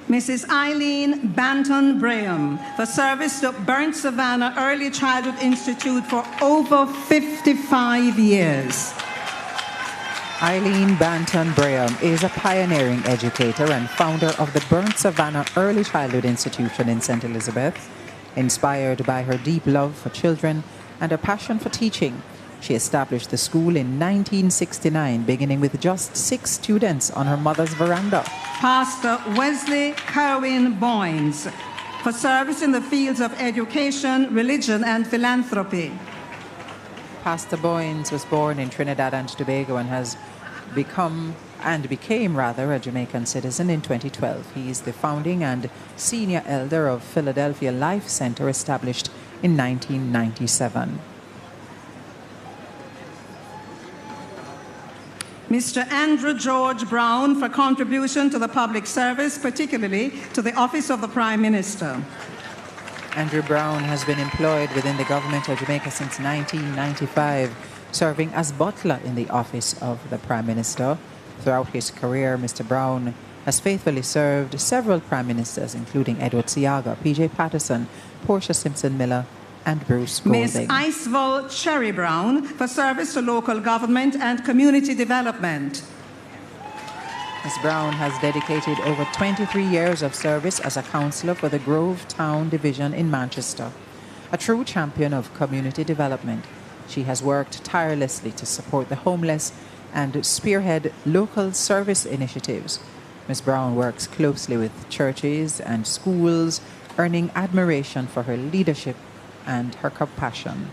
Mrs. Eileen Banton Braham for service to Burnt Savannah Early Childhood Institute for over 55 years. Eileen Banton Braham is a pioneering educator and founder of the Burnt Savannah Early Childhood Institution in St. Elizabeth. Inspired by her deep love for children and a passion for teaching, she established the school in 1969, beginning with just 6 students on her mother's veranda. Pastor Wesley Kerwin Boynes for service in the fields of education, religion, and philanthropy. Pastor Boynes was born in Trinidad and Tobago and became a Jamaican citizen in 2012. He is the founding and senior elder of Philadelphia Life Center, established in 1997. Mr. Andrew George Brown for contribution to the public service, particularly to the Office of the Prime Minister. Andrew Brown has been employed within the government of Jamaica since 1995, serving as butler in the Office of the Prime Minister. Throughout his career, Mr. Brown has faithfully served several Prime Ministers, including Edward Seaga, P.J. Patterson, Portia Simpson Miller, and Bruce Golding. Ms. Iceville Cherry Brown for service to local government and community development. Ms. Brown has dedicated over 23 years of service as a councillor for the Grove Town Division in Manchester. A true champion of community development, she has worked tirelessly to support the homeless and spearhead local service initiatives. Ms. Brown works closely with churches and schools, earning admiration for her leadership and her compassion.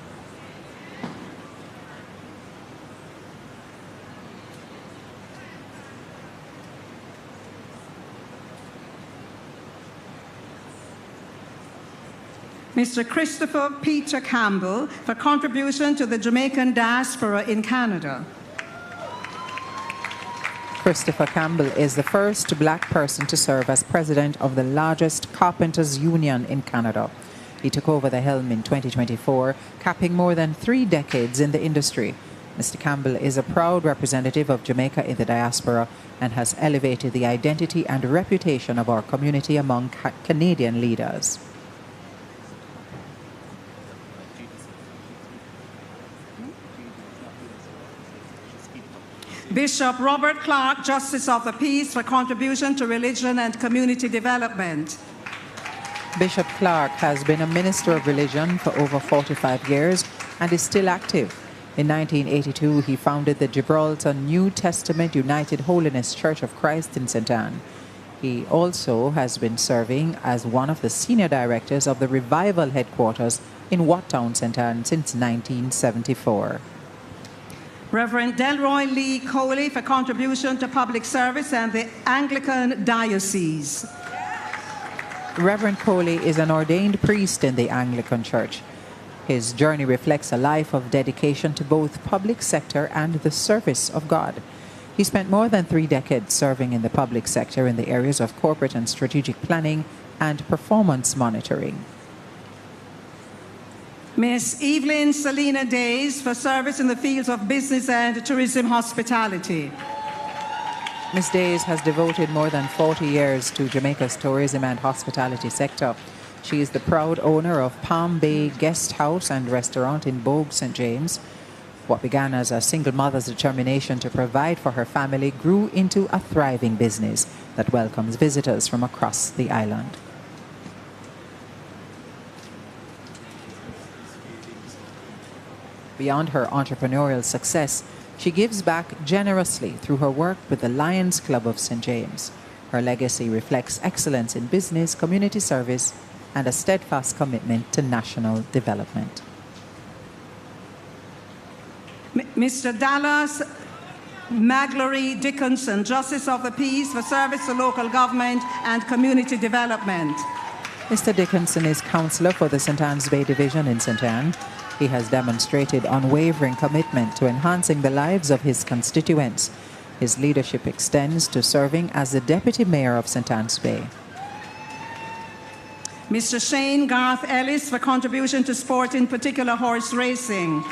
Mr. Christopher Peter Campbell for contribution to the Jamaican diaspora in Canada. Christopher Campbell is the first black person to serve as president of the largest carpenters union in Canada. He took over the helm in 2024, capping more than 3 decades in the industry. Mr. Campbell is a proud representative of Jamaica in the diaspora and has elevated the identity and reputation of our community among Canadian leaders. Bishop Robert Clark, Justice of the Peace, for contribution to religion and community development. Bishop Clark has been a minister of religion for over 45 years and is still active. In 1982, he founded the Gibraltar New Testament United Holiness Church of Christ in St. Anne. He also has been serving as one of the senior directors of the Revival Headquarters in Wattown, St. Anne since 1974. Reverend Delroy Lee Coley for contribution to public service and the Anglican Diocese. Reverend Coley is an ordained priest in the Anglican Church. His journey reflects a life of dedication to both public sector and the service of God. He spent more than 3 decades serving in the public sector in the areas of corporate and strategic planning and performance monitoring. Miss Evelyn Selena Days for service in the fields of business and tourism hospitality. Ms. Days has devoted more than 40 years to Jamaica's tourism and hospitality sector. She is the proud owner of Palm Bay Guest House and Restaurant in Bogue, St. James. What began as a single mother's determination to provide for her family grew into a thriving business that welcomes visitors from across the island. Beyond her entrepreneurial success, she gives back generously through her work with the Lions Club of St. James. Her legacy reflects excellence in business, community service, and a steadfast commitment to national development. Mr. Dallas Maglory Dickinson, Justice of the Peace for service to local government and community development. Mr. Dickinson is councillor for the St. Anne's Bay Division in St. Anne. He has demonstrated unwavering commitment to enhancing the lives of his constituents. His leadership extends to serving as the Deputy Mayor of St. Anne's Bay. Mr. Shane Garth Ellis for contribution to sport, in particular horse racing.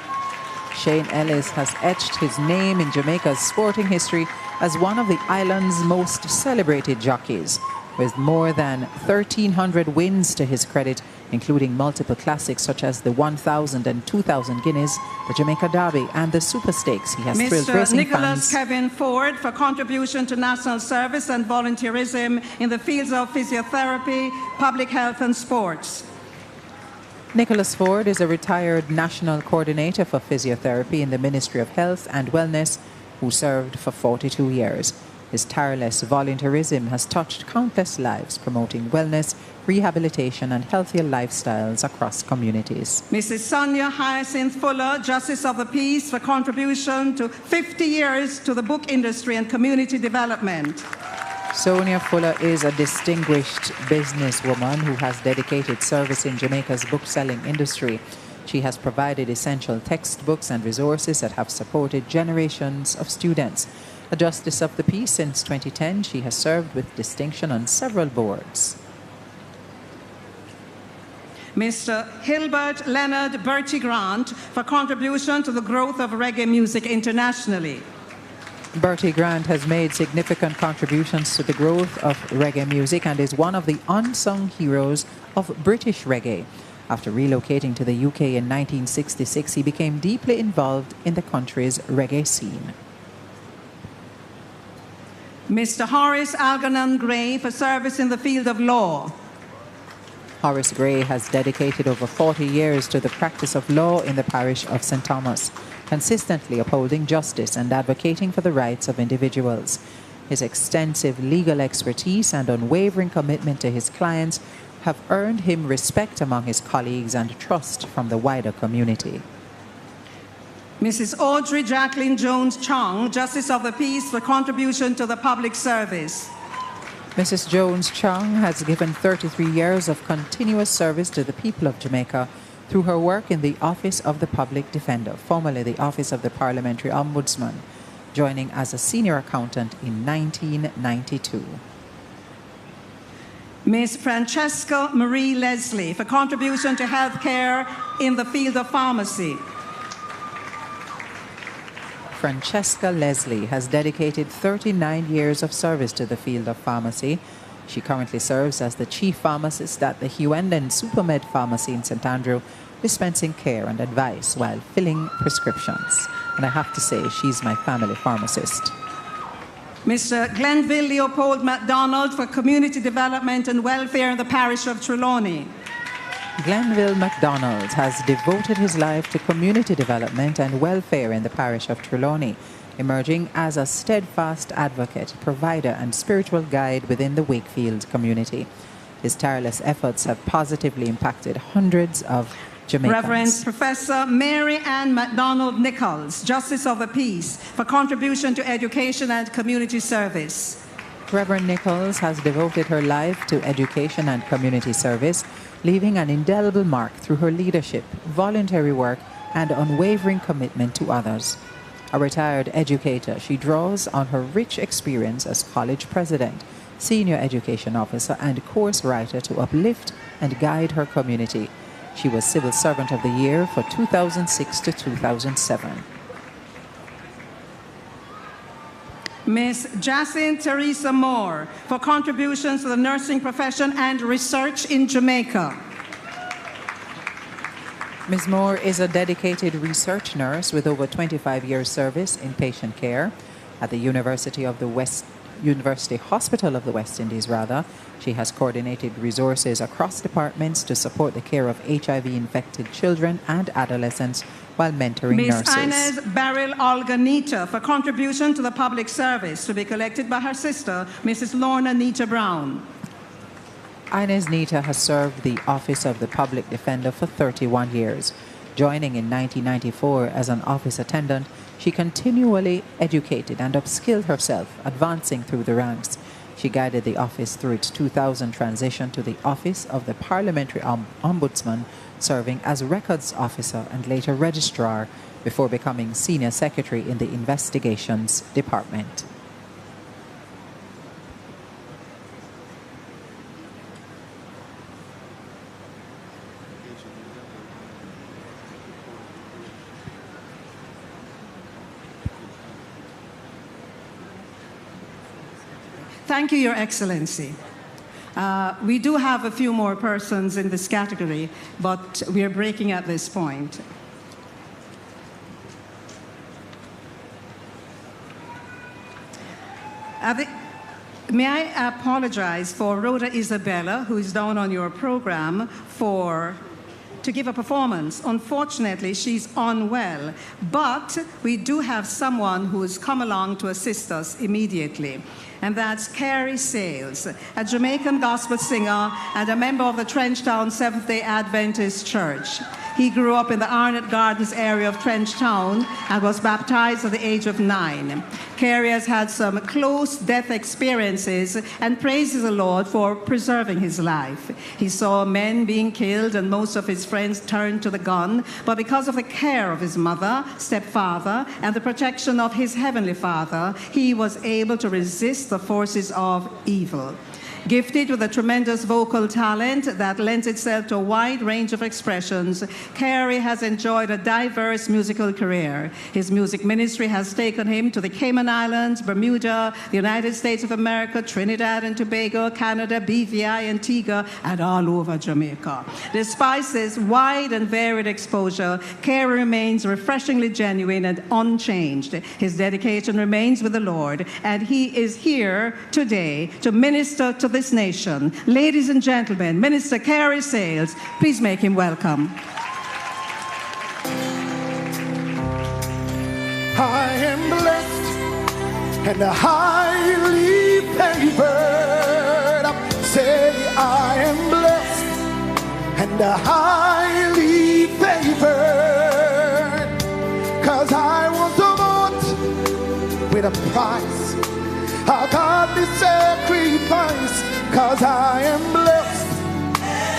Shane Ellis has etched his name in Jamaica's sporting history as one of the island's most celebrated jockeys, with more than 1,300 wins to his credit, including multiple classics such as the 1,000 and 2,000 Guineas, the Jamaica Derby, and the Super Stakes. He has thrilled racing Nicholas fans. Kevin Ford for contribution to national service and volunteerism in the fields of physiotherapy, public health and sports. Nicholas Ford is a retired national coordinator for physiotherapy in the Ministry of Health and Wellness, who served for 42 years. His tireless volunteerism has touched countless lives, promoting wellness, rehabilitation, and healthier lifestyles across communities. Mrs. Sonia Hyacinth Fuller, Justice of the Peace, for contribution to 50 years to the book industry and community development. Sonia Fuller is a distinguished businesswoman who has dedicated service in Jamaica's book-selling industry. She has provided essential textbooks and resources that have supported generations of students. A Justice of the Peace since 2010, she has served with distinction on several boards. Mr. Hilbert Leonard Bertie Grant for contribution to the growth of reggae music internationally. Bertie Grant has made significant contributions to the growth of reggae music and is one of the unsung heroes of British reggae. After relocating to the UK in 1966, he became deeply involved in the country's reggae scene. Mr. Horace Algernon Gray for service in the field of law. Horace Gray has dedicated over 40 years to the practice of law in the parish of St. Thomas, consistently upholding justice and advocating for the rights of individuals. His extensive legal expertise and unwavering commitment to his clients have earned him respect among his colleagues and trust from the wider community. Mrs. Audrey Jacqueline Jones Chong, Justice of the Peace for contribution to the public service. Mrs. Jones Chong has given 33 years of continuous service to the people of Jamaica through her work in the Office of the Public Defender, formerly the Office of the Parliamentary Ombudsman, joining as a senior accountant in 1992. Ms. Francesca Marie Leslie for contribution to healthcare in the field of pharmacy. Francesca Leslie has dedicated 39 years of service to the field of pharmacy. She currently serves as the chief pharmacist at the Huenden Supermed Pharmacy in St. Andrew, dispensing care and advice while filling prescriptions. And I have to say, she's my family pharmacist. Mr. Glenville Leopold MacDonald for community development and welfare in the parish of Trelawney. Glenville MacDonald has devoted his life to community development and welfare in the parish of Trelawney, emerging as a steadfast advocate, provider, and spiritual guide within the Wakefield community. His tireless efforts have positively impacted hundreds of Jamaicans. Reverend Professor Mary Ann MacDonald Nichols, Justice of the Peace, for contribution to education and community service. Reverend Nichols has devoted her life to education and community service, leaving an indelible mark through her leadership, voluntary work, and unwavering commitment to others. A retired educator, she draws on her rich experience as college president, senior education officer, and course writer to uplift and guide her community. She was Civil Servant of the Year for 2006 to 2007. Ms. Jacinth Teresa Moore for contributions to the nursing profession and research in Jamaica. Ms. Moore is a dedicated research nurse with over 25 years service in patient care at the University Hospital of the West Indies. She has coordinated resources across departments to support the care of HIV-infected children and adolescents while mentoring nurses. Ms. Inez Beryl Olga Nita for contribution to the public service to be collected by her sister, Mrs. Lorna Nita Brown. Inez Nita has served the Office of the Public Defender for 31 years. Joining in 1994 as an office attendant, she continually educated and upskilled herself, advancing through the ranks. She guided the office through its 2000 transition to the Office of the Parliamentary Ombudsman, serving as records officer and later registrar before becoming senior secretary in the investigations department. Thank you, Your Excellency. We do have a few more persons in this category, but we are breaking at this point. May I apologize for Rhoda Isabella, who is down on your program, to give a performance. Unfortunately, she's unwell, but we do have someone who has come along to assist us immediately, and that's Carrie Sales, a Jamaican gospel singer and a member of the Trenchtown Seventh-day Adventist Church. He grew up in the Arnott Gardens area of Trenchtown and was baptized at the age of 9. Carrie has had some close death experiences and praises the Lord for preserving his life. He saw men being killed and most of his friends turned to the gun, but because of the care of his mother, stepfather, and the protection of his heavenly Father, he was able to resist the forces of evil. Gifted with a tremendous vocal talent that lends itself to a wide range of expressions, Carey has enjoyed a diverse musical career. His music ministry has taken him to the Cayman Islands, Bermuda, the United States of America, Trinidad and Tobago, Canada, BVI, Antigua, and all over Jamaica. Despite this wide and varied exposure, Carey remains refreshingly genuine and unchanged. His dedication remains with the Lord, and he is here today to minister to this nation. Ladies and gentlemen, Minister Carey Sales, please make him welcome. I am blessed and highly favored. Say I am blessed and highly favored, 'cause I was bought with a price, a godly sacrifice, 'cause I am blessed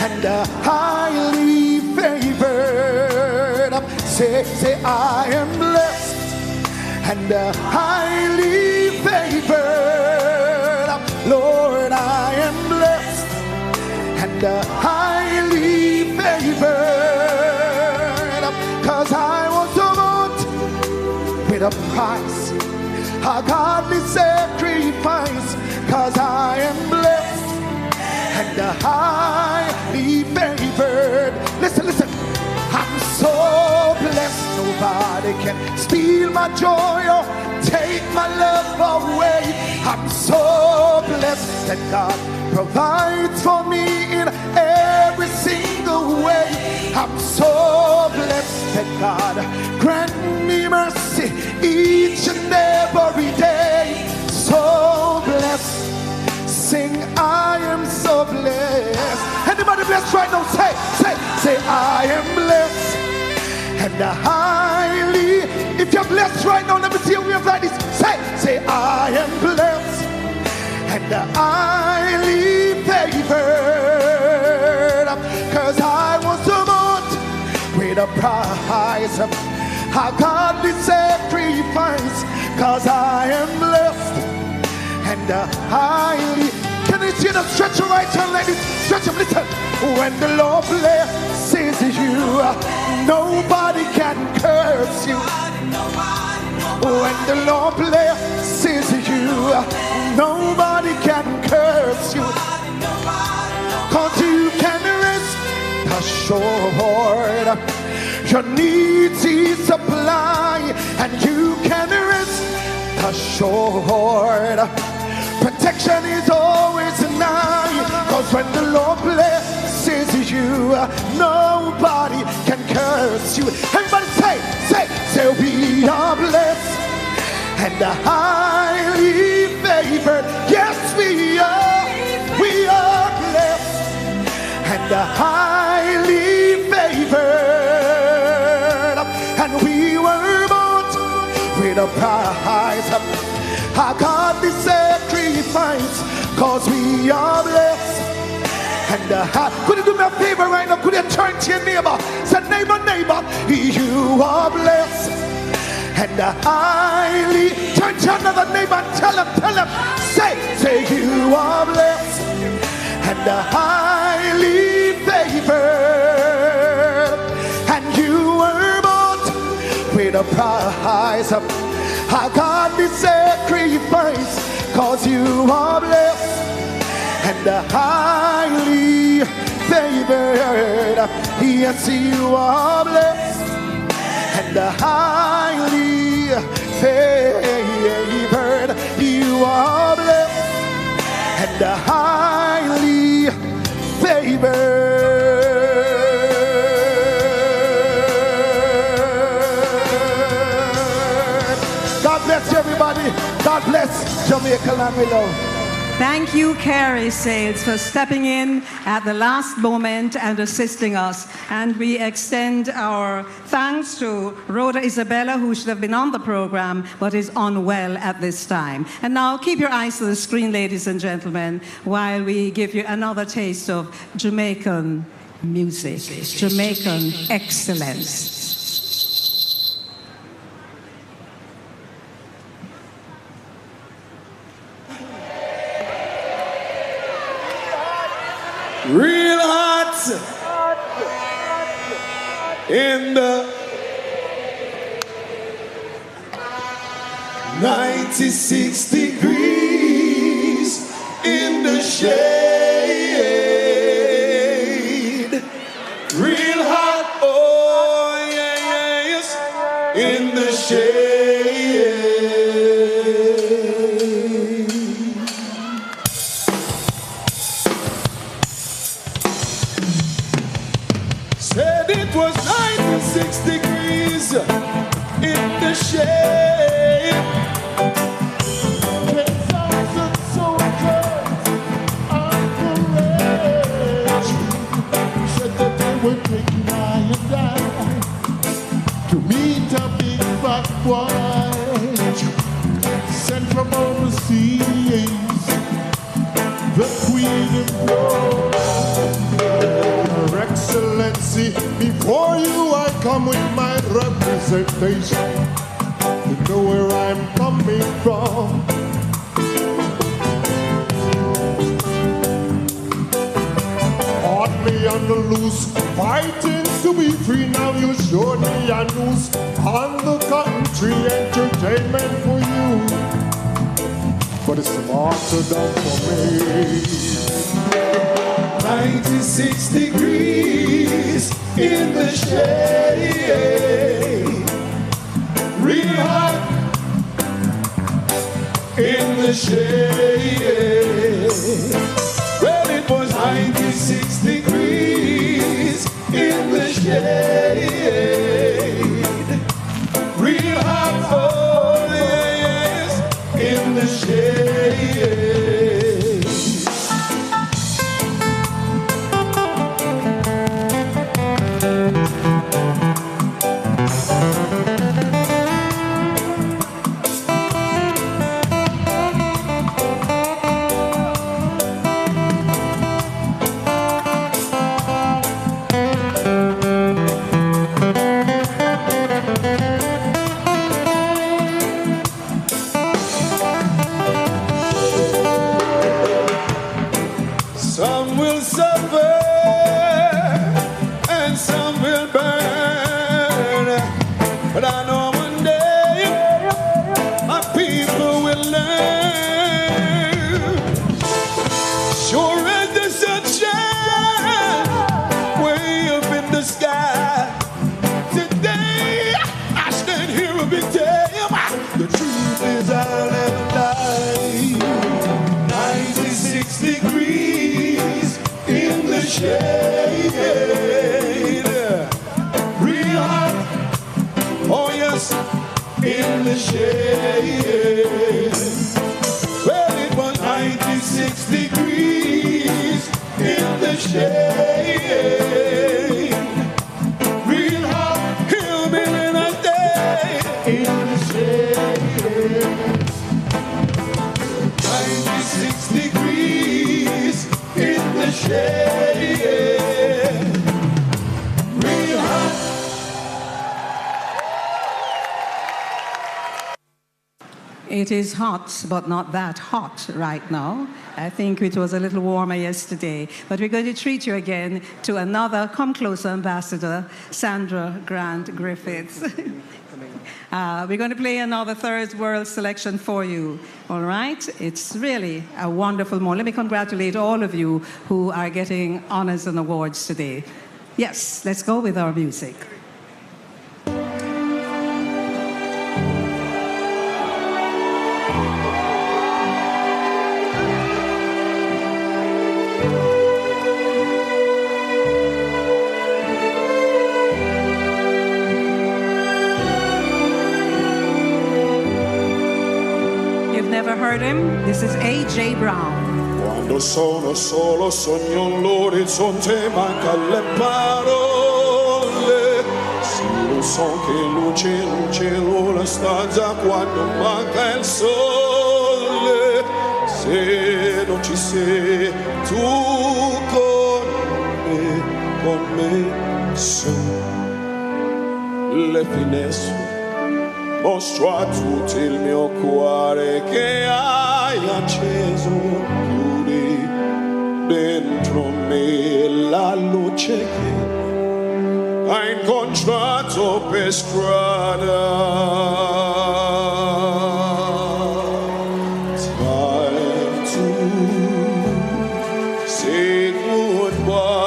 and highly favored. Say I am blessed and highly favored. Lord, I am blessed and highly favored, 'cause I was bought with a price, a godly sacrifice, 'cause I am blessed and highly favored. Listen, listen. I'm so blessed, nobody can steal my joy or take my love away. I'm so blessed that God provides for me in every single way. I'm so blessed that God grant me mercy each and every day. So blessed, sing I am so blessed. Anybody blessed right now? Say I am blessed and highly. If you're blessed right now, let me see you wave like this. Say I am blessed and and highly favored, 'cause I was bought with a price, a godly sacrifice, 'cause I am blessed and highly. Can you see the stretch your right hand, ladies? Stretch them, listen. When the Lord blesses you, nobody can curse you. When the Lord blesses you, nobody can curse you. 'Cause you can rest assured your needs He supply, and you can rest assured protection is always nigh. 'Cause when the Lord blesses you, nobody can curse you. Everybody say we are blessed and highly favored. Yes, we are blessed and highly favored, and we were bought with a price, a godly sacrifice, 'cause we are blessed and could you do me a favor right now? Could you turn to your neighbor? Say, neighbor, you are blessed and highly. Turn to another neighbor and tell him, say you are blessed and highly favored, and you were bought with a price, a godly sacrifice, 'cause you are blessed and highly favored. Yes, you are blessed and highly favored. You are blessed and highly favored. God bless everybody. God bless Jamaica land we love. Thank you, Carrie Sales, for stepping in at the last moment and assisting us. And we extend our thanks to Rhoda Isabella, who should have been on the program but is unwell at this time. And now keep your eyes to the screen, ladies and gentlemen, while we give you another taste of Jamaican music, Jamaican excellence. Real hot in the 96 degrees in the shade. Real hot, oh yes, in the shade. Said it was 96 degrees in the shade. 10,000 soldiers on parade. Said that they were taking I and I to meet a big fat boy sent from overseas. The Queen implored, Your Excellency, before you I come with my representation. You know where I'm coming from. Hardly on the loose, fighting to be free. Now you showed me a noose on the cotton tree. Entertainment for you, but it's martyr done for me. 96 degrees in the shade. Real hot in the shade. Well, it was 96 degrees in the shade. Real hot, oh yes, in the shade. in the shade. Well, it was 96 degrees in the shade. Real hot hillbilly in a day in the shade. 96 degrees in the shade. Real hot. It is hot, but not that hot right now. I think it was a little warmer yesterday. But we're going to treat you again to another Come Closer ambassador, Sandra Grant Griffiths. We're going to play another Third World selection for you, all right? It's really a wonderful moment. Let me congratulate all of you who are getting honors and awards today. Yes, let's go with our music. Heard him? This is A.J. Brown. Quando sono solo sogno l'orizzonte, manca le parole. Sì, lo so che luce in cielo la stanza quando manca il sole. Se non ci sei tu con me su le finestre. Mostro a tutti il mio cuore che hai acceso, chiudi dentro me la luce che hai incontrato per strada. Time to say goodbye.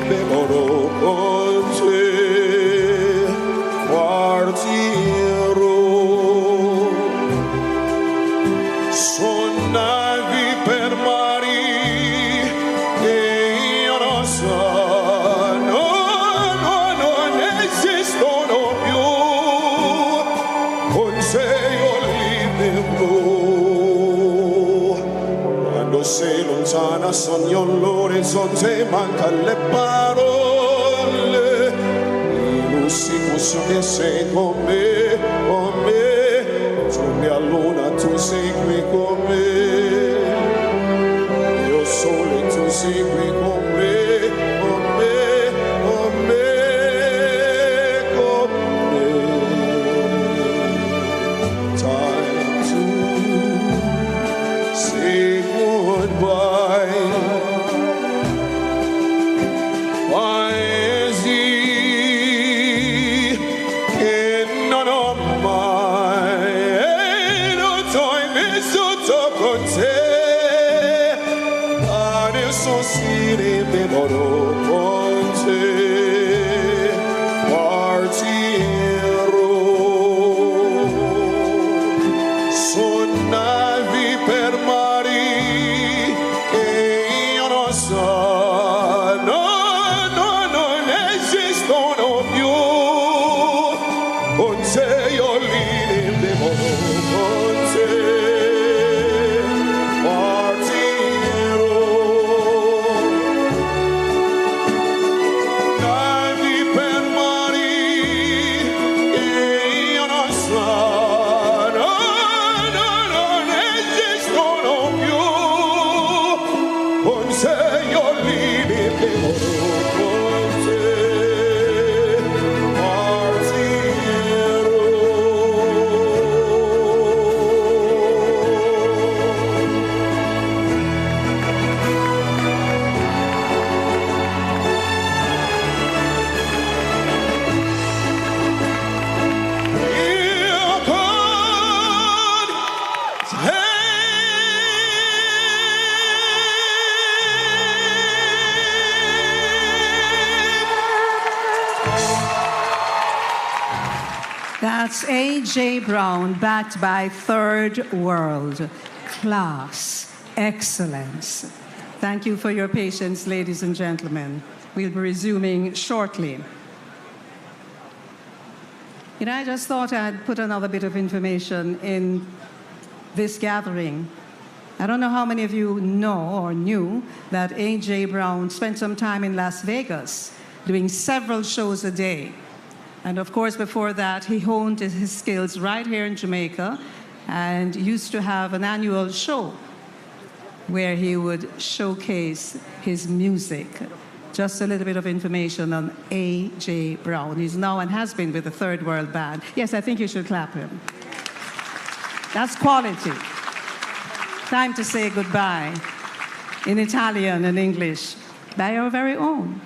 Bevono con te, quartiero. Sono navi per mari che io non so, non esistono più. Con te io li vivrò. Quando sei lontana sogno l'orizzonte, manca le parole. Illusivo so che sei con me, con me. Giorni a luna tu sei qui con me. Io solo e tu sei qui con me, con me, con me, con me. Time to say goodbye. Paesi che non ho mai, non t'ho vissuto con te. Adesso si rivedono con te. Partirò. Sono navi per mari che io non so. Con te io li vivo, con te partirò. Navi per mari che io non so, non esistono più. Con te io li vivo, con te partirò. That's A.J. Brown, backed by Third World. Class, excellence. Thank you for your patience, ladies and gentlemen. We'll be resuming shortly. I just thought I'd put another bit of information in this gathering. I don't know how many of you know or knew that A.J. Brown spent some time in Las Vegas doing several shows a day. And of course, before that, he honed his skills right here in Jamaica and used to have an annual show where he would showcase his music. Just a little bit of information on A.J. Brown. He's now and has been with the Third World Band. Yes, I think you should clap him. That's quality. Time to say goodbye in Italian and English by our very own.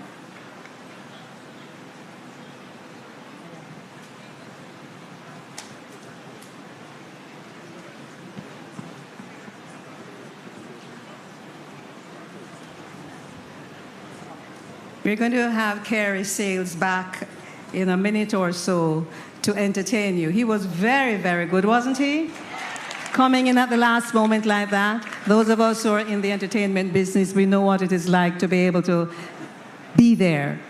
We're going to have Kerry Sales back in a minute or so to entertain you. He was very, very good, wasn't he? Coming in at the last moment like that. Those of us who are in the entertainment business, we know what it is like to be able to be there.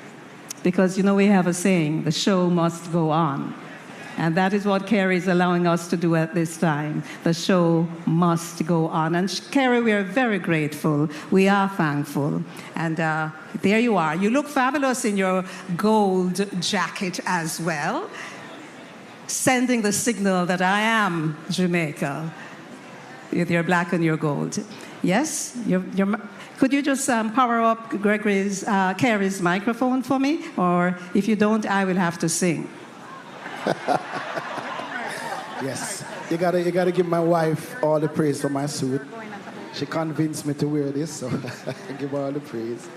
Because, we have a saying, the show must go on. And that is what Kerry is allowing us to do at this time. The show must go on. And Kerry, we are very grateful. We are thankful. And there you are. You look fabulous in your gold jacket as well, sending the signal that I am Jamaica with your black and your gold. Yes? Could you just power up Kerry's microphone for me? Or if you don't, I will have to sing. Yes, you gotta give my wife all the praise for my suit. She convinced me to wear this, so I give her all the praise.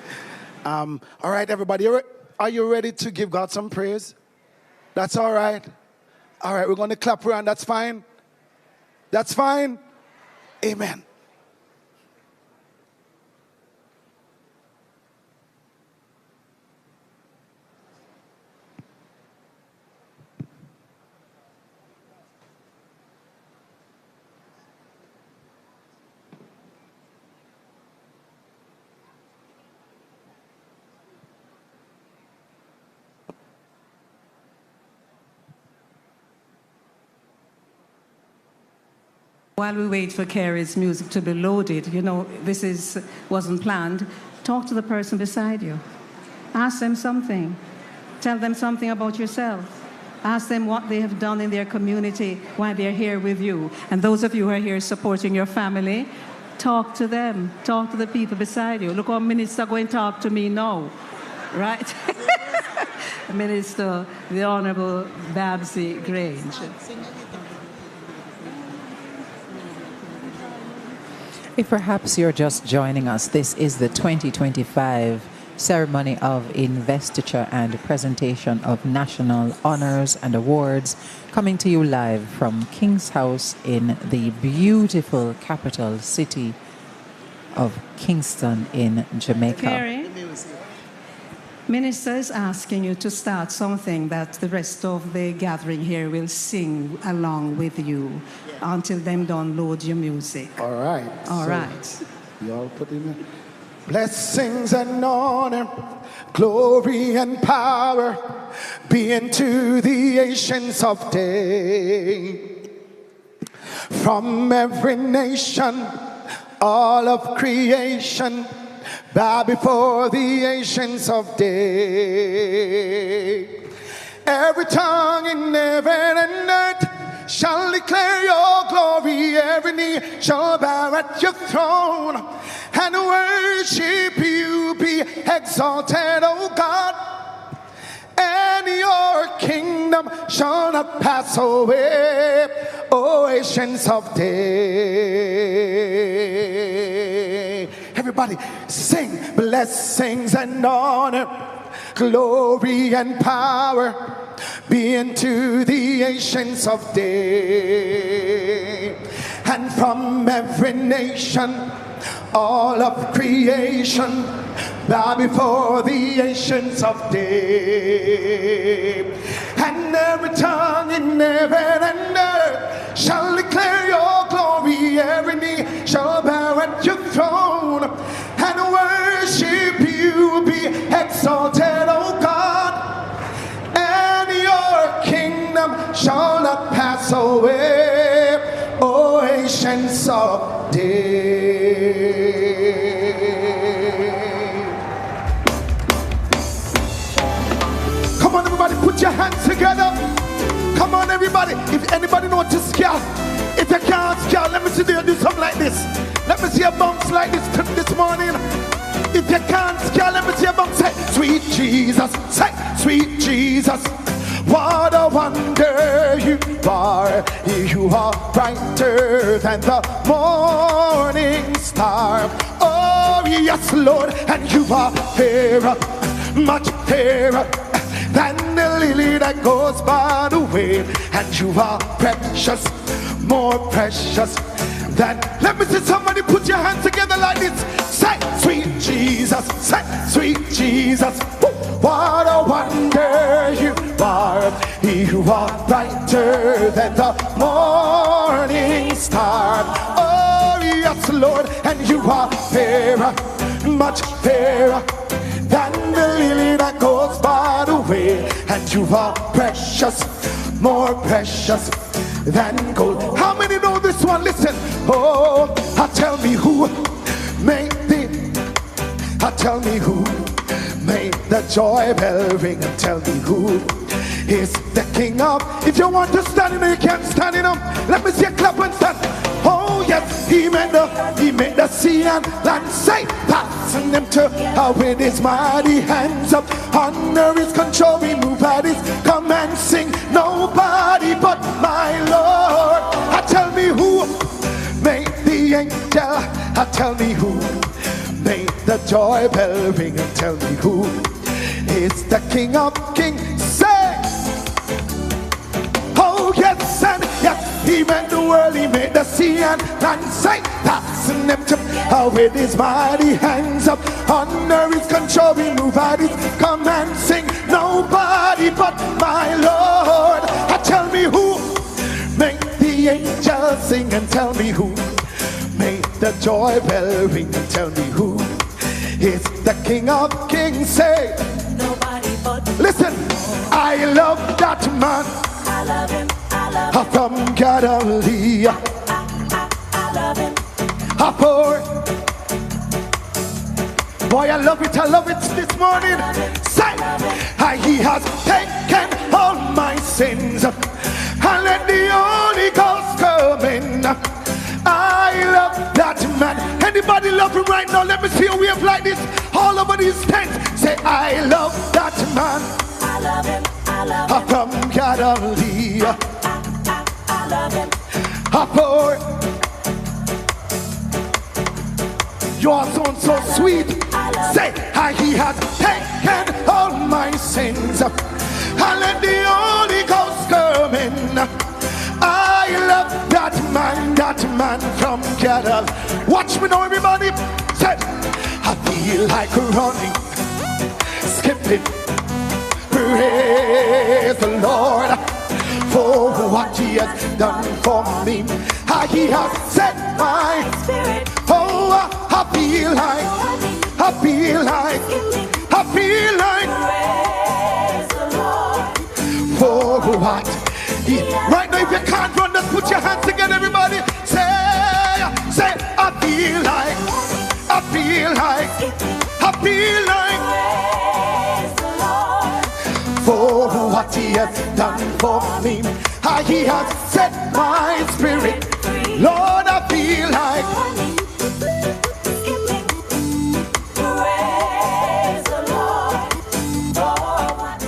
All right, everybody, are you ready to give God some praise? That's all right. All right, we're going to clap around. That's fine. That's fine. Amen. While we wait for Kerry's music to be loaded, this wasn't planned. Talk to the person beside you. Ask them something. Tell them something about yourself. Ask them what they have done in their community while they're here with you. And those of you who are here supporting your family, talk to them. Talk to the people beside you. Look how Minister going to talk to me now. Right? Minister, the Honorable Babsy Grange. If perhaps you're just joining us, this is the 2025 ceremony of investiture and presentation of national honors and awards, coming to you live from King's House in the beautiful capital city of Kingston in Jamaica. Kerry, Minister is asking you to start something that the rest of the gathering here will sing along with you until them download your music. All right. All right. You all put in there. Blessings and honor, glory and power be unto the ancients of day. From every nation, all of creation, bow before the ancients of day. Every tongue in heaven and earth shall declare your glory. Every knee shall bow at your throne and worship you. Be exalted, O God, and your kingdom shall not pass away, O ancients of day. Everybody sing. Blessings and honor, glory and power be unto the ancients of day. And from every nation, all of creation, bow before the ancients of day. And and every tongue in heaven and earth shall declare your glory. Every knee shall bow at your throne and worship you. Be exalted, O God, and your kingdom shall not pass away, O ancients of days. Come on, everybody, put your hands together. Come on, everybody. If anybody know what to scale, if you can't scale, let me see you do something like this. Let me see a bounce like this morning. If you can't scale, let me see a bounce. Say, sweet Jesus. Say, sweet Jesus. What a wonder you are. You are brighter than the morning star. Oh, yes, Lord. And you are fairer, much fairer than the lily that goes by the way. And you are precious, more precious than. Let me see somebody put your hands together like this. Say, sweet Jesus. Say, sweet Jesus. What a wonder you are. You are brighter than the morning star. Oh, yes, Lord. And you are fairer, much fairer than the lily that goes by the way. And you are precious, more precious than gold. How many know this one? Listen. Oh, tell me who made tell me who made the joy bell ring, and tell me who is the king of. If you want to stand in, you can stand in them. Let me see you clap and stand. Oh yes, he made the sea and land. Say, passing them to with his mighty hands up. Under his control, we move at his command. Sing, nobody but my Lord. Tell me who made the angel. Tell me who made the joy bell ring, and tell me who is the king of kings. Say, oh yes, and yes, he made the world, he made the sea and land. Say, passing them to with his mighty hands up. Under his control, we move at his command. Sing, nobody but my Lord. Tell me who made the angels sing, and tell me who made the joy bell ring, and tell me who is the king of kings. Say, nobody but. Listen, I love that man. I love him. I love him. From Galilee. I love him. Pour. Boy, I love it this morning. Say, he has taken all my sins and let the Holy Ghost come in. I love that man. Anybody love him right now? Let me see a wave like this all over these tents. Say, I love that man. I love him. I love him. From Galilee. I love him. Pour. Your song so sweet. Say, he has taken all my sins and let the Holy Ghost come in. I love that man from Galilee. Watch me now, everybody. Say, I feel like running, skipping. Praise the Lord for what he has done for me. He has set my Spirit. Oh, I feel like Praise the Lord. for what he. Right now, if you can't run, just put your hands together, everybody. Say, I feel like Praise the Lord. for what he has done for me. He has set my spirit. Lord, I feel like. Praise the Lord for what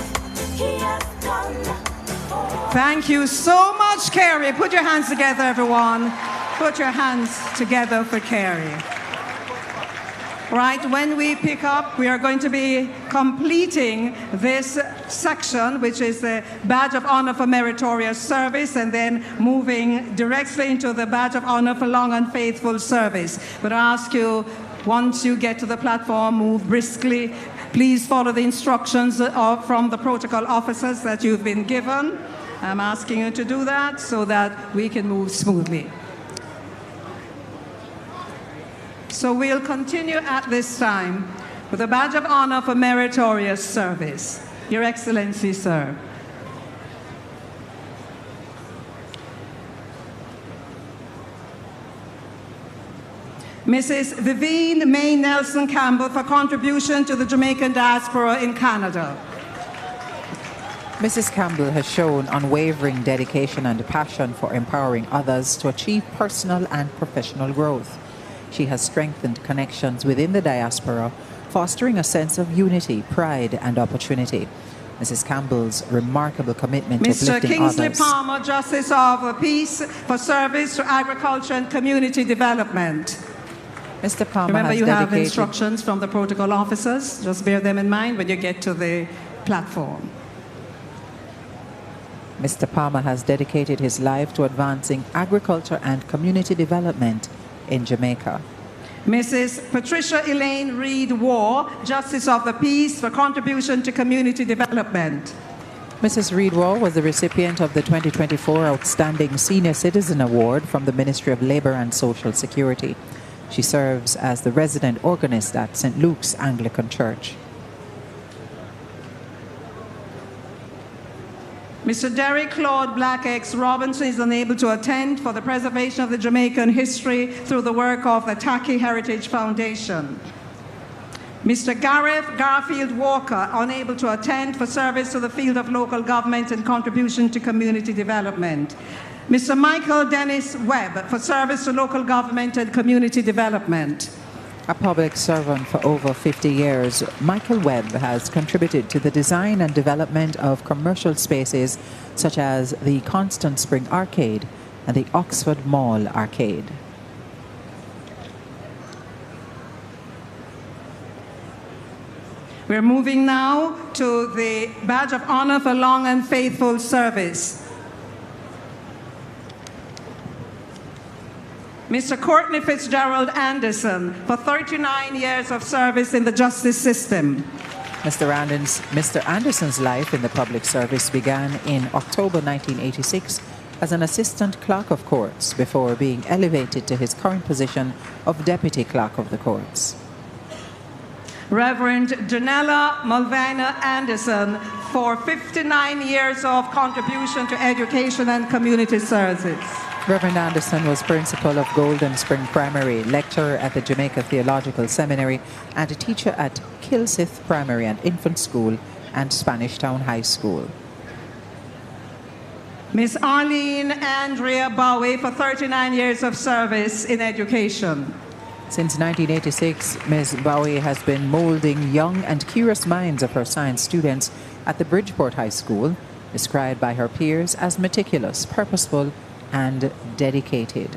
he has done. Thank you so much, Carrie. Put your hands together, everyone. Put your hands together for Carrie. Right, when we pick up, we are going to be completing this section, which is the Badge of Honor for Meritorious Service, and then moving directly into the Badge of Honor for Long and Faithful Service. But I ask you, once you get to the platform, move briskly Please follow the instructions from the protocol officers that you've been given. I'm asking you to do that so that we can move smoothly. So we'll continue at this time with a badge of honor for meritorious service. Your Excellency, sir. Mrs. Vivienne May Nelson Campbell for contribution to the Jamaican diaspora in Canada. Mrs. Campbell has shown unwavering dedication and passion for empowering others to achieve personal and professional growth. She has strengthened connections within the diaspora, fostering a sense of unity, pride, and opportunity. Mrs. Campbell's remarkable commitment to Mr. uplifting Kingsley others. Palmer, Justice of the Peace for service to agriculture and community development. Mr. Palmer Remember, has you have dedicated... instructions from the protocol officers. Just bear them in mind when you get to the platform. Mr. Palmer has dedicated his life to advancing agriculture and community development in Jamaica. Mrs. Patricia Elaine Reed Waugh, Justice of the Peace for contribution to community development. Mrs. Reed Waugh was the recipient of the 2024 Outstanding Senior Citizen Award from the Ministry of Labour and Social Security. She serves as the resident organist at St. Luke's Anglican Church. Mr. Derek Claude Black-X Robinson is unable to attend for the preservation of the Jamaican history through the work of the Taki Heritage Foundation. Mr. Gareth Garfield Walker, unable to attend for service to the field of local government and contribution to community development. Mr. Michael Dennis Webb, for service to local government and community development. A public servant for over 50 years, Michael Webb has contributed to the design and development of commercial spaces such as the Constant Spring Arcade and the Oxford Mall Arcade. We're moving now to the Badge of Honor for Long and Faithful Service. Mr. Courtney Fitzgerald Anderson, for 39 years of service in the justice system. Mr. Anderson's life in the public service began in October 1986 as an assistant clerk of courts before being elevated to his current position of deputy clerk of the courts. Reverend Janella Mulvina Anderson, for 59 years of contribution to education and community services. Reverend Anderson was principal of Golden Spring Primary, lecturer at the Jamaica Theological Seminary, and a teacher at Kilsyth Primary and Infant School and Spanish Town High School. Miss Arlene Andrea Bowie, for 39 years of service in education. Since 1986, Ms. Bowie has been molding young and curious minds of her science students at the Bridgeport High School, described by her peers as meticulous, purposeful, and dedicated.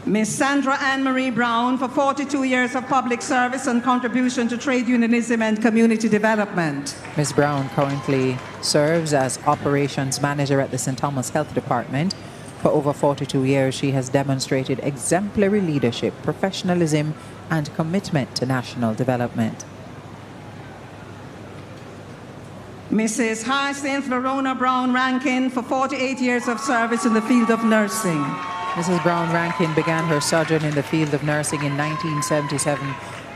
Ms. Sandra Anne-Marie Brown, for 42 years of public service and contribution to trade unionism and community development. Ms. Brown currently serves as operations manager at the St. Thomas Health Department. For over 42 years, she has demonstrated exemplary leadership, professionalism, and commitment to national development. Mrs. Hyacinth Verona Brown Rankin, for 48 years of service in the field of nursing. Mrs. Brown Rankin began her sojourn in the field of nursing in 1977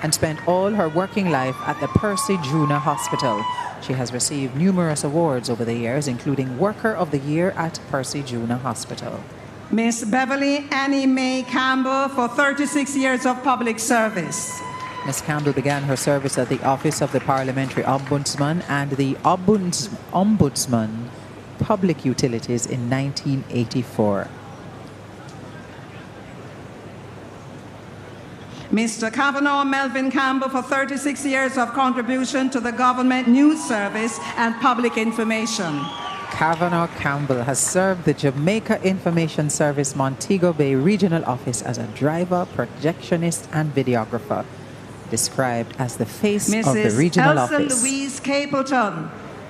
and spent all her working life at the Percy Junior Hospital. She has received numerous awards over the years, including Worker of the Year at Percy Junior Hospital. Miss Beverly Annie Mae Campbell, for 36 years of public service. Ms. Campbell began her service at the Office of the Parliamentary Ombudsman and the Ombudsman Public Utilities in 1984. Mr. Kavanaugh Melvin Campbell, for 36 years of contribution to the Government News Service and Public Information. Kavanaugh Campbell has served the Jamaica Information Service Montego Bay Regional Office as a driver, projectionist, and videographer, described as the face of the regional Elsa office. Louise Capleton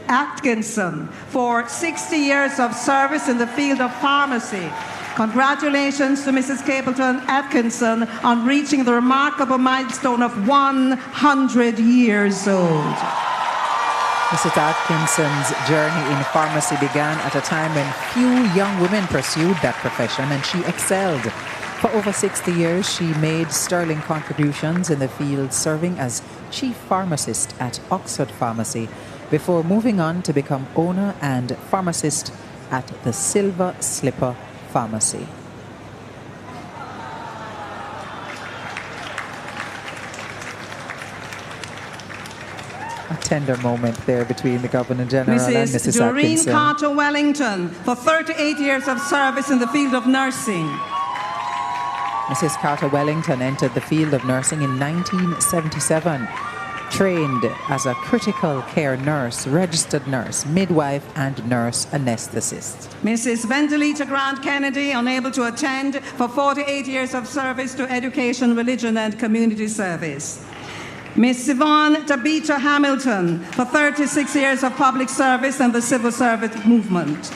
Atkinson, for 60 years of service in the field of pharmacy, Congratulations to Mrs. Capleton Atkinson on reaching the remarkable milestone of 100 years old. Mrs. Atkinson's journey in pharmacy began at a time when few young women pursued that profession, and she excelled. For over 60 years, she made sterling contributions in the field, serving as chief pharmacist at Oxford Pharmacy, before moving on to become owner and pharmacist at the Silver Slipper Pharmacy. A tender moment there between the Governor General and Mrs. Doreen Atkinson. Carter Wellington for 38 years of service in the field of nursing. Mrs. Carter Wellington entered the field of nursing in 1977, trained as a critical care nurse, registered nurse, midwife, and nurse anesthetist. Mrs. Vendelita Grant Kennedy, unable to attend, for 48 years of service to education, religion, and community service. Miss Yvonne Tabitha Hamilton, for 36 years of public service and the civil service movement.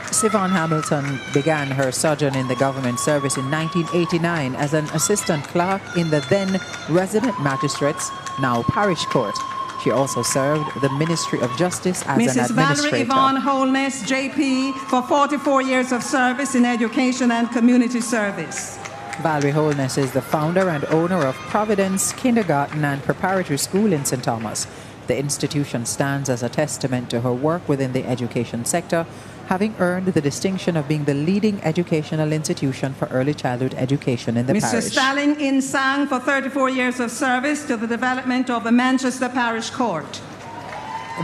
Siobhan Hamilton began her sojourn in the government service in 1989 as an assistant clerk in the then resident magistrates, now parish court. She also served the Ministry of Justice as Mrs. an administrator. Valerie Yvonne Holness, JP, for 44 years of service in education and community service. Valerie Holness is the founder and owner of Providence Kindergarten and Preparatory School in St. Thomas. The institution stands as a testament to her work within the education sector, having earned the distinction of being the leading educational institution for early childhood education in the Mr. parish. Stalin Insang for 34 years of service to the development of the Manchester Parish Court.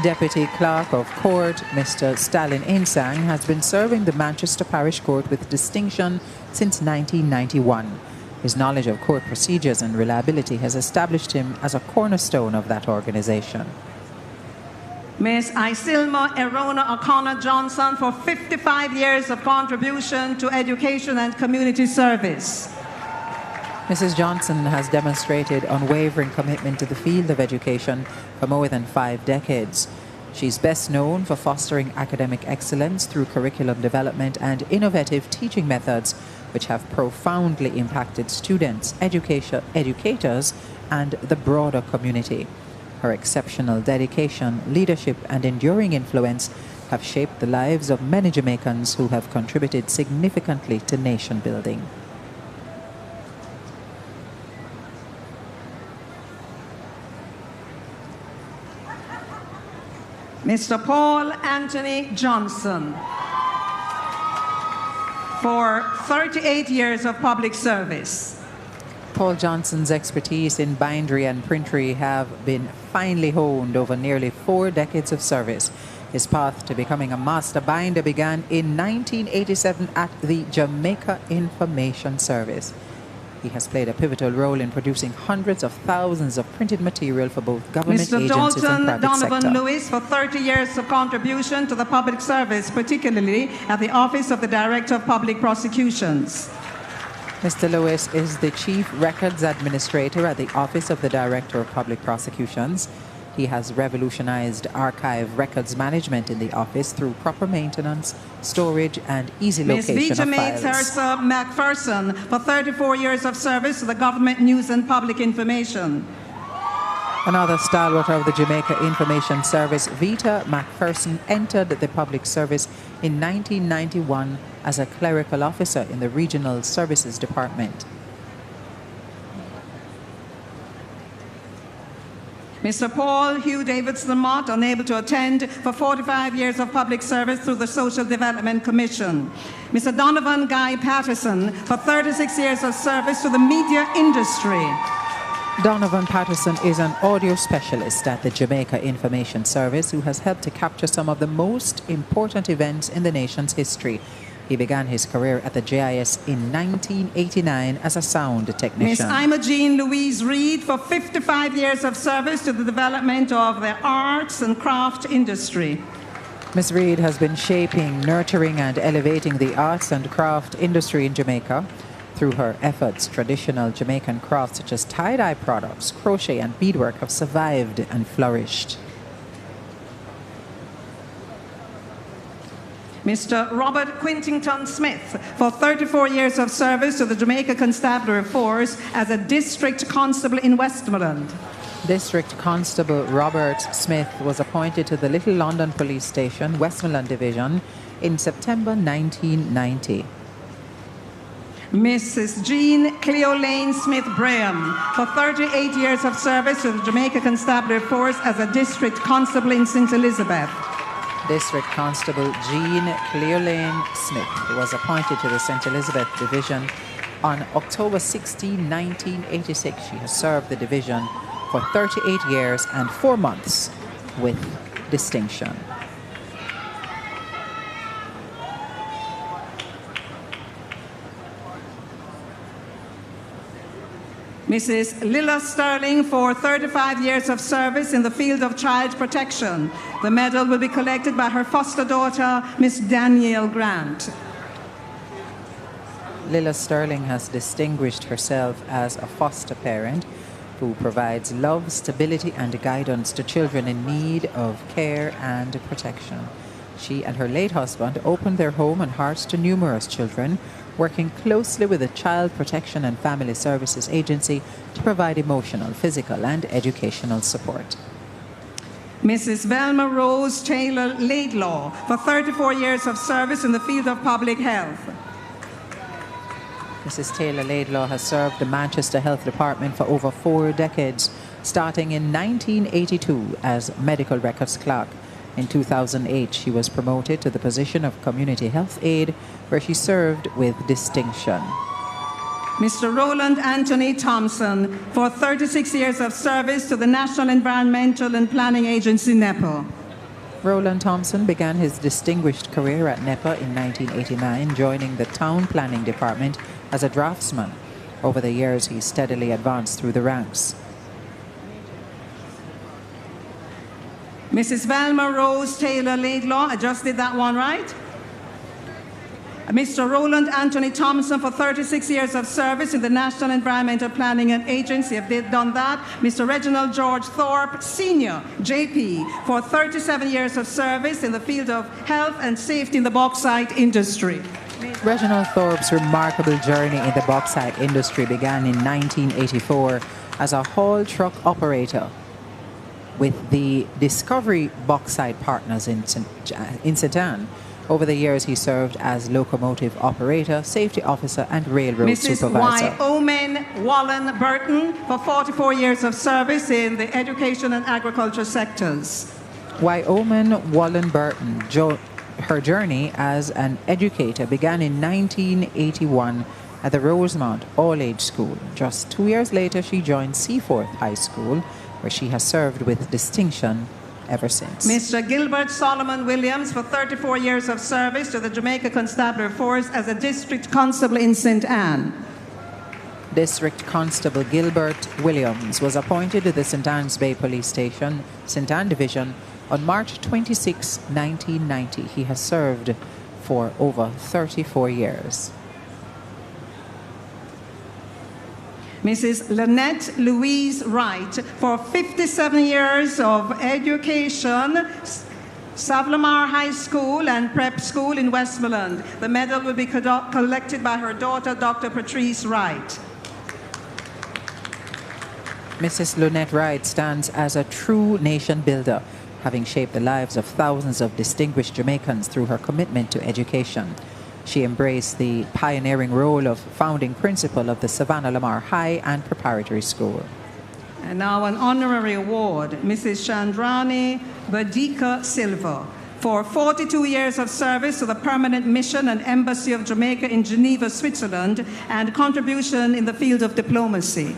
Deputy Clerk of Court, Mr. Stalin Insang, has been serving the Manchester Parish Court with distinction since 1991. His knowledge of court procedures and reliability has established him as a cornerstone of that organization. Ms. Isilma Erona O'Connor Johnson for 55 years of contribution to education and community service. Mrs. Johnson has demonstrated unwavering commitment to the field of education for more than 5 decades. She's best known for fostering academic excellence through curriculum development and innovative teaching methods, which have profoundly impacted students, educators, and the broader community. Her exceptional dedication, leadership, and enduring influence have shaped the lives of many Jamaicans who have contributed significantly to nation building. Mr. Paul Anthony Johnson for 38 years of public service. Paul Johnson's expertise in bindery and printery have been finely honed over nearly 4 decades of service. His path to becoming a master binder began in 1987 at the Jamaica Information Service. He has played a pivotal role in producing hundreds of thousands of printed material for both government agencies and private Donovan sector. Lewis for 30 years of contribution to the public service, particularly at the Office of the Director of Public Prosecutions. Mr. Lewis is the Chief Records Administrator at the Office of the Director of Public Prosecutions. He has revolutionized archive records management in the office through proper maintenance, storage, and easy location Ms. Vija of files. Thursa McPherson for 34 years of service to the Government News and Public Information. Another stalwart of the Jamaica Information Service, Vita McPherson, entered the public service in 1991 as a clerical officer in the Regional Services Department. Mr. Paul Hugh Davidson Mott, unable to attend, for 45 years of public service through the Social Development Commission. Mr. Donovan Guy Patterson for 36 years of service to the media industry. Donovan Patterson is an audio specialist at the Jamaica Information Service who has helped to capture some of the most important events in the nation's history. He began his career at the JIS in 1989 as a sound technician. Ms. Imogene Louise Reed for 55 years of service to the development of the arts and craft industry. Ms. Reed has been shaping, nurturing, and elevating the arts and craft industry in Jamaica. Through her efforts, traditional Jamaican crafts such as tie-dye products, crochet, and beadwork have survived and flourished. Mr. Robert Quintington Smith for 34 years of service to the Jamaica Constabulary Force as a district constable in Westmoreland. District Constable Robert Smith was appointed to the Little London Police Station, Westmoreland Division, in September 1990. Mrs. Jean Cleolane Smith Braham for 38 years of service to the Jamaica Constabulary Force as a district constable in St. Elizabeth. District Constable Jean Cleolane Smith was appointed to the St. Elizabeth Division on October 16, 1986. She has served the division for 38 years and 4 months with distinction. Mrs. Lilla Sterling for 35 years of service in the field of child protection. The medal will be collected by her foster daughter, Miss Danielle Grant. Lilla Sterling has distinguished herself as a foster parent who provides love, stability, and guidance to children in need of care and protection. She and her late husband opened their home and hearts to numerous children, working closely with the Child Protection and Family Services Agency to provide emotional, physical, and educational support. Mrs. Velma Rose Taylor Laidlaw for 34 years of service in the field of public health. Mrs. Taylor Laidlaw has served the Manchester Health Department for over 4 decades, starting in 1982 as medical records clerk. In 2008, she was promoted to the position of community health aide, where she served with distinction. Mr. Roland Anthony Thompson for 36 years of service to the National Environmental and Planning Agency, NEPA. Roland Thompson began his distinguished career at NEPA in 1989, joining the Town Planning Department as a draftsman. Over the years, he steadily advanced through the ranks. Mrs. Velma Rose Taylor Laidlaw, I just did that one right. Mr. Roland Anthony Thompson for 36 years of service in the National Environmental Planning and Agency. If they've done that, Mr. Reginald George Thorpe, Senior, JP, for 37 years of service in the field of health and safety in the bauxite industry. Reginald Thorpe's remarkable journey in the bauxite industry began in 1984 as a haul truck operator with the Discovery Bauxite Partners in St. Anne. Over the years, he served as locomotive operator, safety officer, and railroad supervisor. Mrs. Omen Wallen Burton for 44 years of service in the education and agriculture sectors. Omen Wallen Burton, her journey as an educator began in 1981 at the Rosemont All-Age School. Just 2 years later, she joined Seaforth High School, where she has served with distinction ever since. Mr. Gilbert Solomon Williams for 34 years of service to the Jamaica Constabulary Force as a district constable in St. Anne. District Constable Gilbert Williams was appointed to the St. Anne's Bay Police Station, St. Anne Division, on March 26, 1990. He has served for over 34 years. Mrs. Lynette Louise Wright for 57 years of education, Savlamar High School and Prep School in Westmoreland. The medal will be collected by her daughter, Dr. Patrice Wright. Mrs. Lynette Wright stands as a true nation builder, having shaped the lives of thousands of distinguished Jamaicans through her commitment to education. She embraced the pioneering role of founding principal of the Savannah Lamar High and Preparatory School. And now an honorary award, Mrs. Chandrani Badika Silva for 42 years of service to the Permanent Mission and Embassy of Jamaica in Geneva, Switzerland, and contribution in the field of diplomacy.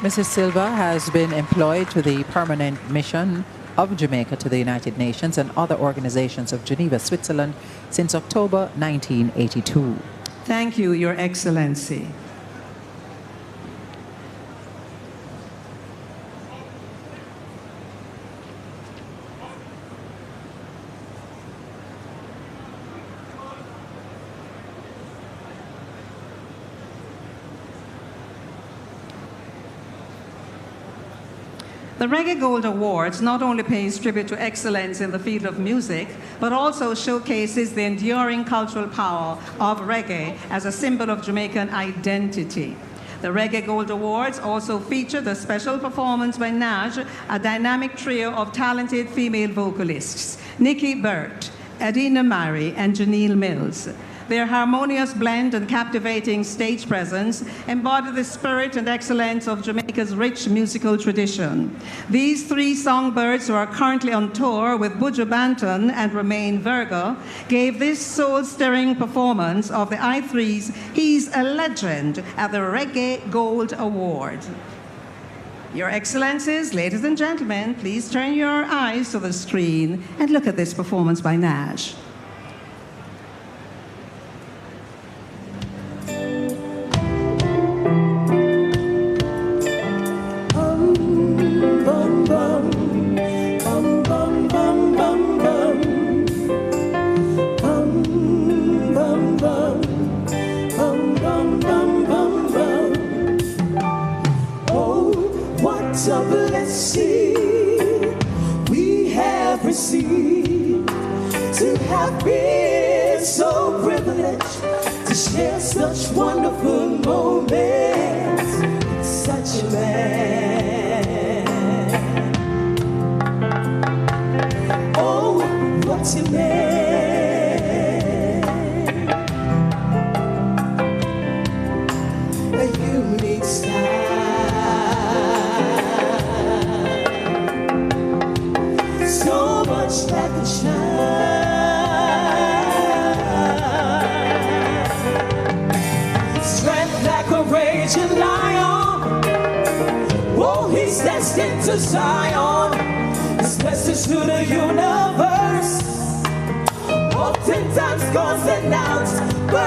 Mrs. Silva has been employed to the Permanent Mission of Jamaica to the United Nations and other organizations of Geneva, Switzerland since October 1982. Thank you, Your Excellency. The Reggae Gold Awards not only pays tribute to excellence in the field of music, but also showcases the enduring cultural power of reggae as a symbol of Jamaican identity. The Reggae Gold Awards also featured a special performance by Naj, a dynamic trio of talented female vocalists, Nikki Burt, Adina Mari, and Janelle Mills. Their harmonious blend and captivating stage presence embody the spirit and excellence of Jamaica's rich musical tradition. These three songbirds, who are currently on tour with Buju Banton and Romain Virgo, gave this soul-stirring performance of the I3's He's a Legend at the Reggae Gold Award. Your Excellencies, ladies and gentlemen, please turn your eyes to the screen and look at this performance by Nash. A blessing we have received, to have been so privileged to share such wonderful moments with such a man. Oh, what a man, a unique style. So much that can shine. Strength like a raging lion. Oh, he's destined to Zion. His message to the universe oftentimes goes announced. But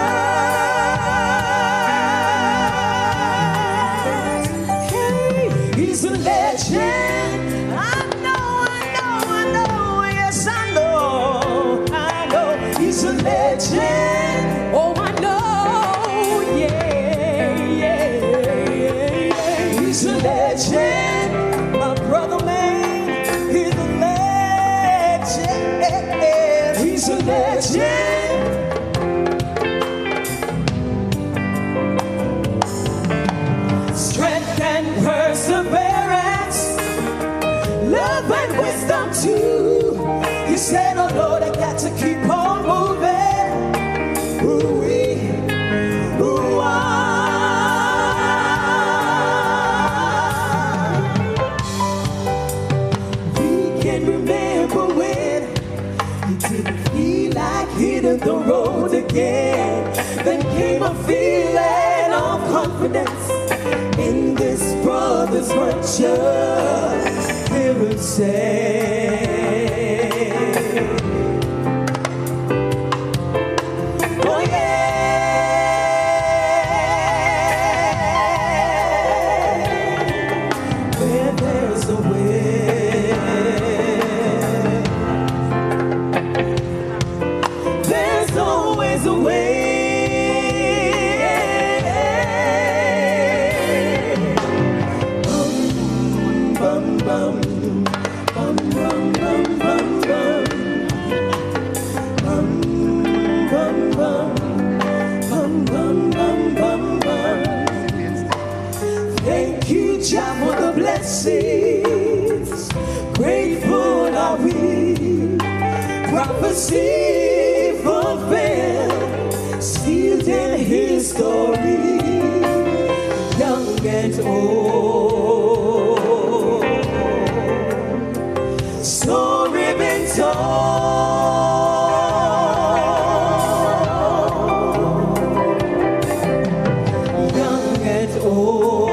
hey, he's a legend. He's a legend. Oh, I know, yeah, yeah, yeah. He's a legend. My brother, man, he's a legend. He's a legend. Strength and perseverance, love and wisdom too. He said, oh Lord, I got to keep on moving. Ooh-wee, ooh-ah. We can remember when he didn't feel like hitting the road again. Then came a feeling of confidence in this brother's righteous. Hear him say, for the blessings, grateful are we. Prophecy fulfilled, sealed in history, young and old. Story been told, young and old.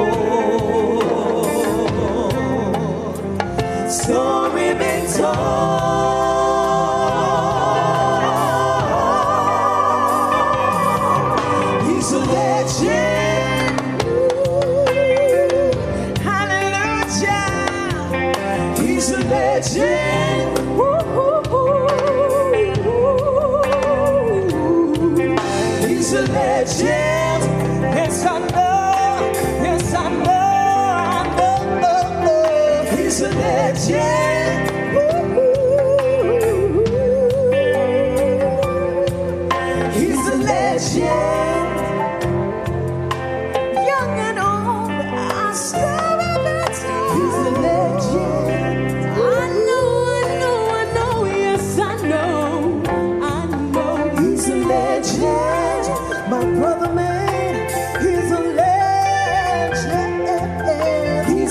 Story been told. He's a legend. Ooh, hallelujah. He's a legend. Ooh, he's a legend. Yes, I know. Yes, I know. He's a legend.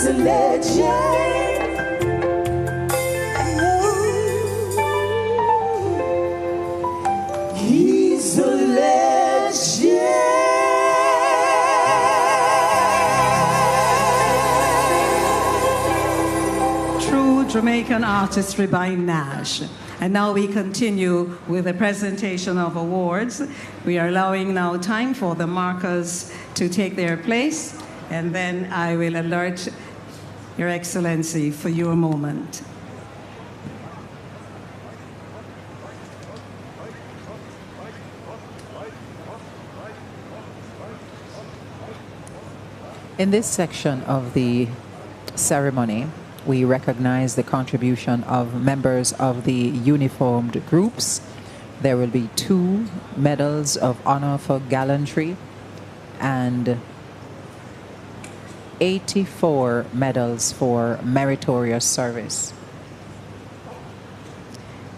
a legend. He's a legend. True Jamaican artistry by Nash. And now we continue with the presentation of awards. We are allowing now time for the markers to take their place, and then I will alert Your Excellency for your moment. In this section of the ceremony, we recognize the contribution of members of the uniformed groups. There will be 2 medals of honor for gallantry and 84 medals for meritorious service.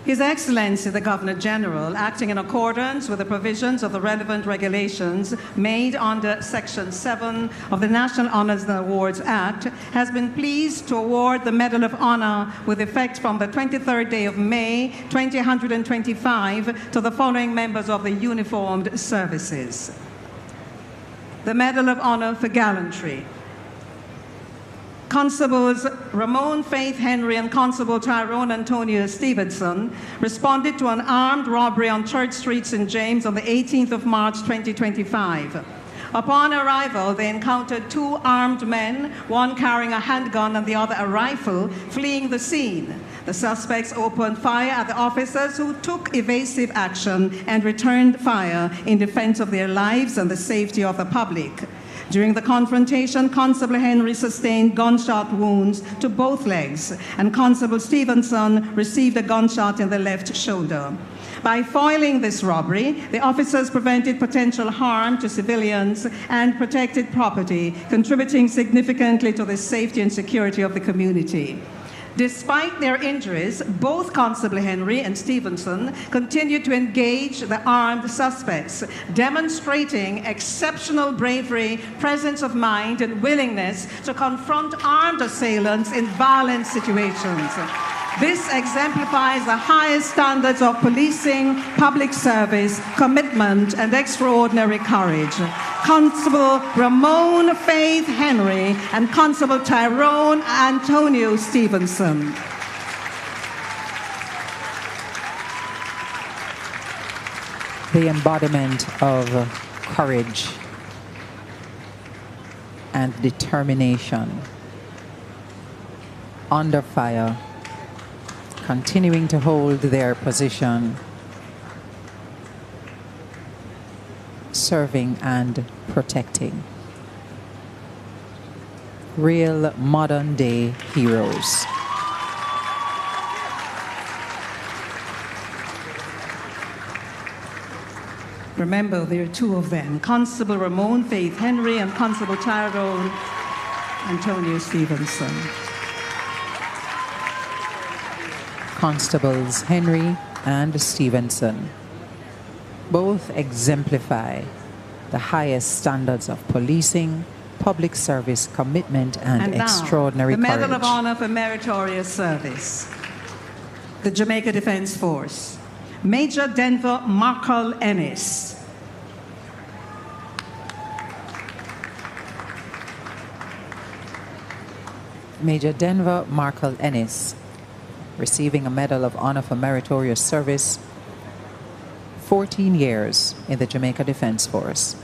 His Excellency, the Governor General, acting in accordance with the provisions of the relevant regulations made under Section 7 of the National Honours and Awards Act, has been pleased to award the Medal of Honour with effect from the 23rd day of May, 2025, to the following members of the uniformed services. The Medal of Honour for Gallantry. Constables Ramon Faith Henry and Constable Tyrone Antonio Stevenson responded to an armed robbery on Church Street, St. James on the 18th of March 2025. Upon arrival, they encountered 2 armed men, one carrying a handgun and the other a rifle, fleeing the scene. The suspects opened fire at the officers, who took evasive action and returned fire in defense of their lives and the safety of the public. During the confrontation, Constable Henry sustained gunshot wounds to both legs, and Constable Stevenson received a gunshot in the left shoulder. By foiling this robbery, the officers prevented potential harm to civilians and protected property, contributing significantly to the safety and security of the community. Despite their injuries, both Constable Henry and Stevenson continued to engage the armed suspects, demonstrating exceptional bravery, presence of mind, and willingness to confront armed assailants in violent situations. This exemplifies the highest standards of policing, public service, commitment, and extraordinary courage. Constable Ramon Faith Henry and Constable Tyrone Antonio Stevenson. The embodiment of courage and determination under fire, continuing to hold their position, serving and protecting. Real modern day heroes. Remember, there are 2 of them, Constable Ramon Faith Henry and Constable Tyrone Antonio Stevenson. Constables Henry and Stevenson both exemplify the highest standards of policing, public service commitment, and extraordinary courage. The Medal courage. of Honor for Meritorious Service. The Jamaica Defense Force. Major Denver Markle Ennis. Major Denver Markle Ennis, receiving a Medal of Honor for Meritorious Service, 14 years in the Jamaica Defense Force.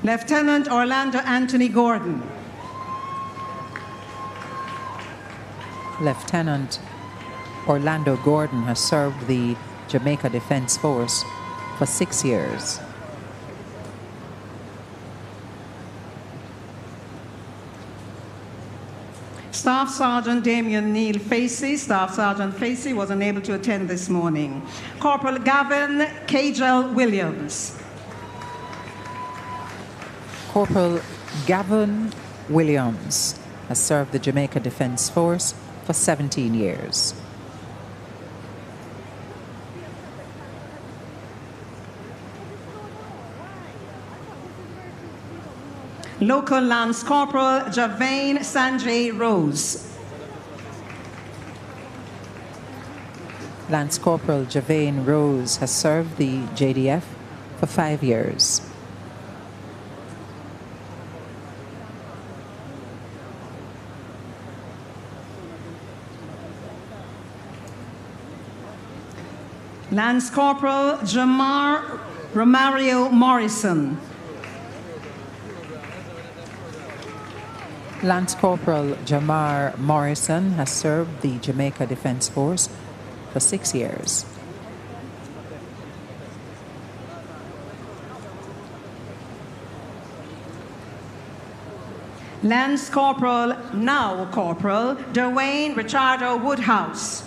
Lieutenant Orlando Anthony Gordon. Lieutenant Orlando Gordon has served the Jamaica Defense Force for 6 years. Staff Sergeant Damian Neil Facey. Staff Sergeant Facey was unable to attend this morning. Corporal Gavin Cagel Williams. Corporal Gavin Williams has served the Jamaica Defense Force for 17 years. Local Lance Corporal Javain Sanjay Rose. Lance Corporal Javain Rose has served the JDF for 5 years. Lance Corporal Jamar Romario Morrison. Lance Corporal Jamar Morrison has served the Jamaica Defence Force for 6 years. Lance Corporal, now Corporal, Dwayne Richardo Woodhouse.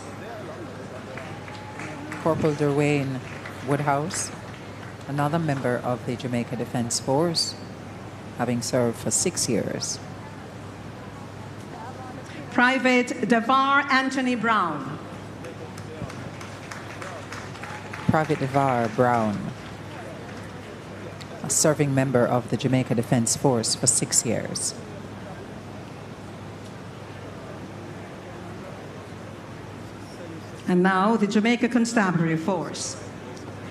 Corporal Derwayne Woodhouse, another member of the Jamaica Defence Force, having served for 6 years. Private Devar Anthony Brown. Private Devar Brown, a serving member of the Jamaica Defence Force for 6 years. And now the Jamaica Constabulary Force.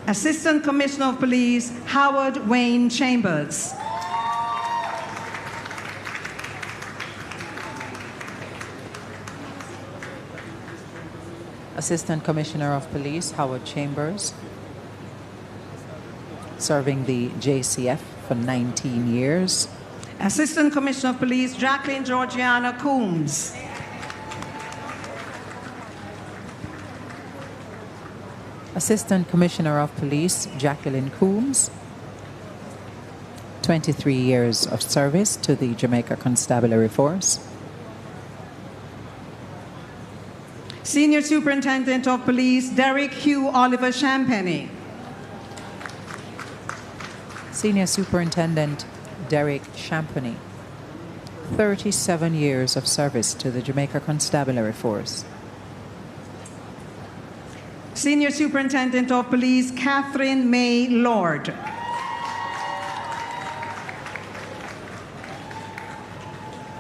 Assistant Commissioner of Police Howard Wayne Chambers. Assistant Commissioner of Police Howard Chambers, serving the JCF for 19 years. Assistant Commissioner of Police Jacqueline Georgiana Coombs. Assistant Commissioner of Police Jacqueline Coombs, 23 years of service to the Jamaica Constabulary Force. Senior Superintendent of Police Derek Hugh Oliver Champagny. Senior Superintendent Derek Champagny, 37 years of service to the Jamaica Constabulary Force. Senior Superintendent of Police Catherine May Lord.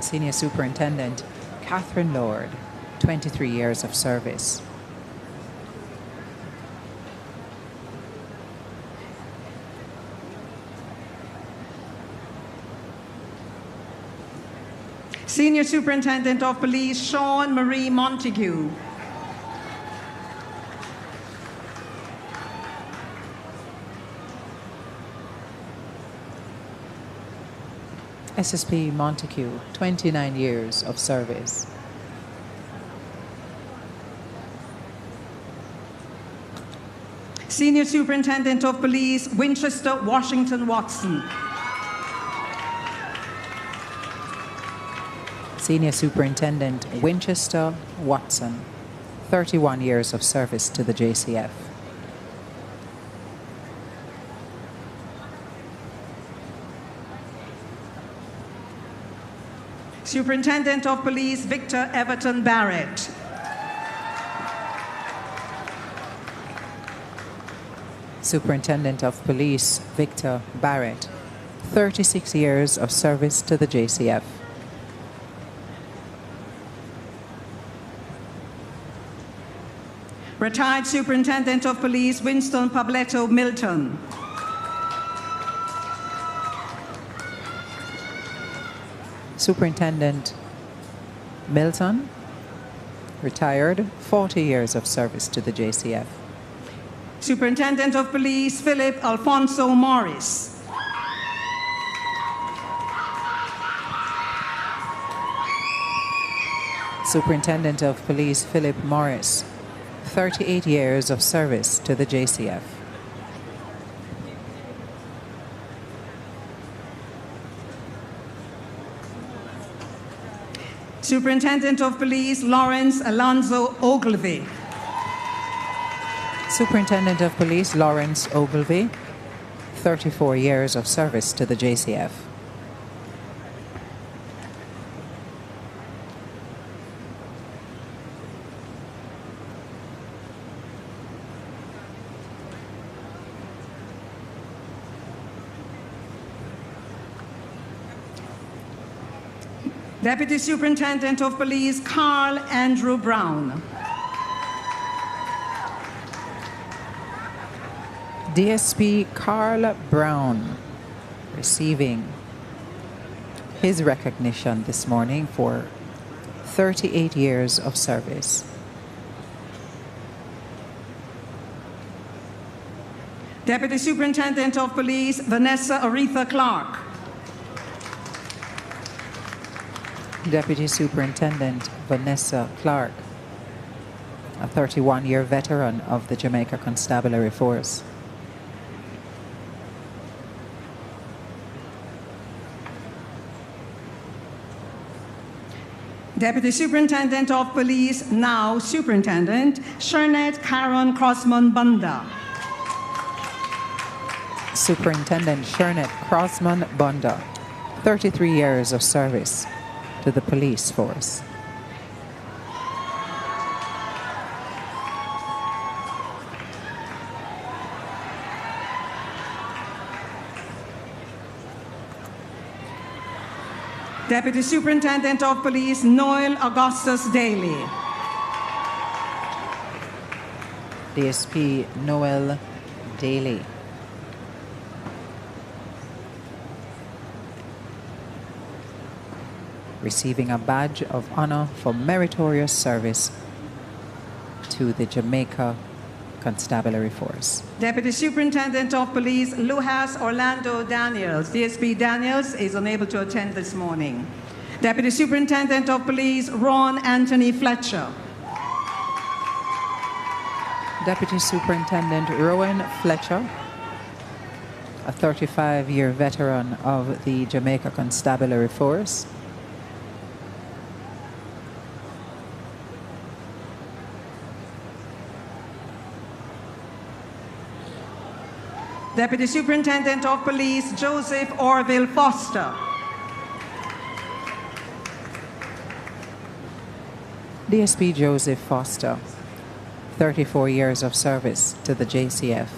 Senior Superintendent Catherine Lord, 23 years of service. Senior Superintendent of Police Sean Marie Montague. SSP Montague, 29 years of service. Senior Superintendent of Police Winchester Washington Watson. Senior Superintendent Winchester Watson, 31 years of service to the JCF. Superintendent of Police Victor Everton Barrett. Superintendent of Police Victor Barrett, 36 years of service to the JCF. Retired Superintendent of Police Winston Pabletto Milton. Superintendent Milton, retired, 40 years of service to the JCF. Superintendent of Police Philip Alfonso Morris. Superintendent of Police Philip Morris, 38 years of service to the JCF. Superintendent of Police Lawrence Alonzo Ogilvy. Superintendent of Police Lawrence Ogilvy, 34 years of service to the JCF. Deputy Superintendent of Police Carl Andrew Brown. DSP Carl Brown receiving his recognition this morning for 38 years of service. Deputy Superintendent of Police Vanessa Aretha Clark. Deputy Superintendent Vanessa Clark, a 31-year veteran of the Jamaica Constabulary Force. Deputy Superintendent of Police, now Superintendent, Shernette Karen Crossman Bunda. Superintendent Shernette Crossman Bunda, 33 years of service to the police force. Deputy Superintendent of Police Noel Augustus Daly. DSP Noel Daly. Receiving a badge of honor for meritorious service to the Jamaica Constabulary Force. Deputy Superintendent of Police Lujas Orlando Daniels. DSP Daniels is unable to attend this morning. Deputy Superintendent of Police Ron Anthony Fletcher. Deputy Superintendent Rowan Fletcher, a 35-year veteran of the Jamaica Constabulary Force. Deputy Superintendent of Police Joseph Orville Foster. DSP Joseph Foster, 34 years of service to the JCF.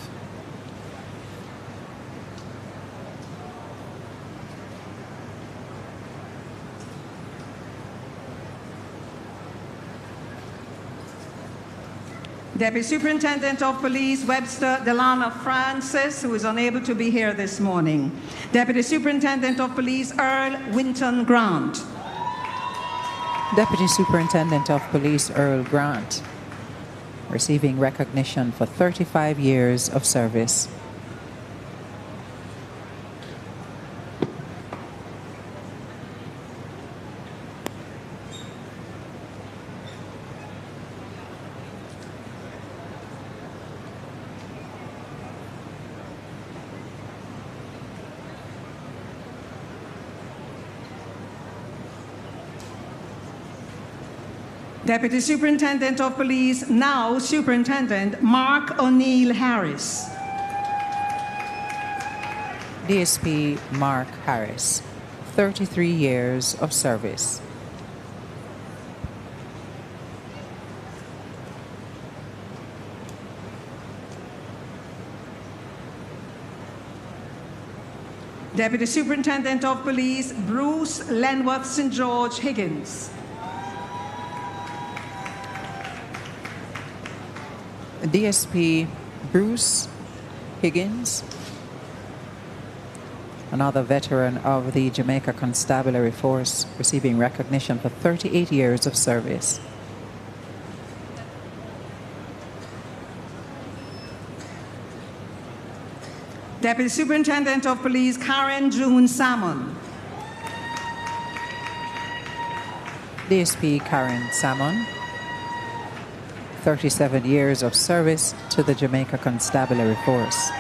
Deputy Superintendent of Police Webster Delana Francis, who is unable to be here this morning. Deputy Superintendent of Police Earl Winton Grant. Deputy Superintendent of Police Earl Grant, receiving recognition for 35 years of service. Deputy Superintendent of Police, now Superintendent Mark O'Neill Harris. DSP Mark Harris, 33 years of service. Deputy Superintendent of Police Bruce Lenworth St. George Higgins. DSP Bruce Higgins, another veteran of the Jamaica Constabulary Force, receiving recognition for 38 years of service. Deputy Superintendent of Police Karen June Salmon. DSP Karen Salmon, 37 years of service to the Jamaica Constabulary Force.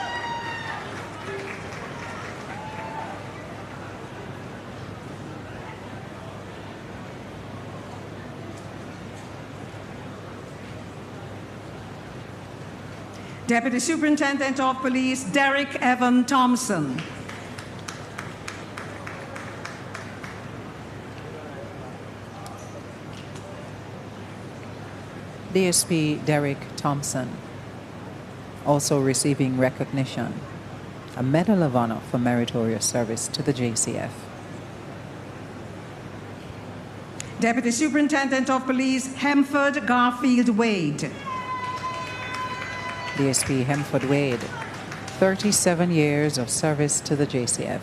Deputy Superintendent of Police Derek Evan Thompson. DSP Derek Thompson, also receiving recognition, a Medal of Honor for meritorious service to the JCF. Deputy Superintendent of Police, Hemford Garfield Wade. DSP Hemford Wade, 37 years of service to the JCF.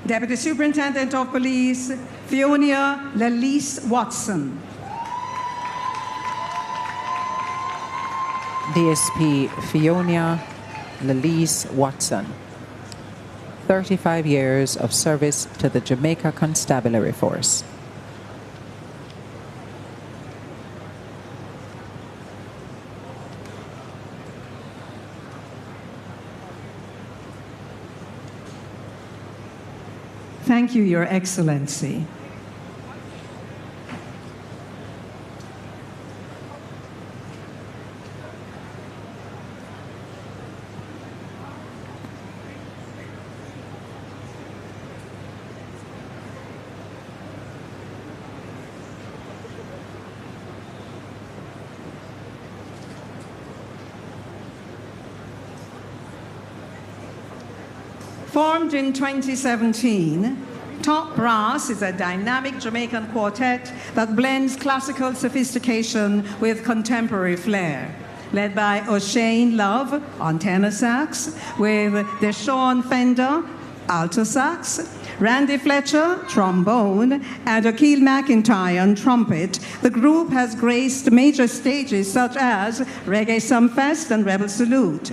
Deputy Superintendent of Police, Fiona Lalise Watson. DSP Fiona Lalise Watson, 35 years of service to the Jamaica Constabulary Force. Thank you, Your Excellency. Formed in 2017, Top Brass is a dynamic Jamaican quartet that blends classical sophistication with contemporary flair. Led by O'Shane Love on tenor sax, with Deshaun Fender, alto sax, Randy Fletcher, trombone, and Akil McIntyre on trumpet, the group has graced major stages such as Reggae Sumfest and Rebel Salute.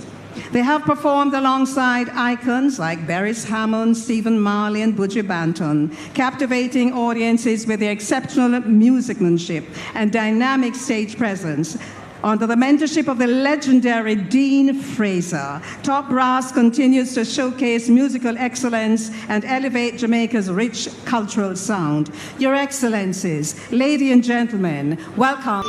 They have performed alongside icons like Beres Hammond, Stephen Marley, and Buju Banton, captivating audiences with their exceptional musicmanship and dynamic stage presence. Under the mentorship of the legendary Dean Fraser, Top Brass continues to showcase musical excellence and elevate Jamaica's rich cultural sound. Your Excellencies, ladies and gentlemen, welcome.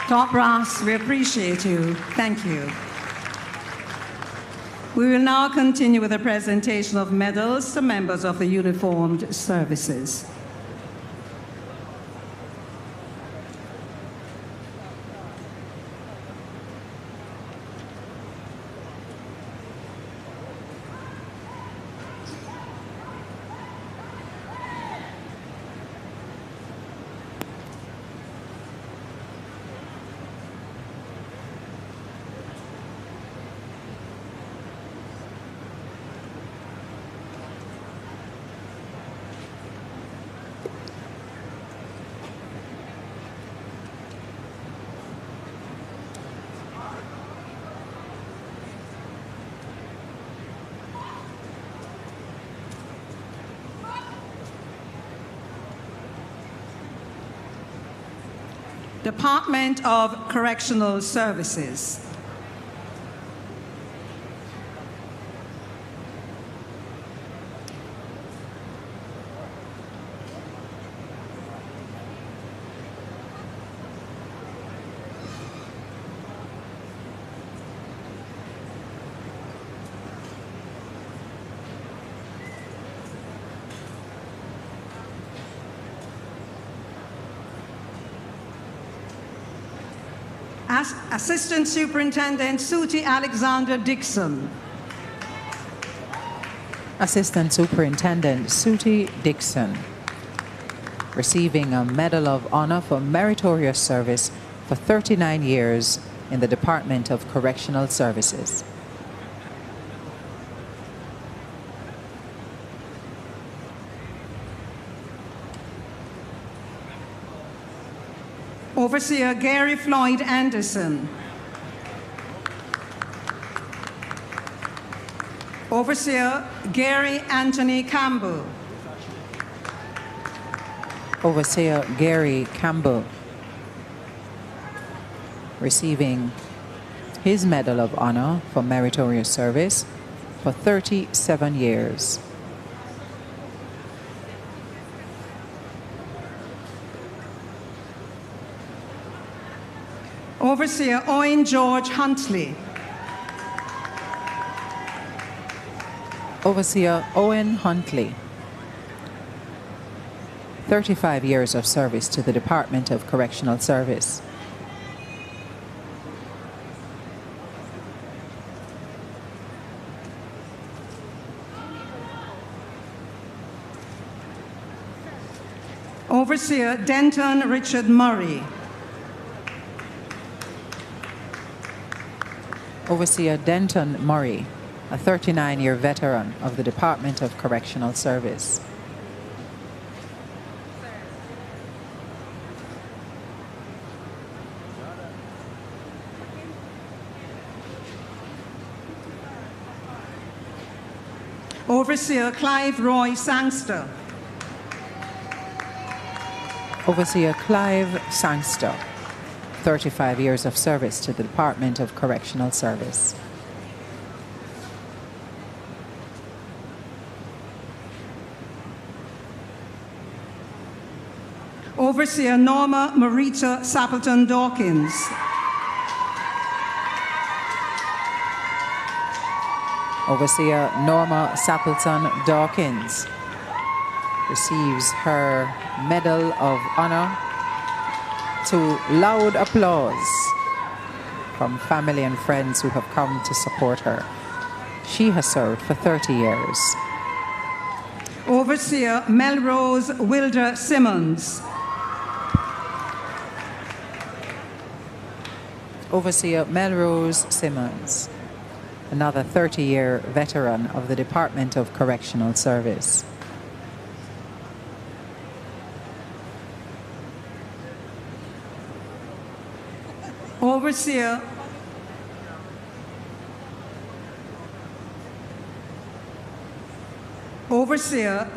Top brass, we appreciate you. Thank you. We will now continue with the presentation of medals to members of the uniformed services. Department of Correctional Services. Assistant Superintendent Suti Alexander Dixon. Assistant Superintendent Suti Dixon, receiving a Medal of Honor for meritorious service for 39 years in the Department of Correctional Services. Overseer Gary Floyd Anderson. Overseer Gary Anthony Campbell. Overseer Gary Campbell, receiving his Medal of Honor for meritorious service for 37 years. Overseer Owen George Huntley. Overseer Owen Huntley, 35 years of service to the Department of Correctional Service. Overseer Denton Richard Murray. Overseer Denton Murray, a 39-year veteran of the Department of Correctional Service. Overseer Clive Roy Sangster. Overseer Clive Sangster, 35 years of service to the Department of Correctional Service. Overseer Norma Marita Sappleton Dawkins. Overseer Norma Sappleton Dawkins receives her Medal of Honor to loud applause from family and friends who have come to support her. She has served for 30 years. Overseer Melrose Wilder Simmons. Overseer Melrose Simmons, another 30-year veteran of the Department of Correctional Service. Overseer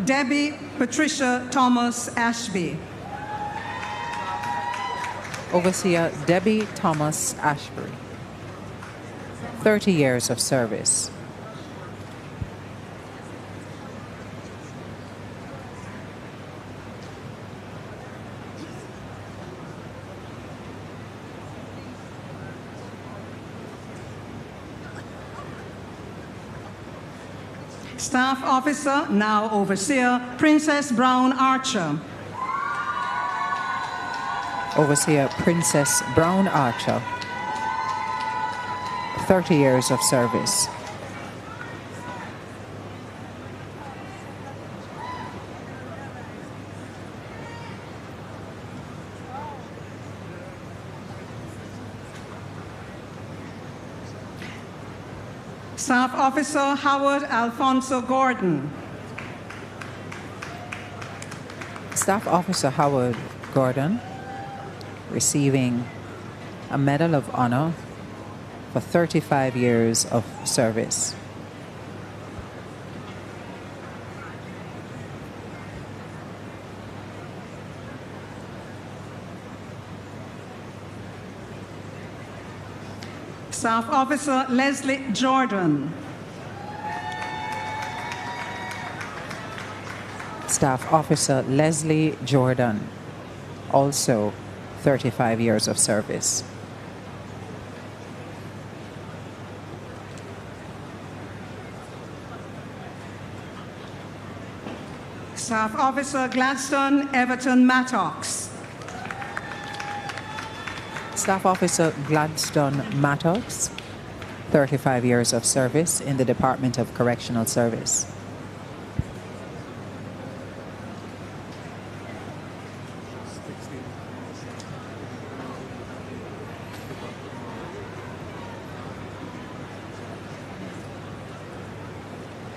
Debbie Patricia Thomas Ashby. Overseer Debbie Thomas Ashbury, 30 years of service. Staff Officer, now Overseer, Princess Brown Archer. Overseer Princess Brown Archer, 30 years of service. Staff Officer Howard Alfonso Gordon. Staff Officer Howard Gordon, receiving a Medal of Honor for 35 years of service. Staff Officer Leslie Jordan. Staff Officer Leslie Jordan, also 35 years of service. Staff Officer Gladstone Everton Mattox. Staff Officer Gladstone Mattox, 35 years of service in the Department of Correctional Service.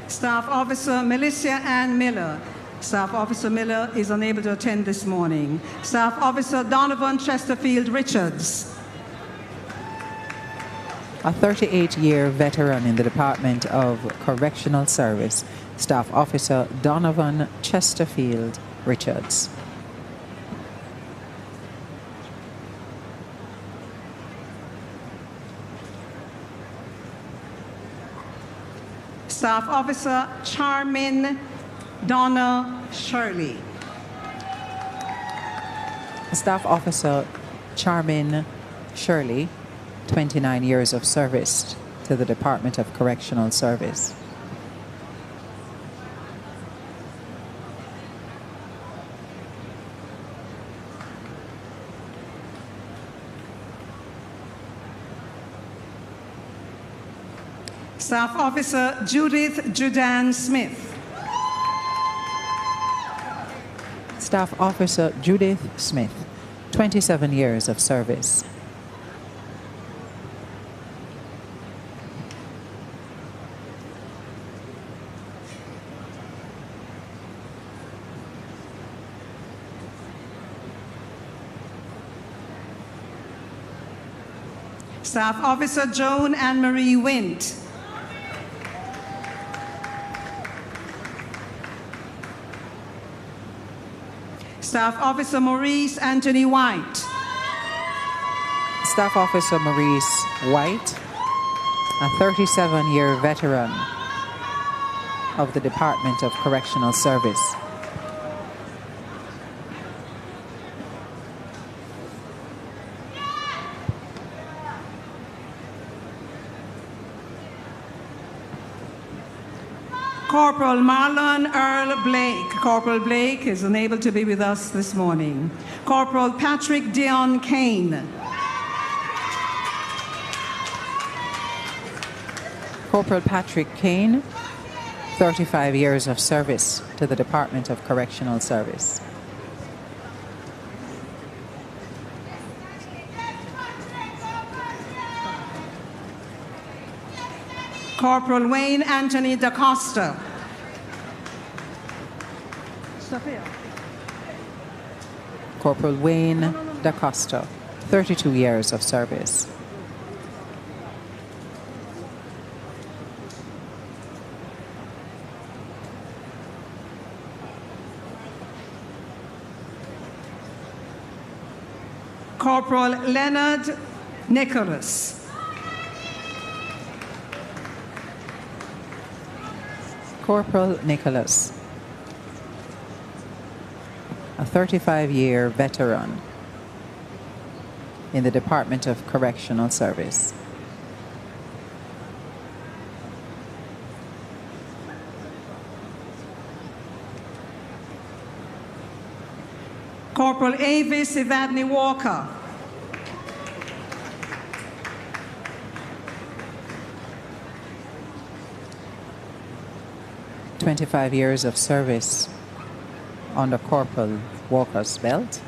Staff Officer Melissa Ann Miller. Staff Officer Miller is unable to attend this morning. Staff Officer Donovan Chesterfield Richards. A 38-year veteran in the Department of Correctional Service, Staff Officer Donovan Chesterfield Richards. Staff Officer Charmin Donna Shirley. Staff Officer Charmin Shirley, 29 years of service to the Department of Correctional Service. Staff Officer Judith Judan Smith. Staff Officer Judith Smith, 27 years of service. Staff Officer Joan Anne Marie Wint. Staff Officer Maurice Anthony White. Staff Officer Maurice White, a 37-year veteran of the Department of Correctional Service. Corporal Marlon Earl Blake. Corporal Blake is unable to be with us this morning. Corporal Patrick Dion Kane. Corporal Patrick Kane, 35 years of service to the Department of Correctional Service. Corporal Wayne Anthony DaCosta. Corporal Wayne DaCosta, 32 years of service. Corporal Leonard Nicholas. Corporal Nicholas, a 35-year veteran in the Department of Correctional Service. Corporal Avis Evadne Walker. "25 years of service under Corporal Walker's belt.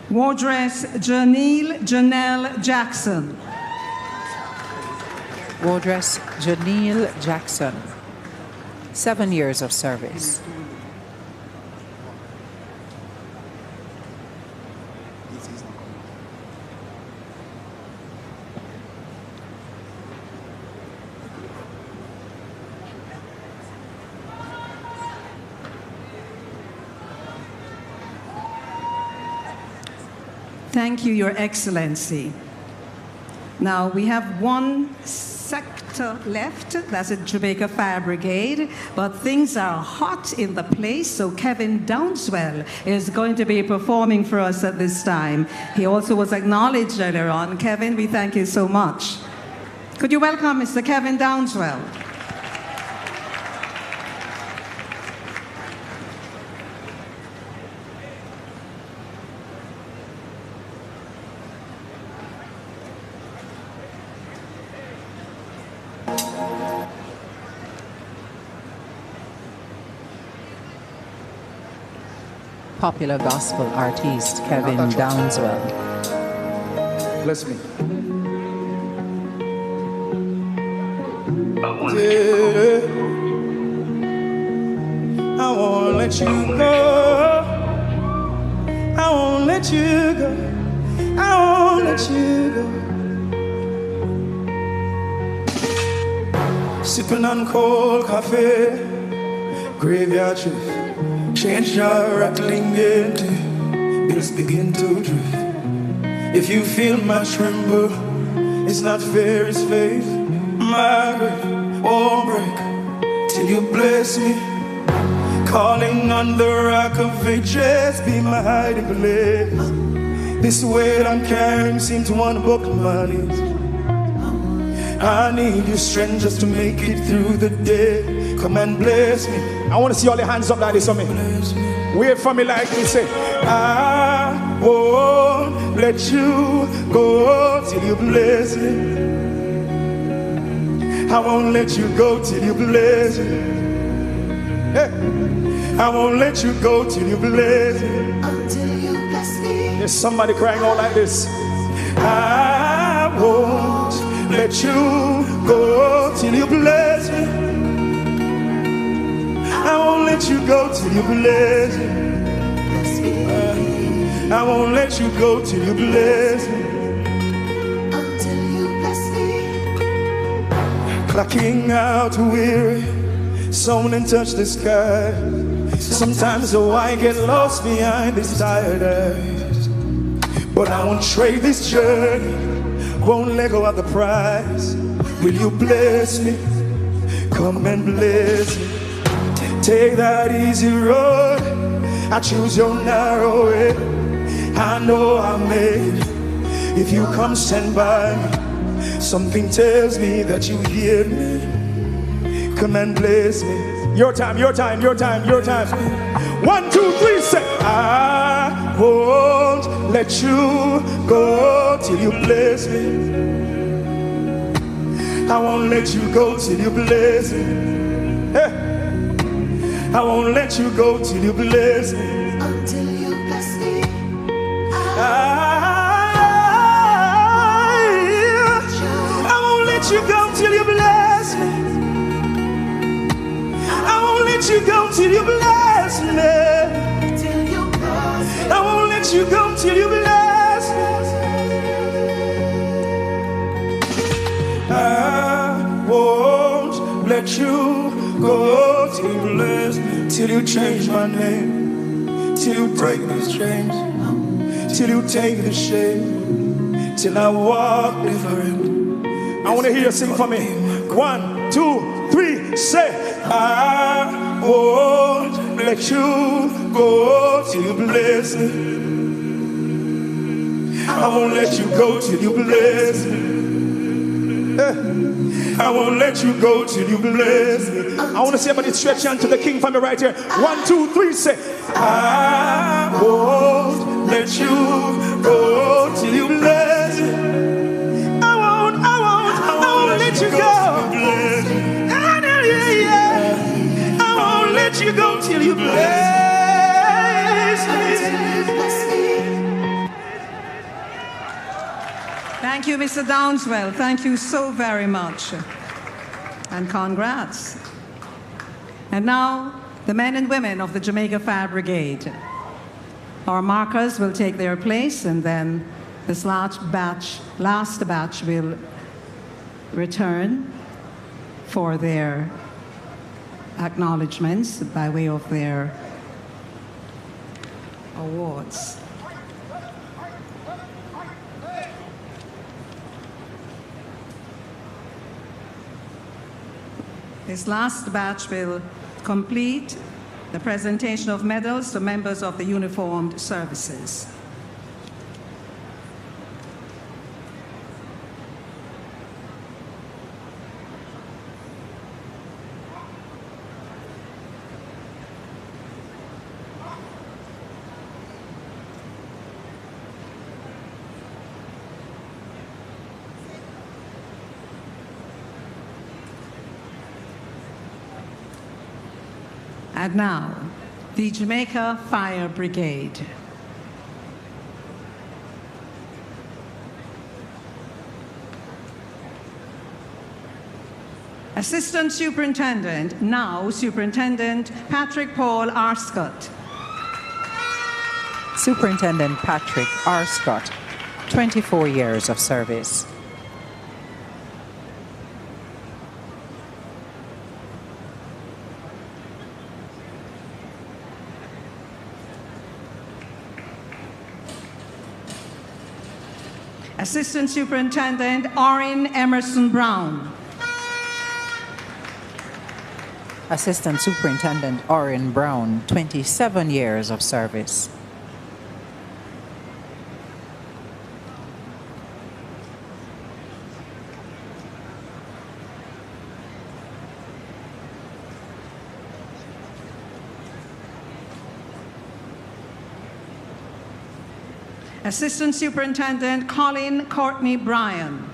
Wardress Janelle Jackson. Wardress Janelle Jackson, 7 years of service. Thank you, Your Excellency. Now, we have one sector left, that's the Jamaica Fire Brigade, but things are hot in the place, so Kevin Downswell is going to be performing for us at this time. He also was acknowledged earlier on. Kevin, we thank you so much. Could you welcome Mr. Kevin Downswell? Popular gospel artist Kevin Downswell. Bless me. I won't let you go. I won't let you go. I won't let you go. Sipping on cold coffee, graveyard shift. Change your rattling empty, bills begin to drift. If you feel my tremble, it's not fair, it's faith. My grave won't break till you bless me. Calling on the rock of ages, be my hiding place. This weight I'm carrying seems to want to buckle my knees. I need your strength just to make it through the day. Come and bless me. I want to see all your hands up like this on me. Wait for me like this. Say, I won't let you go till you bless me. I won't let you go till you bless me. Hey. I won't let you go till you bless me. Until you bless me. There's somebody crying out like this. I won't let you go till you bless me. I won't let you go till you bless me. I won't let you go till you bless me. Until you bless me. Clocking out weary, someone touch the sky. Sometimes the I get lost behind these tired eyes. But I won't trade this journey, won't let go of the prize. Will you bless me? Come and bless me. Take that easy road, I choose your narrow way. I know I made it. If you come stand by me, something tells me that you hear me. Come and bless me. Your time, your time, your time, your time. 1, 2, 3, say, I won't let you go till you bless me. I won't let you go till you bless me. Hey. I won't let you go till you bless me. Until you bless me. I won't let you go till you bless me. I won't let you go till you bless me. I won't let you go till you bless me. I won't let you go till you bless me, till you change my name, till you break these chains, till you take the shame, till I walk different. I want to hear you sing for me. 1, 2, 3, say, I won't let you go till you bless me. I won't let you go till you bless me. I won't let you go till you bless me. I want to see everybody stretch out to the King family right here. 1, 2, 3, say, I won't let you go till you bless me. I won't let you go. I won't let you go till you bless me. Thank you, Mr. Downswell. Thank you so very much. And congrats. And now, the men and women of the Jamaica Fire Brigade. Our markers will take their place, and then this last batch will return for their acknowledgements by way of their awards. This last batch will complete the presentation of medals to members of the uniformed services. And now, the Jamaica Fire Brigade. Assistant Superintendent, now Superintendent Patrick Paul Arscott. Superintendent Patrick Arscott, 24 years of service. Assistant Superintendent Orrin Emerson Brown. Assistant Superintendent Orrin Brown, 27 years of service. Assistant Superintendent Colin Courtney Bryan.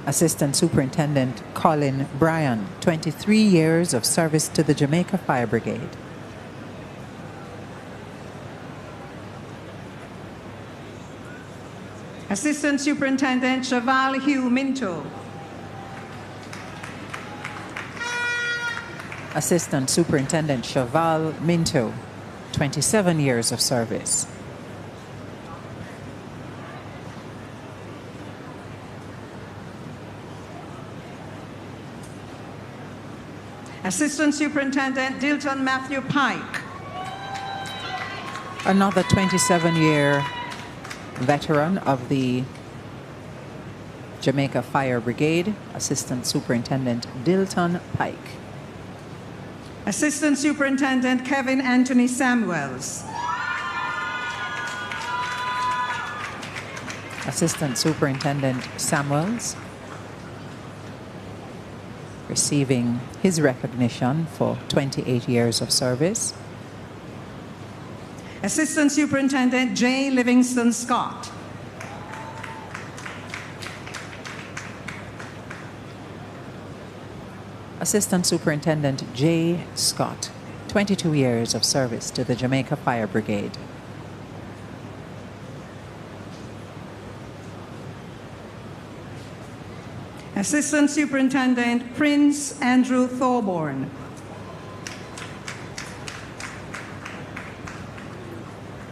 Assistant Superintendent Colin Bryan, 23 years of service to the Jamaica Fire Brigade. Assistant Superintendent Cheval Hugh Minto. Assistant Superintendent Cheval Minto, 27 years of service. Assistant Superintendent Dilton Matthew Pike. Another 27-year veteran of the Jamaica Fire Brigade, Assistant Superintendent Dilton Pike. Assistant Superintendent Kevin Anthony Samuels. Assistant Superintendent Samuels receiving his recognition for 28 years of service. Assistant Superintendent J. Livingston Scott. Assistant Superintendent J. Scott, 22 years of service to the Jamaica Fire Brigade. Assistant Superintendent Prince Andrew Thorborn.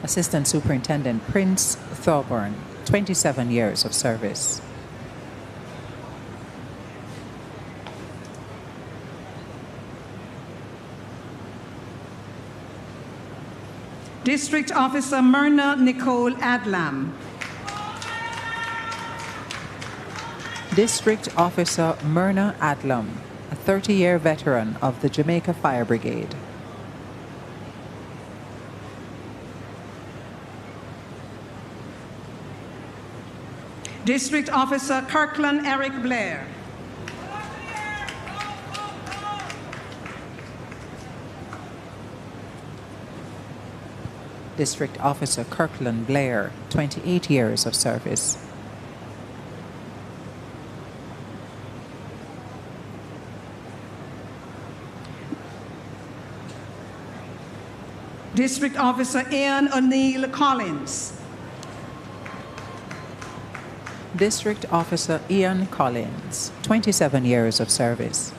Assistant Superintendent Prince Thorborn, 27 years of service. District Officer Myrna Nicole Adlam. District Officer Myrna Adlam, a 30-year veteran of the Jamaica Fire Brigade. District Officer Kirkland Eric Blair. District Officer Kirkland Blair, 28 years of service. District Officer Ian O'Neill Collins. District Officer Ian Collins, 27 years of service.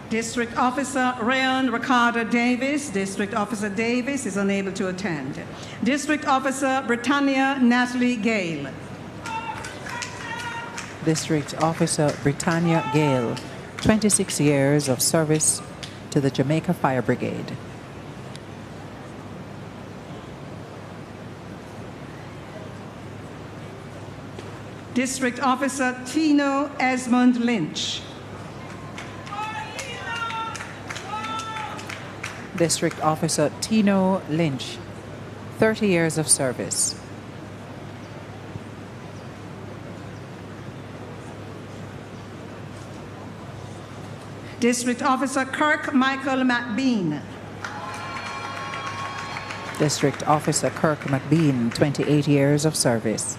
District Officer Rayon Ricardo Davis. District Officer Davis is unable to attend. District Officer Britannia Natalie Gale. District Officer Britannia Gale, 26 years of service to the Jamaica Fire Brigade. District Officer Tino Esmond Lynch. District Officer Tino Lynch, 30 years of service. District Officer Kirk Michael McBean. District Officer Kirk McBean, 28 years of service.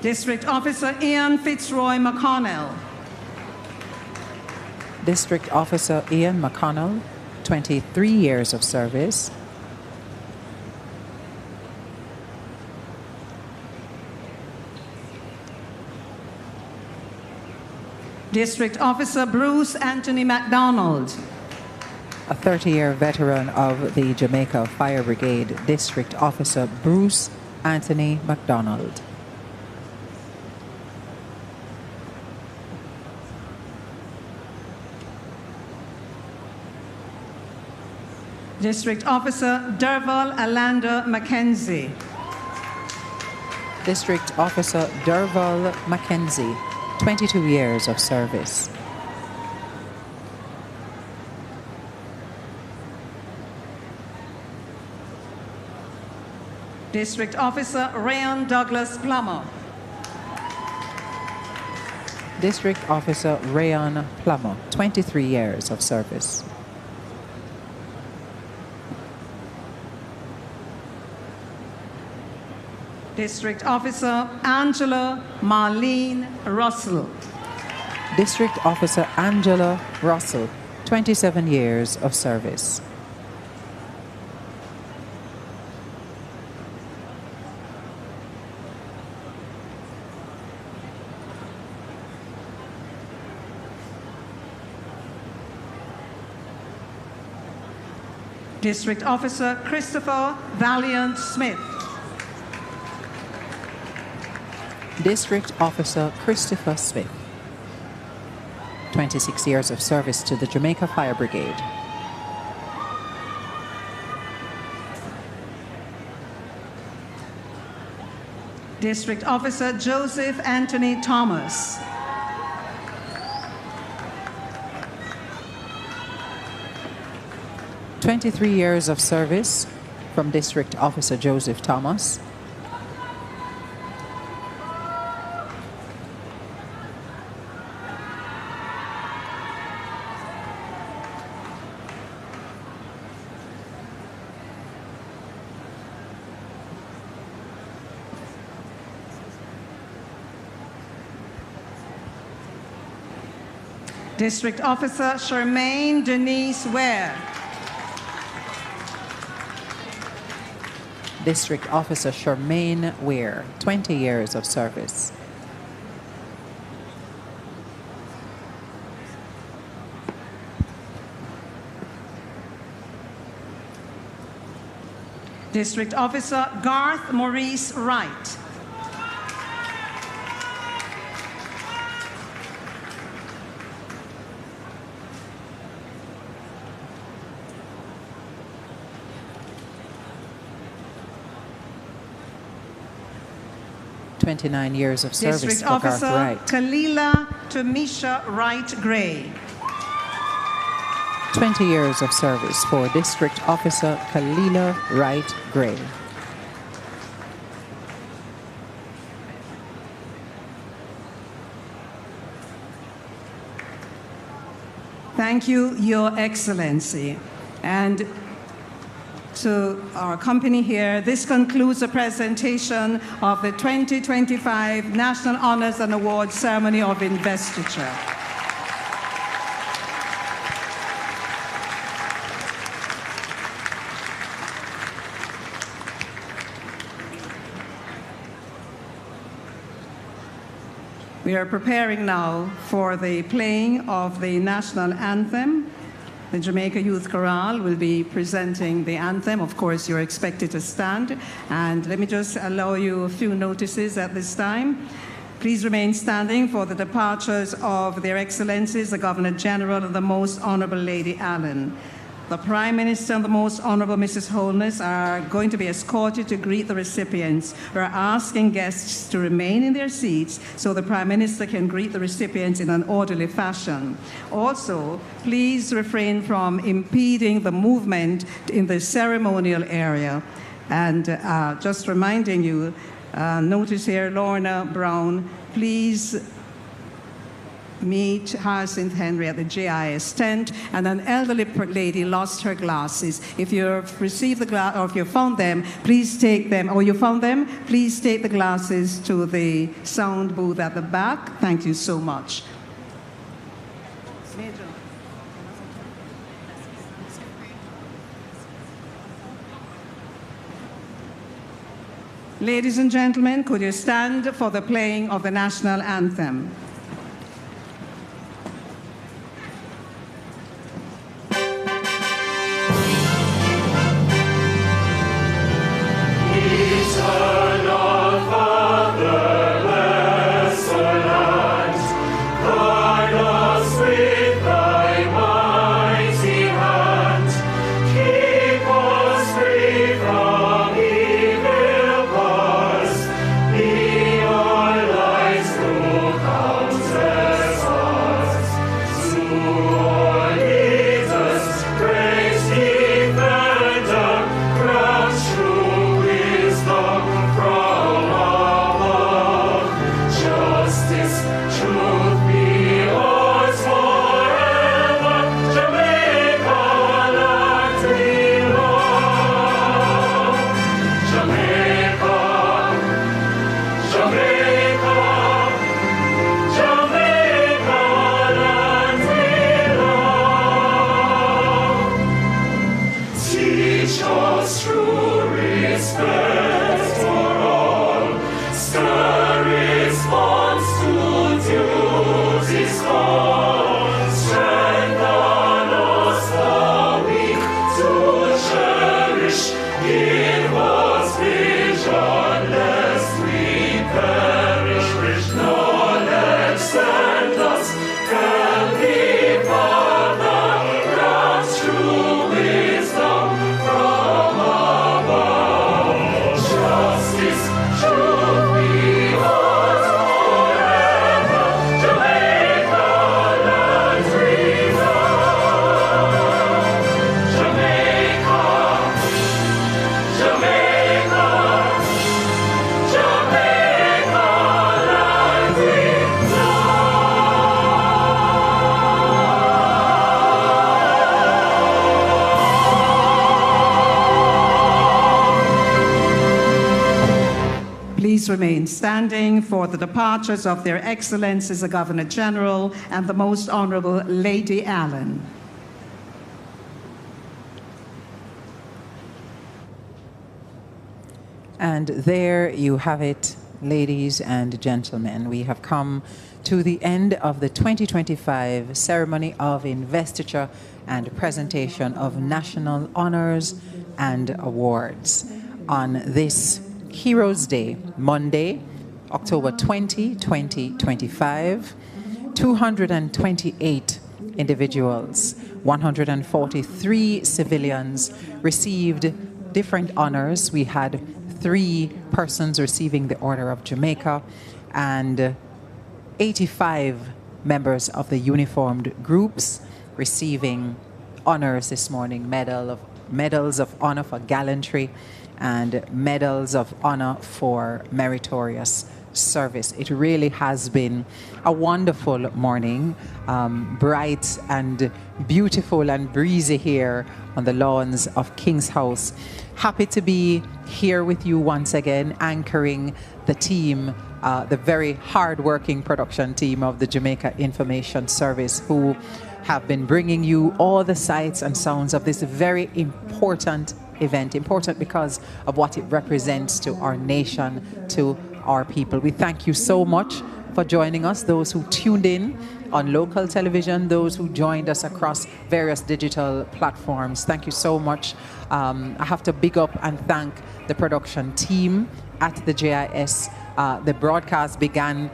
District Officer Ian Fitzroy McConnell. District Officer Ian McConnell, 23 years of service. District Officer Bruce Anthony MacDonald. A 30-year veteran of the Jamaica Fire Brigade, District Officer Bruce Anthony MacDonald. District Officer Derval Alanda Mackenzie. District Officer Derval Mackenzie, 22 years of service. District Officer Rayon Douglas Plummer. District Officer Rayon Plummer, 23 years of service. District Officer Angela Marlene Russell. District Officer Angela Russell, 27 years of service. District Officer Christopher Valiant Smith. District Officer Christopher Smith, 26 years of service to the Jamaica Fire Brigade. District Officer Joseph Anthony Thomas. "23 years of service from District Officer Joseph Thomas. District Officer Charmaine Denise Ware. District Officer Charmaine Ware, 20 years of service. District Officer Garth Maurice Wright. "29 years of service District for Garth Officer Wright." Kalila Tamisha Wright Gray. 20 years of service for District Officer Kalila Wright Gray. Thank you, Your Excellency. And to our company here, this concludes the presentation of the 2025 National Honors and Awards Ceremony of Investiture. We are preparing now for the playing of the national anthem. The Jamaica Youth Chorale will be presenting the anthem. Of course, you're expected to stand. And let me just allow you a few notices at this time. Please remain standing for the departures of Their Excellencies, the Governor General and the Most Honorable Lady Allen. The Prime Minister and the Most Honorable Mrs. Holness are going to be escorted to greet the recipients. We're asking guests to remain in their seats so the Prime Minister can greet the recipients in an orderly fashion. Also, please refrain from impeding the movement in the ceremonial area. And just reminding you, notice here, Lorna Brown, please meet Hyacinth Henry at the JIS tent, and an elderly lady lost her glasses. If you've received the glass, or if you found them, please take them, or you found them, please take the glasses to the sound booth at the back. Thank you so much. Ladies and gentlemen, could you stand for the playing of the national anthem? Remain standing for the departures of Their Excellencies the Governor General and the Most Honorable Lady Allen. And there you have it, ladies and gentlemen. We have come to the end of the 2025 Ceremony of Investiture and presentation of national honors and awards. on this Heroes Day, Monday, October 20, 2025. 228 individuals, 143 civilians received different honors. We had 3 persons receiving the Order of Jamaica and 85 members of the uniformed groups receiving honors this morning, medals of honor for gallantry and medals of honor for meritorious service. It really has been a wonderful morning, bright and beautiful and breezy here on the lawns of King's House. Happy to be here with you once again, anchoring the team, the very hard-working production team of the Jamaica Information Service, who have been bringing you all the sights and sounds of this very important event. Important because of what it represents to our nation, to our people. We thank you so much for joining us, those who tuned in on local television, those who joined us across various digital platforms. Thank you so much. I have to big up and thank the production team at the JIS. The broadcast began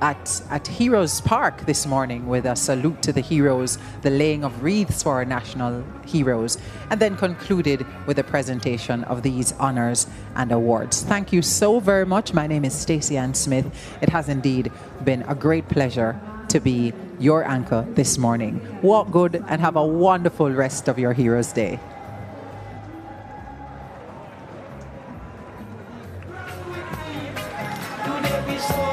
at Heroes Park this morning with a salute to the heroes, the laying of wreaths for our national heroes, and then concluded with a presentation of these honors and awards. Thank you so very much. My name is Stacey Ann Smith. It has indeed been a great pleasure to be your anchor this morning. Walk good and have a wonderful rest of your Heroes Day. Today we saw